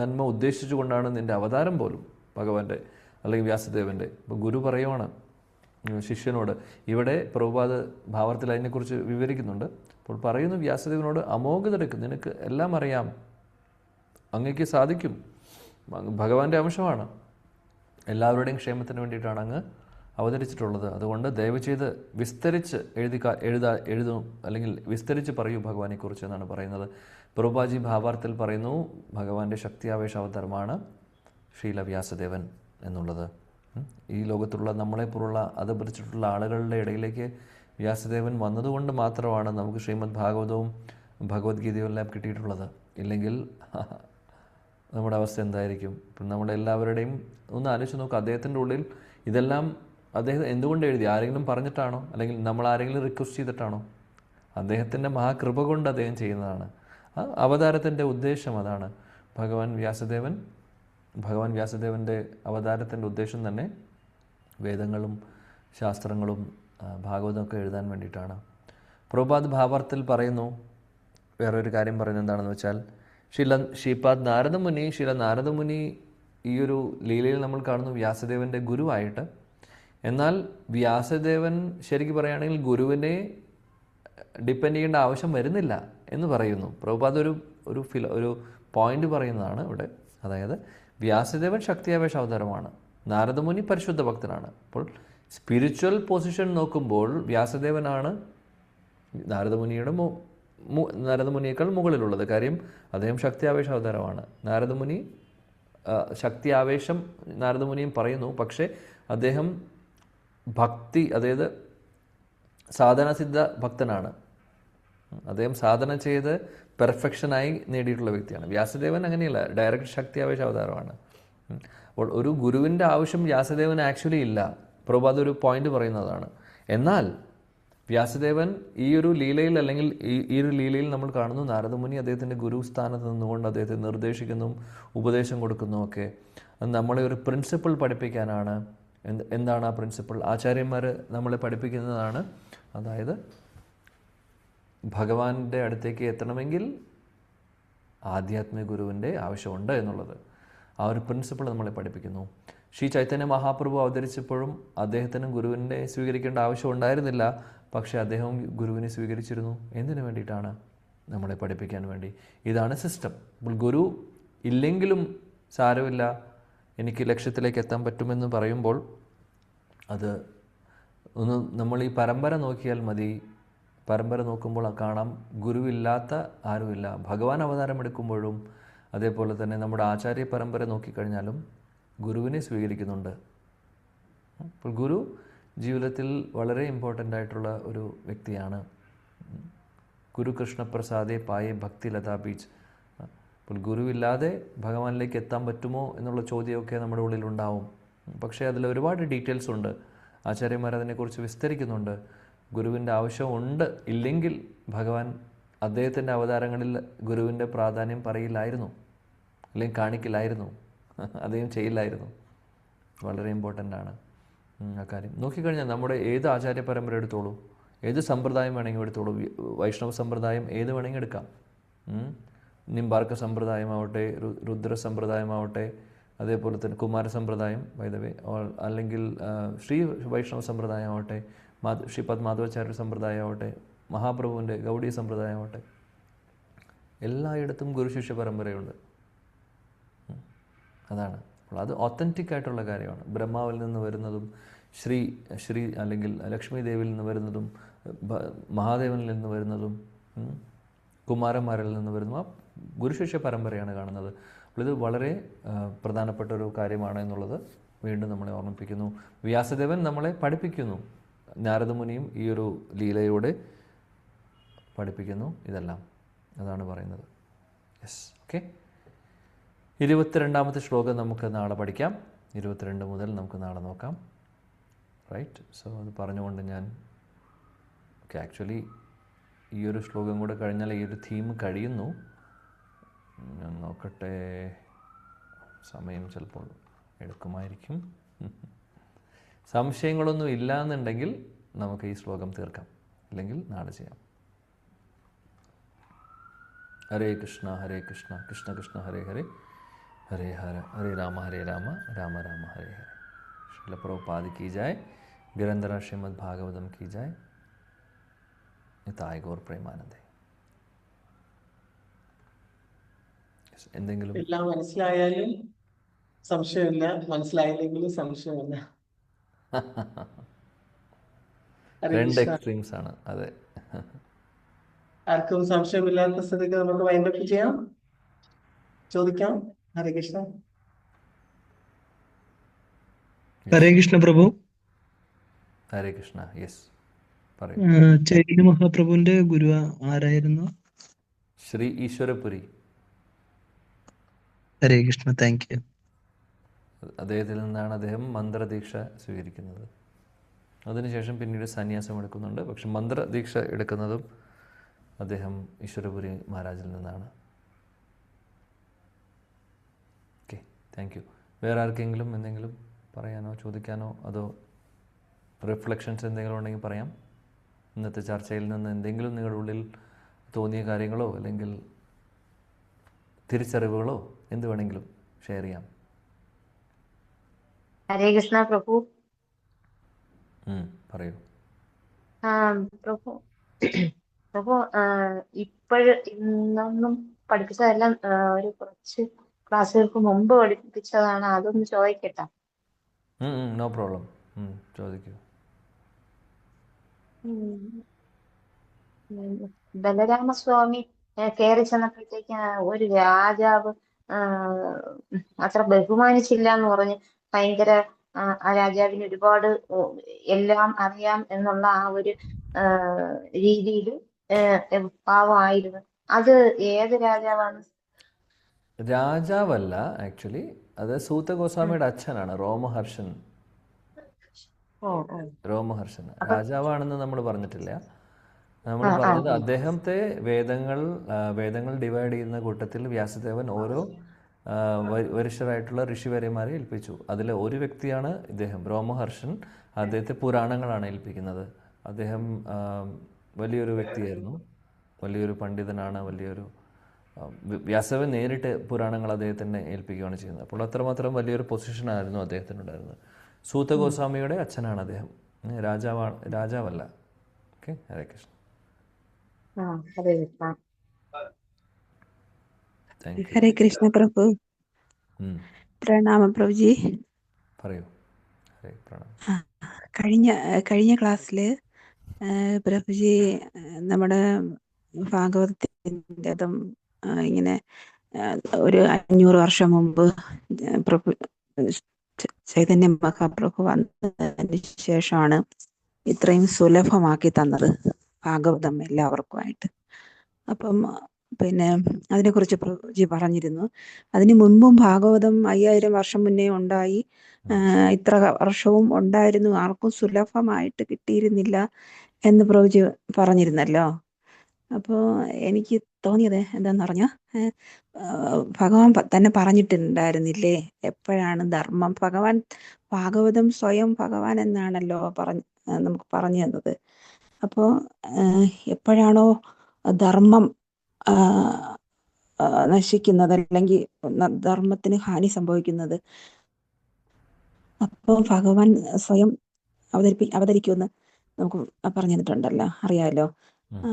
നന്മ ഉദ്ദേശിച്ചുകൊണ്ടാണ് നിൻ്റെ അവതാരം പോലും ഭഗവാന്റെ അല്ലെങ്കിൽ വ്യാസദേവൻ്റെ. ഇപ്പോൾ ഗുരു പറയുവാണ്, ശിഷ്യനോട്. ഇവിടെ പ്രഭുപാദ് ഭാവാർത്ഥത്തിൽ അതിനെക്കുറിച്ച് വിവരിക്കുന്നുണ്ട്. അപ്പോൾ പറയുന്നു വ്യാസദേവനോട്, അമോഘതെടുക്കും, നിനക്ക് എല്ലാം അറിയാം, അങ്ങയ്ക്ക് സാധിക്കും, ഭഗവാന്റെ അംശമാണ്, എല്ലാവരുടെയും ക്ഷേമത്തിന് വേണ്ടിയിട്ടാണ് അങ്ങ് അവതരിച്ചിട്ടുള്ളത്. അതുകൊണ്ട് ദയവ് ചെയ്ത് വിസ്തരിച്ച് എഴുതും, അല്ലെങ്കിൽ വിസ്തരിച്ച് പറയൂ ഭഗവാനെക്കുറിച്ച് എന്നാണ് പറയുന്നത്. പ്രഭുപാജി ഭാവാർത്ഥത്തിൽ പറയുന്നു ഭഗവാന്റെ ശക്തിയാവേശ അവതാരമാണ് ശ്രീല വ്യാസദേവൻ എന്നുള്ളത്. ഈ ലോകത്തുള്ള നമ്മളെപ്പോലുള്ള അതപരിച്ചിട്ടുള്ള ആളുകളുടെ ഇടയിലേക്ക് വ്യാസദേവൻ വന്നതുകൊണ്ട് മാത്രമാണ് നമുക്ക് ശ്രീമദ് ഭാഗവതവും ഭഗവത്ഗീതയും എല്ലാം കിട്ടിയിട്ടുള്ളത്. ഇല്ലെങ്കിൽ നമ്മുടെ അവസ്ഥ എന്തായിരിക്കും? ഇപ്പം നമ്മുടെ എല്ലാവരുടെയും ഒന്ന് ആലോചിച്ച് നോക്കുക. അദ്ദേഹത്തിൻ്റെ ഉള്ളിൽ ഇതെല്ലാം അദ്ദേഹം എന്തുകൊണ്ട് എഴുതി? ആരെങ്കിലും പറഞ്ഞിട്ടാണോ? അല്ലെങ്കിൽ നമ്മൾ ആരെങ്കിലും റിക്വസ്റ്റ് ചെയ്തിട്ടാണോ? അദ്ദേഹത്തിൻ്റെ മഹാകൃപ കൊണ്ട് അദ്ദേഹം ചെയ്യുന്നതാണ്. ആ അവതാരത്തിൻ്റെ ഉദ്ദേശം അതാണ്. ഭഗവാൻ വ്യാസദേവൻ്റെ അവതാരത്തിൻ്റെ ഉദ്ദേശം തന്നെ വേദങ്ങളും ശാസ്ത്രങ്ങളും ഭാഗവതമൊക്കെ എഴുതാൻ വേണ്ടിയിട്ടാണ്. പ്രഭുപാദ് ഭാവാർത്ഥത്തിൽ പറയുന്നു, വേറൊരു കാര്യം പറയുന്നത് എന്താണെന്ന് വെച്ചാൽ, ശ്രീപാദ് നാരദമുനി ഈ ഒരു ലീലയിൽ നമ്മൾ കാണുന്നു വ്യാസദേവൻ്റെ ഗുരുവായിട്ട്. എന്നാൽ വ്യാസദേവൻ ശരിക്കും പറയുകയാണെങ്കിൽ ഗുരുവിനെ ഡിപ്പെൻഡ് ചെയ്യേണ്ട ആവശ്യം വരുന്നില്ല എന്ന് പറയുന്നു. പ്രഭുപാദ് ഒരു പോയിന്റ് പറയുന്നതാണ് ഇവിടെ. അതായത് വ്യാസദേവൻ ശക്തിയാവേശ അവതാരമാണ്, നാരദമുനി പരിശുദ്ധ ഭക്തനാണ്. അപ്പോൾ സ്പിരിച്വൽ പൊസിഷൻ നോക്കുമ്പോൾ വ്യാസദേവനാണ് നാരദമുനിയേക്കാൾ മുകളിലുള്ളത്. കാര്യം അദ്ദേഹം ശക്തിയാവേശ അവതാരമാണ്. നാരദമുനി ശക്തിയാവേശം നാരദമുനിയും പറയുന്നു. പക്ഷേ അദ്ദേഹം ഭക്തി, അതായത് സാധനസിദ്ധ ഭക്തനാണ്. അദ്ദേഹം സാധന ചെയ്ത് പെർഫെക്ഷനായി നേടിയിട്ടുള്ള വ്യക്തിയാണ്. വ്യാസദേവൻ അങ്ങനെയല്ല, ഡയറക്റ്റ് ശക്തിയാവേശ അവതാരമാണ്. അപ്പോൾ ഒരു ഗുരുവിൻ്റെ ആവശ്യം വ്യാസദേവൻ ആക്ച്വലി ഇല്ല. പ്രഭുപാദ് ഒരു പോയിന്റ് പറയുന്നതാണ്. എന്നാൽ വ്യാസദേവൻ ഈ ഒരു ലീലയിൽ, അല്ലെങ്കിൽ ഈ ഒരു ലീലയിൽ നമ്മൾ കാണുന്നു നാരദമുനി അദ്ദേഹത്തിൻ്റെ ഗുരുസ്ഥാനത്ത് നിന്നുകൊണ്ട് അദ്ദേഹത്തെ നിർദ്ദേശിക്കുന്നു, ഉപദേശം കൊടുക്കുന്നു ഒക്കെ. നമ്മളെ ഒരു പ്രിൻസിപ്പിൾ പഠിപ്പിക്കാനാണ്. എന്താണ് ആ പ്രിൻസിപ്പിൾ? ആചാര്യന്മാർ നമ്മളെ പഠിപ്പിക്കുന്നതാണ്. അതായത് ഭഗവാന്റെ അടുത്തേക്ക് എത്തണമെങ്കിൽ ആധ്യാത്മിക ഗുരുവിൻ്റെ ആവശ്യമുണ്ട് എന്നുള്ളത്. ആ ഒരു പ്രിൻസിപ്പിൾ നമ്മളെ പഠിപ്പിക്കുന്നു. ശ്രീ ചൈതന്യ മഹാപ്രഭു അവതരിച്ചപ്പോഴും അദ്ദേഹത്തിനും ഗുരുവിനെ സ്വീകരിക്കേണ്ട ആവശ്യം ഉണ്ടായിരുന്നില്ല. പക്ഷേ അദ്ദേഹം ഗുരുവിനെ സ്വീകരിച്ചിരുന്നു. എന്തിനു വേണ്ടിയിട്ടാണ്? നമ്മളെ പഠിപ്പിക്കാൻ വേണ്ടി. ഇതാണ് സിസ്റ്റം. അപ്പോൾ ഗുരു ഇല്ലെങ്കിലും സാരമില്ല, എനിക്ക് ലക്ഷ്യത്തിലേക്ക് എത്താൻ പറ്റുമെന്ന് പറയുമ്പോൾ അത് നമ്മൾ ഈ പരമ്പര നോക്കിയാൽ മതി. പരമ്പര നോക്കുമ്പോൾ കാണാം ഗുരുവില്ലാത്ത ആരുമില്ല. ഭഗവാൻ അവതാരമെടുക്കുമ്പോഴും അതേപോലെ തന്നെ നമ്മുടെ ആചാര്യ പരമ്പര നോക്കിക്കഴിഞ്ഞാലും ഗുരുവിനെ സ്വീകരിക്കുന്നുണ്ട്. അപ്പോൾ ഗുരു ജീവിതത്തിൽ വളരെ ഇമ്പോർട്ടൻ്റ് ആയിട്ടുള്ള ഒരു വ്യക്തിയാണ്. ഗുരു കൃഷ്ണപ്രസാദേ പായേ ഭക്തി ലതാ ബീജ്. അപ്പോൾ ഗുരുവില്ലാതെ ഭഗവാനിലേക്ക് എത്താൻ പറ്റുമോ എന്നുള്ള ചോദ്യമൊക്കെ നമ്മുടെ ഉള്ളിലുണ്ടാവും. പക്ഷേ അതിൽ ഒരുപാട് ഡീറ്റെയിൽസ് ഉണ്ട്. ആചാര്യന്മാർ അതിനെക്കുറിച്ച് വിസ്തരിക്കുന്നുണ്ട്. ഗുരുവിൻ്റെ ആവശ്യമുണ്ട്, ഇല്ലെങ്കിൽ ഭഗവാൻ അദ്ദേഹത്തിൻ്റെ അവതാരങ്ങളിൽ ഗുരുവിൻ്റെ പ്രാധാന്യം പറയില്ലായിരുന്നു, അല്ലെങ്കിൽ കാണിക്കില്ലായിരുന്നു, അദ്ദേഹം ചെയ്യില്ലായിരുന്നു. വളരെ ഇമ്പോർട്ടൻ്റ് ആണ് ആ കാര്യം. നോക്കിക്കഴിഞ്ഞാൽ നമ്മുടെ ഏത് ആചാര്യ പരമ്പര എടുത്തോളൂ, ഏത് സമ്പ്രദായം വേണമെങ്കിൽ എടുത്തോളൂ, വൈഷ്ണവ സമ്പ്രദായം ഏത് വേണമെങ്കിൽ എടുക്കാം. നിംബാർക്ക സമ്പ്രദായമാവട്ടെ, രുദ്ര സമ്പ്രദായമാവട്ടെ, അതേപോലെ തന്നെ കുമാര സമ്പ്രദായം വൈദവേ, അല്ലെങ്കിൽ ശ്രീ വൈഷ്ണവ സമ്പ്രദായമാവട്ടെ, ശ്രീപദ് മാധവാചാര്യ സമ്പ്രദായമാവട്ടെ, മഹാപ്രഭുവിൻ്റെ ഗൗഡീയ സമ്പ്രദായമാവട്ടെ, എല്ലായിടത്തും ഗുരുശിഷ്യ പരമ്പരയുണ്ട്. അതാണ്. അപ്പോൾ അത് ഒത്തൻറ്റിക് ആയിട്ടുള്ള കാര്യമാണ്. ബ്രഹ്മാവിൽ നിന്ന് വരുന്നതും ശ്രീ അല്ലെങ്കിൽ ലക്ഷ്മി ദേവിയിൽ നിന്ന് വരുന്നതും മഹാദേവനിൽ നിന്ന് വരുന്നതും കുമാരന്മാരിൽ നിന്ന് വരുന്നതും ആ ഗുരുശിഷ്യ പരമ്പരയാണ് കാണുന്നത്. അപ്പോൾ ഇത് വളരെ പ്രധാനപ്പെട്ട ഒരു കാര്യമാണ് എന്നുള്ളത് വീണ്ടും നമ്മളെ ഓർമ്മിപ്പിക്കുന്നു. വ്യാസദേവൻ നമ്മളെ പഠിപ്പിക്കുന്നു, നാരദമുനിയും ഈ ഒരു ലീലയോടെ പഠിപ്പിക്കുന്നു. ഇതെല്ലാം അതാണ് പറയുന്നത്. Yes, okay. 22ാമത്തെ ശ്ലോകം നമുക്ക് നാളെ പഠിക്കാം. 22 മുതൽ നമുക്ക് നാളെ നോക്കാം. റൈറ്റ്. സോ അത് പറഞ്ഞുകൊണ്ട് ഞാൻ ആക്ച്വലി ഈ ഒരു ശ്ലോകം കൂടെ കഴിഞ്ഞാൽ ഈ ഒരു തീം കഴിയുന്നു. ഞാൻ നോക്കട്ടെ, സമയം ചിലപ്പോൾ എടുക്കുമായിരിക്കും. സംശയങ്ങളൊന്നും ഇല്ല എന്നുണ്ടെങ്കിൽ നമുക്ക് ഈ ശ്ലോകം തീർക്കാം, അല്ലെങ്കിൽ നാളെ ചെയ്യാം. ഹരേ കൃഷ്ണ ഹരേ കൃഷ്ണ കൃഷ്ണ കൃഷ്ണ ഹരേ ഹരേ ഹരേ രാമ രാമ രാമ രാമ ഹരേ ഹരേ. ശ്രീല പ്രഭുപാദ് കി ജയ്. गिरंधर श्रीमद् भागवतम की जाए. നിതായ ഗൗർ പ്രേമാനന്ദേ. എന്തെങ്കിലും എല്ലാം മനസ്സിലായാലും സംശയമില്ല, മനസ്സിലായില്ലെങ്കിലും സംശയമില്ല. ഹരേ രണ്ട് കൃഷ്ണ. എക്സ്ട്രീംസ് ആണ്. അതെ. ആർക്കും സംശയമില്ലാത്ത സ്ഥിതിക്ക് നമുക്ക് വൈൻഡപ്പ് ചെയ്യാം, ചോദിക്കാം. ഹരേ കൃഷ്ണ. ഹരേ കൃഷ്ണ പ്രഭു. ഹരേ കൃഷ്ണ. യെസ്, പറയൂ. ചൈതന്യ മഹാപ്രഭുവിന്റെ ഗുരു ആരായിരുന്നു? ശ്രീ ഈശ്വരപുരി. ഹരേ കൃഷ്ണ, താങ്ക് യു. അദ്ദേഹത്തിൽ നിന്നാണ് അദ്ദേഹം മന്ത്രദീക്ഷ സ്വീകരിക്കുന്നത്. അതിനുശേഷം പിന്നീട് സന്യാസം എടുക്കുന്നുണ്ട്. പക്ഷെ മന്ത്രദീക്ഷ എടുക്കുന്നതും അദ്ദേഹം ഈശ്വരപുരി മഹാരാജിൽ നിന്നാണ്. Okay, thank you. വേറെ ആർക്കെങ്കിലും എന്തെങ്കിലും പറയാനോ ചോദിക്കാനോ അതോ റിഫ്ലക്ഷൻസ് എന്തെങ്കിലും ഉണ്ടെങ്കിൽ പറയാം. ഇന്നത്തെ ചർച്ചയിൽ നിന്ന് എന്തെങ്കിലും നിങ്ങളുടെ ഉള്ളിൽ തോന്നിയ കാര്യങ്ങളോ അല്ലെങ്കിൽ തിരിച്ചറിവുകളോ എന്ത് വേണമെങ്കിലും ഷെയർ ചെയ്യാം. ഹരേ കൃഷ്ണ പ്രഭു. പറയൂ. പ്രഭു പ്രഭു ഇന്നൊന്നും പഠിപ്പിച്ചതെല്ലാം ഒരു കുറച്ച് ക്ലാസ്സുകൾക്ക് മുമ്പ് പഠിപ്പിച്ചതാണ്. അതൊന്ന് ചോദിക്കട്ടെ? നോ പ്രോബ്ലം, ചോദിക്കൂ. ബലരാമസ്വാമി കയറി ചെന്നപ്പോഴത്തേക്ക് ഒരു രാജാവ് അത്ര ബഹുമാനിച്ചില്ല എന്ന് പറഞ്ഞ് ഭയങ്കര ആ രാജാവിന് ഒരുപാട് എല്ലാം അറിയാം എന്നുള്ള ആ ഒരു രീതിയിൽ പാവമായിരുന്നു. അത് ഏത് രാജാവാണ്? രാജാവല്ല, ആക്ച്വലി അത് സൂത ഗോസ്വാമിയുടെ അച്ഛനാണ്, രോമഹർഷൻ. രോമഹർഷൻ രാജാവാണെന്ന് നമ്മൾ പറഞ്ഞിട്ടില്ല. നമ്മൾ പറഞ്ഞത് അദ്ദേഹത്തെ വേദങ്ങൾ ഡിവൈഡ് ചെയ്യുന്ന കൂട്ടത്തിൽ വ്യാസദേവൻ ഓരോ വരിഷ്ഠരായിട്ടുള്ള ഋഷിവര്യന്മാരെ ഏൽപ്പിച്ചു. അതിലെ ഒരു വ്യക്തിയാണ് ഇദ്ദേഹം, രോമഹർഷൻ. അദ്ദേഹത്തെ പുരാണങ്ങളാണ് ഏൽപ്പിക്കുന്നത്. അദ്ദേഹം വലിയൊരു വ്യക്തിയായിരുന്നു, വലിയൊരു പണ്ഡിതനാണ്, വലിയൊരു വ്യാസദേവൻ നേരിട്ട് പുരാണങ്ങൾ അദ്ദേഹത്തിനെ ഏൽപ്പിക്കുകയാണ് ചെയ്യുന്നത്. അപ്പോൾ അത്രമാത്രം വലിയൊരു പൊസിഷനായിരുന്നു അദ്ദേഹത്തിനുണ്ടായിരുന്നത്. സൂത ഗോസ്വാമിയുടെ അച്ഛനാണ് അദ്ദേഹം, രാജാവല്ല. ഓക്കെ, ഹരേ കൃഷ്ണ. ഹരേ കൃഷ്ണ പ്രഭു. പ്രണാമ പ്രഭുജി. പറയൂ. ഹരേ പ്രണാമം. കഴിഞ്ഞ ക്ലാസ്സില് പ്രഭുജി നമ്മുടെ ഭാഗവതത്തിൻ്റെ അതും ഇങ്ങനെ ഒരു 500 വർഷം മുമ്പ് പ്രഭു ചൈതന്യ മഹാപ്രഭു വന്നതിന് ശേഷമാണ് ഇത്രയും സുലഭമാക്കി തന്നത് ഭാഗവതം എല്ലാവർക്കുമായിട്ട്. അപ്പം പിന്നെ അതിനെക്കുറിച്ച് പ്രഭുജി പറഞ്ഞിരുന്നു. അതിന് മുൻപും ഭാഗവതം 5000 വർഷം മുന്നേ ഉണ്ടായി, ഇത്ര വർഷവും ഉണ്ടായിരുന്നു, ആർക്കും സുലഭമായിട്ട് കിട്ടിയിരുന്നില്ല എന്ന് പ്രഭുജി പറഞ്ഞിരുന്നല്ലോ. അപ്പോൾ എനിക്ക് തോന്നിയത് എന്താന്ന് പറഞ്ഞാൽ, ഭഗവാൻ തന്നെ പറഞ്ഞിട്ടുണ്ടായിരുന്നില്ലേ എപ്പോഴാണ് ധർമ്മം, ഭഗവാൻ ഭാഗവതം സ്വയം ഭഗവാൻ എന്നാണല്ലോ നമുക്ക് പറഞ്ഞു തന്നത്. അപ്പോൾ എപ്പോഴാണോ ധർമ്മം നശിക്കുന്നത് അല്ലെങ്കിൽ ധർമ്മത്തിന് ഹാനി സംഭവിക്കുന്നത്, അപ്പോൾ ഭഗവാൻ സ്വയം അവതരിക്കുമെന്ന് നമുക്ക് പറഞ്ഞു തന്നിട്ടുണ്ടല്ലോ, അറിയാമല്ലോ.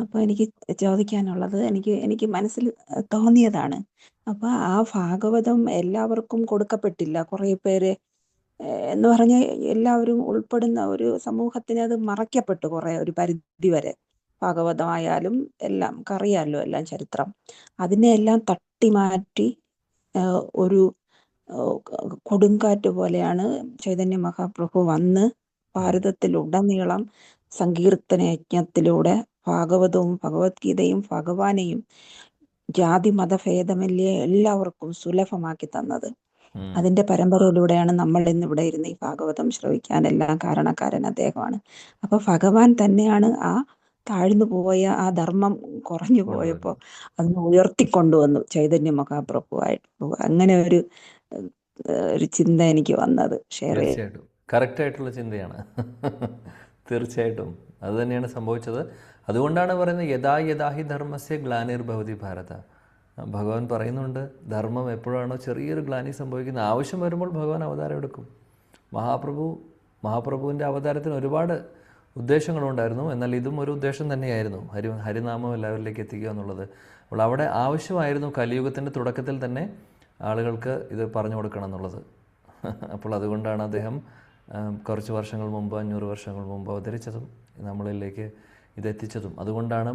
അപ്പോൾ എനിക്ക് ചോദിക്കാനുള്ളത്, എനിക്ക് മനസ്സിൽ തോന്നിയതാണ്. അപ്പോൾ ആ ഭാഗവതം എല്ലാവർക്കും കൊടുക്കപ്പെട്ടില്ല, കുറേ പേര് എന്ന് പറഞ്ഞാൽ എല്ലാവരും ഉൾപ്പെടുന്ന ഒരു സമൂഹത്തിന് അത് മറയ്ക്കപ്പെട്ടു ഒരു പരിധി വരെ. ഭാഗവതമായാലും എല്ലാം അറിയാമല്ലോ, എല്ലാം ചരിത്രം. അതിനെ എല്ലാം തട്ടി മാറ്റി ഒരു കൊടുങ്കാറ്റ് പോലെയാണ് ചൈതന്യ മഹാപ്രഭു വന്ന് ഭാരതത്തിലുടനീളം സങ്കീർത്തന യജ്ഞത്തിലൂടെ ഭാഗവതവും ഭഗവത്ഗീതയും ഭഗവാനെയും ജാതി മതഭേദമല്ലേ എല്ലാവർക്കും സുലഭമാക്കി തന്നത്. അതിന്റെ പരമ്പരയിലൂടെയാണ് നമ്മൾ ഇന്നിവിടെ ഇരുന്ന് ഈ ഭാഗവതം ശ്രവിക്കാനെല്ലാം കാരണക്കാരൻ അദ്ദേഹമാണ്. അപ്പൊ ഭഗവാൻ തന്നെയാണ് ആ താഴ്ന്നു പോയ ആ ധർമ്മം കുറഞ്ഞു പോയപ്പോൾ അതിനെ ഉയർത്തിക്കൊണ്ടുവന്നു ചൈതന്യ മഹാപ്രഭുവായിട്ട്. അങ്ങനെ ഒരു ചിന്ത എനിക്ക് വന്നത് ഷെയർ ചെയ്യാം. തീർച്ചയായിട്ടും കറക്റ്റായിട്ടുള്ള ചിന്തയാണ്. തീർച്ചയായിട്ടും അത് തന്നെയാണ് സംഭവിച്ചത്. അതുകൊണ്ടാണ് പറയുന്നത് യഥാ യഥാഹി ധർമ്മസ്യ ഗ്ലാനിർഭവതി ഭാരത. ഭഗവാൻ പറയുന്നുണ്ട്, ധർമ്മം എപ്പോഴാണോ ചെറിയൊരു ഗ്ലാനി സംഭവിക്കുന്നത്, ആവശ്യം വരുമ്പോൾ ഭഗവാൻ അവതാരം എടുക്കും. മഹാപ്രഭു മഹാപ്രഭുവിൻ്റെ അവതാരത്തിന് ഒരുപാട് ഉദ്ദേശങ്ങളുണ്ടായിരുന്നു. എന്നാൽ ഇതും ഒരു ഉദ്ദേശം തന്നെയായിരുന്നു, ഹരിനാമം എല്ലാവരിലേക്ക് എത്തിക്കുക എന്നുള്ളത്. അപ്പോൾ അവിടെ ആവശ്യമായിരുന്നു കലിയുഗത്തിൻ്റെ തുടക്കത്തിൽ തന്നെ ആളുകൾക്ക് ഇത് പറഞ്ഞു കൊടുക്കണം എന്നുള്ളത്. അപ്പോൾ അതുകൊണ്ടാണ് അദ്ദേഹം കുറച്ച് വർഷങ്ങൾ മുമ്പ്, 500 വർഷങ്ങൾ മുമ്പ് അവതരിച്ചതും നമ്മളിലേക്ക് ഇതെത്തിച്ചതും. അതുകൊണ്ടാണ്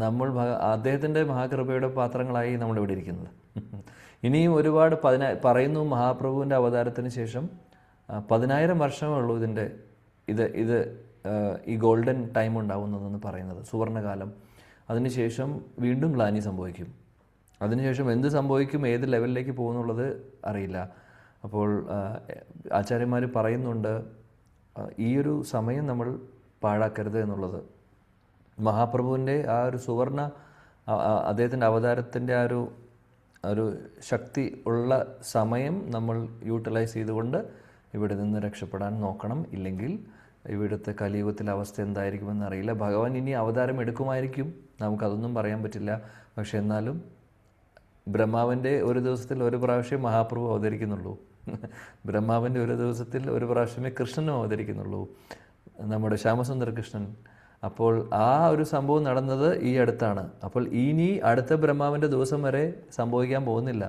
നമ്മൾ അദ്ദേഹത്തിൻ്റെ മഹാകൃപയുടെ പാത്രങ്ങളായി നമ്മളിവിടെ ഇരിക്കുന്നത്. ഇനിയും ഒരുപാട് പറയുന്നു മഹാപ്രഭുവിൻ്റെ അവതാരത്തിന് ശേഷം 10,000 വർഷമേ ഉള്ളൂ ഇത് ഈ ഗോൾഡൻ ടൈം ഉണ്ടാവുന്നതെന്ന് പറയുന്നത്, സുവർണകാലം. അതിനുശേഷം വീണ്ടും ഗ്ലാനി സംഭവിക്കും. അതിനുശേഷം എന്ത് സംഭവിക്കും, ഏത് ലെവലിലേക്ക് പോകുന്നുള്ളത് അറിയില്ല. അപ്പോൾ ആചാര്യന്മാർ പറയുന്നുണ്ട് ഈ ഒരു സമയം നമ്മൾ പാഴാക്കരുത് എന്നുള്ളത്. മഹാപ്രഭുവിൻ്റെ ആ ഒരു അദ്ദേഹത്തിൻ്റെ അവതാരത്തിൻ്റെ ആ ഒരു ശക്തി ഉള്ള സമയം നമ്മൾ യൂട്ടിലൈസ് ചെയ്തുകൊണ്ട് ഇവിടെ നിന്ന് രക്ഷപ്പെടാൻ നോക്കണം. ഇല്ലെങ്കിൽ ഇവിടുത്തെ കലിയുഗത്തിലെ അവസ്ഥ എന്തായിരിക്കുമെന്ന് അറിയില്ല. ഭഗവാൻ ഇനി അവതാരം എടുക്കുമായിരിക്കും, നമുക്കതൊന്നും പറയാൻ പറ്റില്ല. പക്ഷെ എന്നാലും ബ്രഹ്മാവിൻ്റെ ഒരു ദിവസത്തിൽ ഒരു പ്രാവശ്യം മഹാപ്രഭു അവതരിക്കുന്നുള്ളൂ. ബ്രഹ്മാവിൻ്റെ ഒരു ദിവസത്തിൽ ഒരു പ്രാവശ്യമേ കൃഷ്ണനും അവതരിക്കുന്നുള്ളൂ, നമ്മുടെ ശ്യാമസുന്ദര കൃഷ്ണൻ. അപ്പോൾ ആ ഒരു സംഭവം നടന്നത് ഈ അടുത്താണ്. അപ്പോൾ ഇനി അടുത്ത ബ്രഹ്മാവിൻ്റെ ദിവസം വരെ സംഭവിക്കാൻ പോകുന്നില്ല,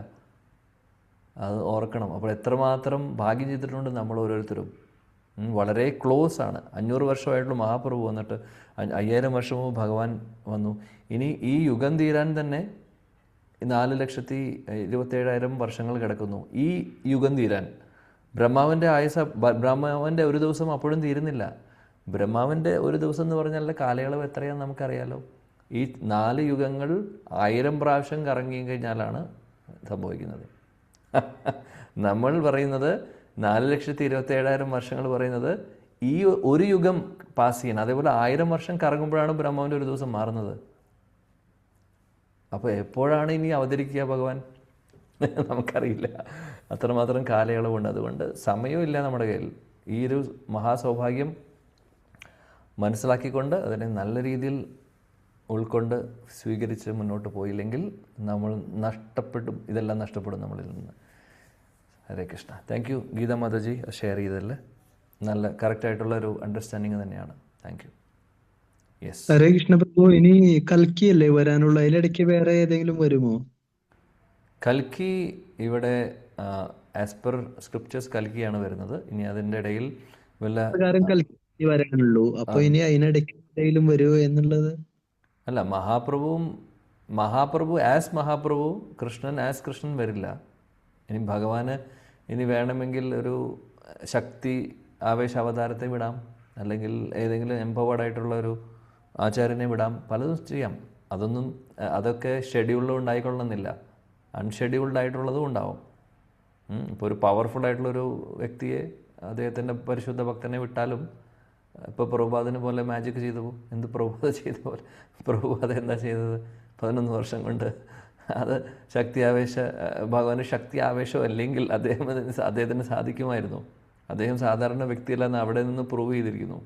അത് ഓർക്കണം. അപ്പോൾ എത്രമാത്രം ഭാഗ്യം ചെയ്തിട്ടുണ്ട് നമ്മൾ ഓരോരുത്തരും. വളരെ ക്ലോസ് ആണ്. 500 വർഷമായിട്ടുള്ള മഹാപ്രഭു വന്നിട്ട് 5000 വർഷം മുമ്പ് ഭഗവാൻ വന്നു. ഇനി ഈ യുഗം തീരാൻ തന്നെ 4,27,000 വർഷങ്ങൾ കിടക്കുന്നു. ഈ യുഗം തീരാൻ ബ്രഹ്മാവിൻ്റെ ഒരു ദിവസം അപ്പോഴും തീരുന്നില്ല. ബ്രഹ്മാവിൻ്റെ ഒരു ദിവസം എന്ന് പറഞ്ഞാൽ കാലയളവ് എത്രയാണെന്ന് നമുക്കറിയാലോ. ഈ 4 യുഗങ്ങൾ 1000 പ്രാവശ്യം കറങ്ങി കഴിഞ്ഞാലാണ് സംഭവിക്കുന്നത്. നമ്മൾ പറയുന്നത് 4,27,000 വർഷങ്ങൾ പറയുന്നത് ഈ ഒരു യുഗം പാസ് ചെയ്യണം. അതേപോലെ 1000 വർഷം കറങ്ങുമ്പോഴാണ് ബ്രഹ്മാവിൻ്റെ ഒരു ദിവസം മാറുന്നത്. അപ്പോൾ എപ്പോഴാണ് ഇനി അവതരിക്കുക ഭഗവാൻ നമുക്കറിയില്ല. അത്രമാത്രം കാലയളവുണ്ട്. അതുകൊണ്ട് സമയമില്ല നമ്മുടെ കയ്യിൽ. ഈ ഒരു മഹാസൗഭാഗ്യം മനസ്സിലാക്കിക്കൊണ്ട് അതിനെ നല്ല രീതിയിൽ ഉൾക്കൊണ്ട് സ്വീകരിച്ച് മുന്നോട്ട് പോയില്ലെങ്കിൽ നമ്മൾ നഷ്ടപ്പെടും, ഇതെല്ലാം നഷ്ടപ്പെടും നമ്മളിൽ നിന്ന്. ഹരേ കൃഷ്ണ. താങ്ക് യു ഗീത മാതാജി ഷെയർ ചെയ്തതിൽ. നല്ല കറക്റ്റായിട്ടുള്ള ഒരു അണ്ടർസ്റ്റാൻഡിങ് തന്നെയാണ്. Thank you. Yes. Hare Krishna പ്രഭു, ഇനി കൽക്കി അല്ലേ വരാനുള്ള, അതിലിടയ്ക്ക് വേറെ ഏതെങ്കിലും വരുമോ? കൽക്കി ഇവിടെ ആസ് പെർ സ്ക്രിപ്റ്റേഴ്സ് കൽക്കിയാണ് വരുന്നത്. ഇനി അതിൻ്റെ ഇടയിൽ പ്രകാരം കൽക്കി വരാനുള്ളൂ. അപ്പൊ ഇനി അതിനിടയ്ക്ക് എന്തെങ്കിലും വരുമോ എന്നുള്ളത്? അല്ല, മഹാപ്രഭു ആസ് മഹാപ്രഭു, കൃഷ്ണൻ ആസ് കൃഷ്ണൻ വരില്ല. ഇനി ഭഗവാന് ഇനി വേണമെങ്കിൽ ഒരു ശക്തി ആവേശ അവതാരത്തെ വിടാം, അല്ലെങ്കിൽ ഏതെങ്കിലും എംപവേർഡായിട്ടുള്ള ഒരു ആചാര്യനെ വിടാം, പലതും ചെയ്യാം. അതൊക്കെ ഷെഡ്യൂളിൽ ഉണ്ടായിക്കൊള്ളണമെന്നില്ല. അൺഷെഡ്യൂൾഡ് ആയിട്ടുള്ളതും ഉണ്ടാവും. ഇപ്പോൾ ഒരു പവർഫുൾ ആയിട്ടുള്ളൊരു വ്യക്തിയെ, അദ്ദേഹത്തിൻ്റെ പരിശുദ്ധ ഭക്തനെ വിട്ടാലും, ഇപ്പോൾ പ്രഭുപാദിനെ പോലെ മാജിക് ചെയ്തു പോകും. എന്ത് പ്രഭുപാദ ചെയ്ത പോലെ. പ്രഭുപാദ എന്താ ചെയ്തത് 11 വർഷം കൊണ്ട്? അത് ഭഗവാന് ശക്തി ആവേശം അല്ലെങ്കിൽ അദ്ദേഹത്തിന് സാധിക്കുമായിരുന്നു. അദ്ദേഹം സാധാരണ വ്യക്തിയല്ലെന്ന് അവിടെ നിന്ന് പ്രൂവ് ചെയ്തിരിക്കുന്നു.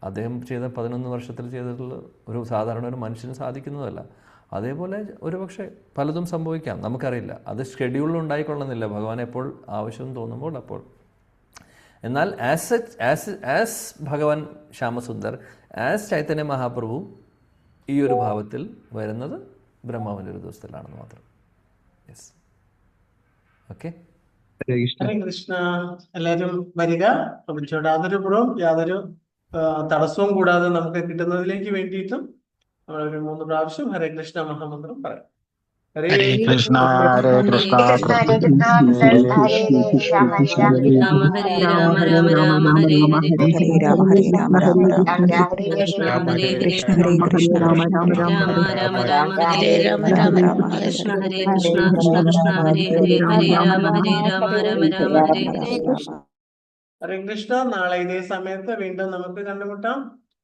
അദ്ദേഹം ചെയ്ത 11 വർഷത്തിൽ ചെയ്തിട്ടുള്ള ഒരു സാധാരണ ഒരു മനുഷ്യന് സാധിക്കുന്നതല്ല. അതേപോലെ ഒരുപക്ഷെ പലതും സംഭവിക്കാം, നമുക്കറിയില്ല. അത് ഷെഡ്യൂളിൽ ഉണ്ടായിക്കൊള്ളുന്നില്ല. ഭഗവാൻ എപ്പോൾ ആവശ്യം തോന്നുമ്പോൾ അപ്പോൾ. എന്നാൽ ആസ് ഭഗവാൻ ശ്യാമസുന്ദർ, ആസ് ചൈതന്യ മഹാപ്രഭു ഈ ഒരു ഭാവത്തിൽ വരുന്നത് ബ്രഹ്മാവിൻ്റെ ഒരു ദിവസത്തിലാണെന്ന് മാത്രം. യെസ്. ഓക്കെ. ഹരേ കൃഷ്ണ. എല്ലാവരും വരിക. പ്രപഞ്ചോട് യാതൊരു തടസ്സവും കൂടാതെ നമുക്ക് കിട്ടുന്നതിലേക്ക് വേണ്ടിയിട്ടും നമ്മളൊരു 3 പ്രാവശ്യം ഹരേ കൃഷ്ണ മഹാമന്ത്രം പറയാം. ഹരേ കൃഷ്ണ ഹരേ കൃഷ്ണ ഹരേ കൃഷ്ണ ഹരേ രാമ ഹരേ രാമ രാമ രാമ ഹരേ ഹരേ ഹരേ രാമ ഹരേ രാമ രാമ രാമ ഹരേ കൃഷ്ണ രാമ ഹരേ കൃഷ്ണ ഹരേ കൃഷ്ണ രാമ രാമ രാമ ഹരേ രാമ രാമ രാമ ഹരേ കൃഷ്ണ ഹരേ കൃഷ്ണ കൃഷ്ണ കൃഷ്ണ ഹരേ ഹരേ ഹരേ രാമ ഹരേ രാമ രാമ രാമ ഹരേ ഹരേ കൃഷ്ണ. നാളെ ഇതേ സമയത്ത് വീണ്ടും നമുക്ക് കണ്ടുമുട്ടാം.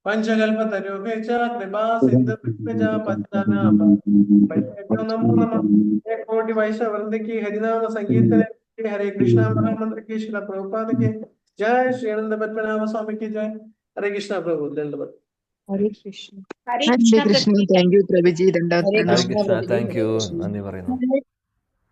പഞ്ചകൽപതരുഭേച കൃപാ സിന്ധു കോടി വൈഷ്ണവൃന്ദയ്ക്ക് ഹരിനാമ സംഗീതന ഹരേ കൃഷ്ണ മഹാമന്ത്ര की श्रील प्रभुपाद के जय, श्री आनंद पद्मनाभ स्वामी की जय. हरे कृष्ण प्रभु. दंडवत. ഹരേ കൃഷ്ണ. ഹരേ കൃഷ്ണ. താങ്ക് യു പ്രഭുജി. ഹരേ കൃഷ്ണ. Thank you. നന്ദി പറയുന്നു.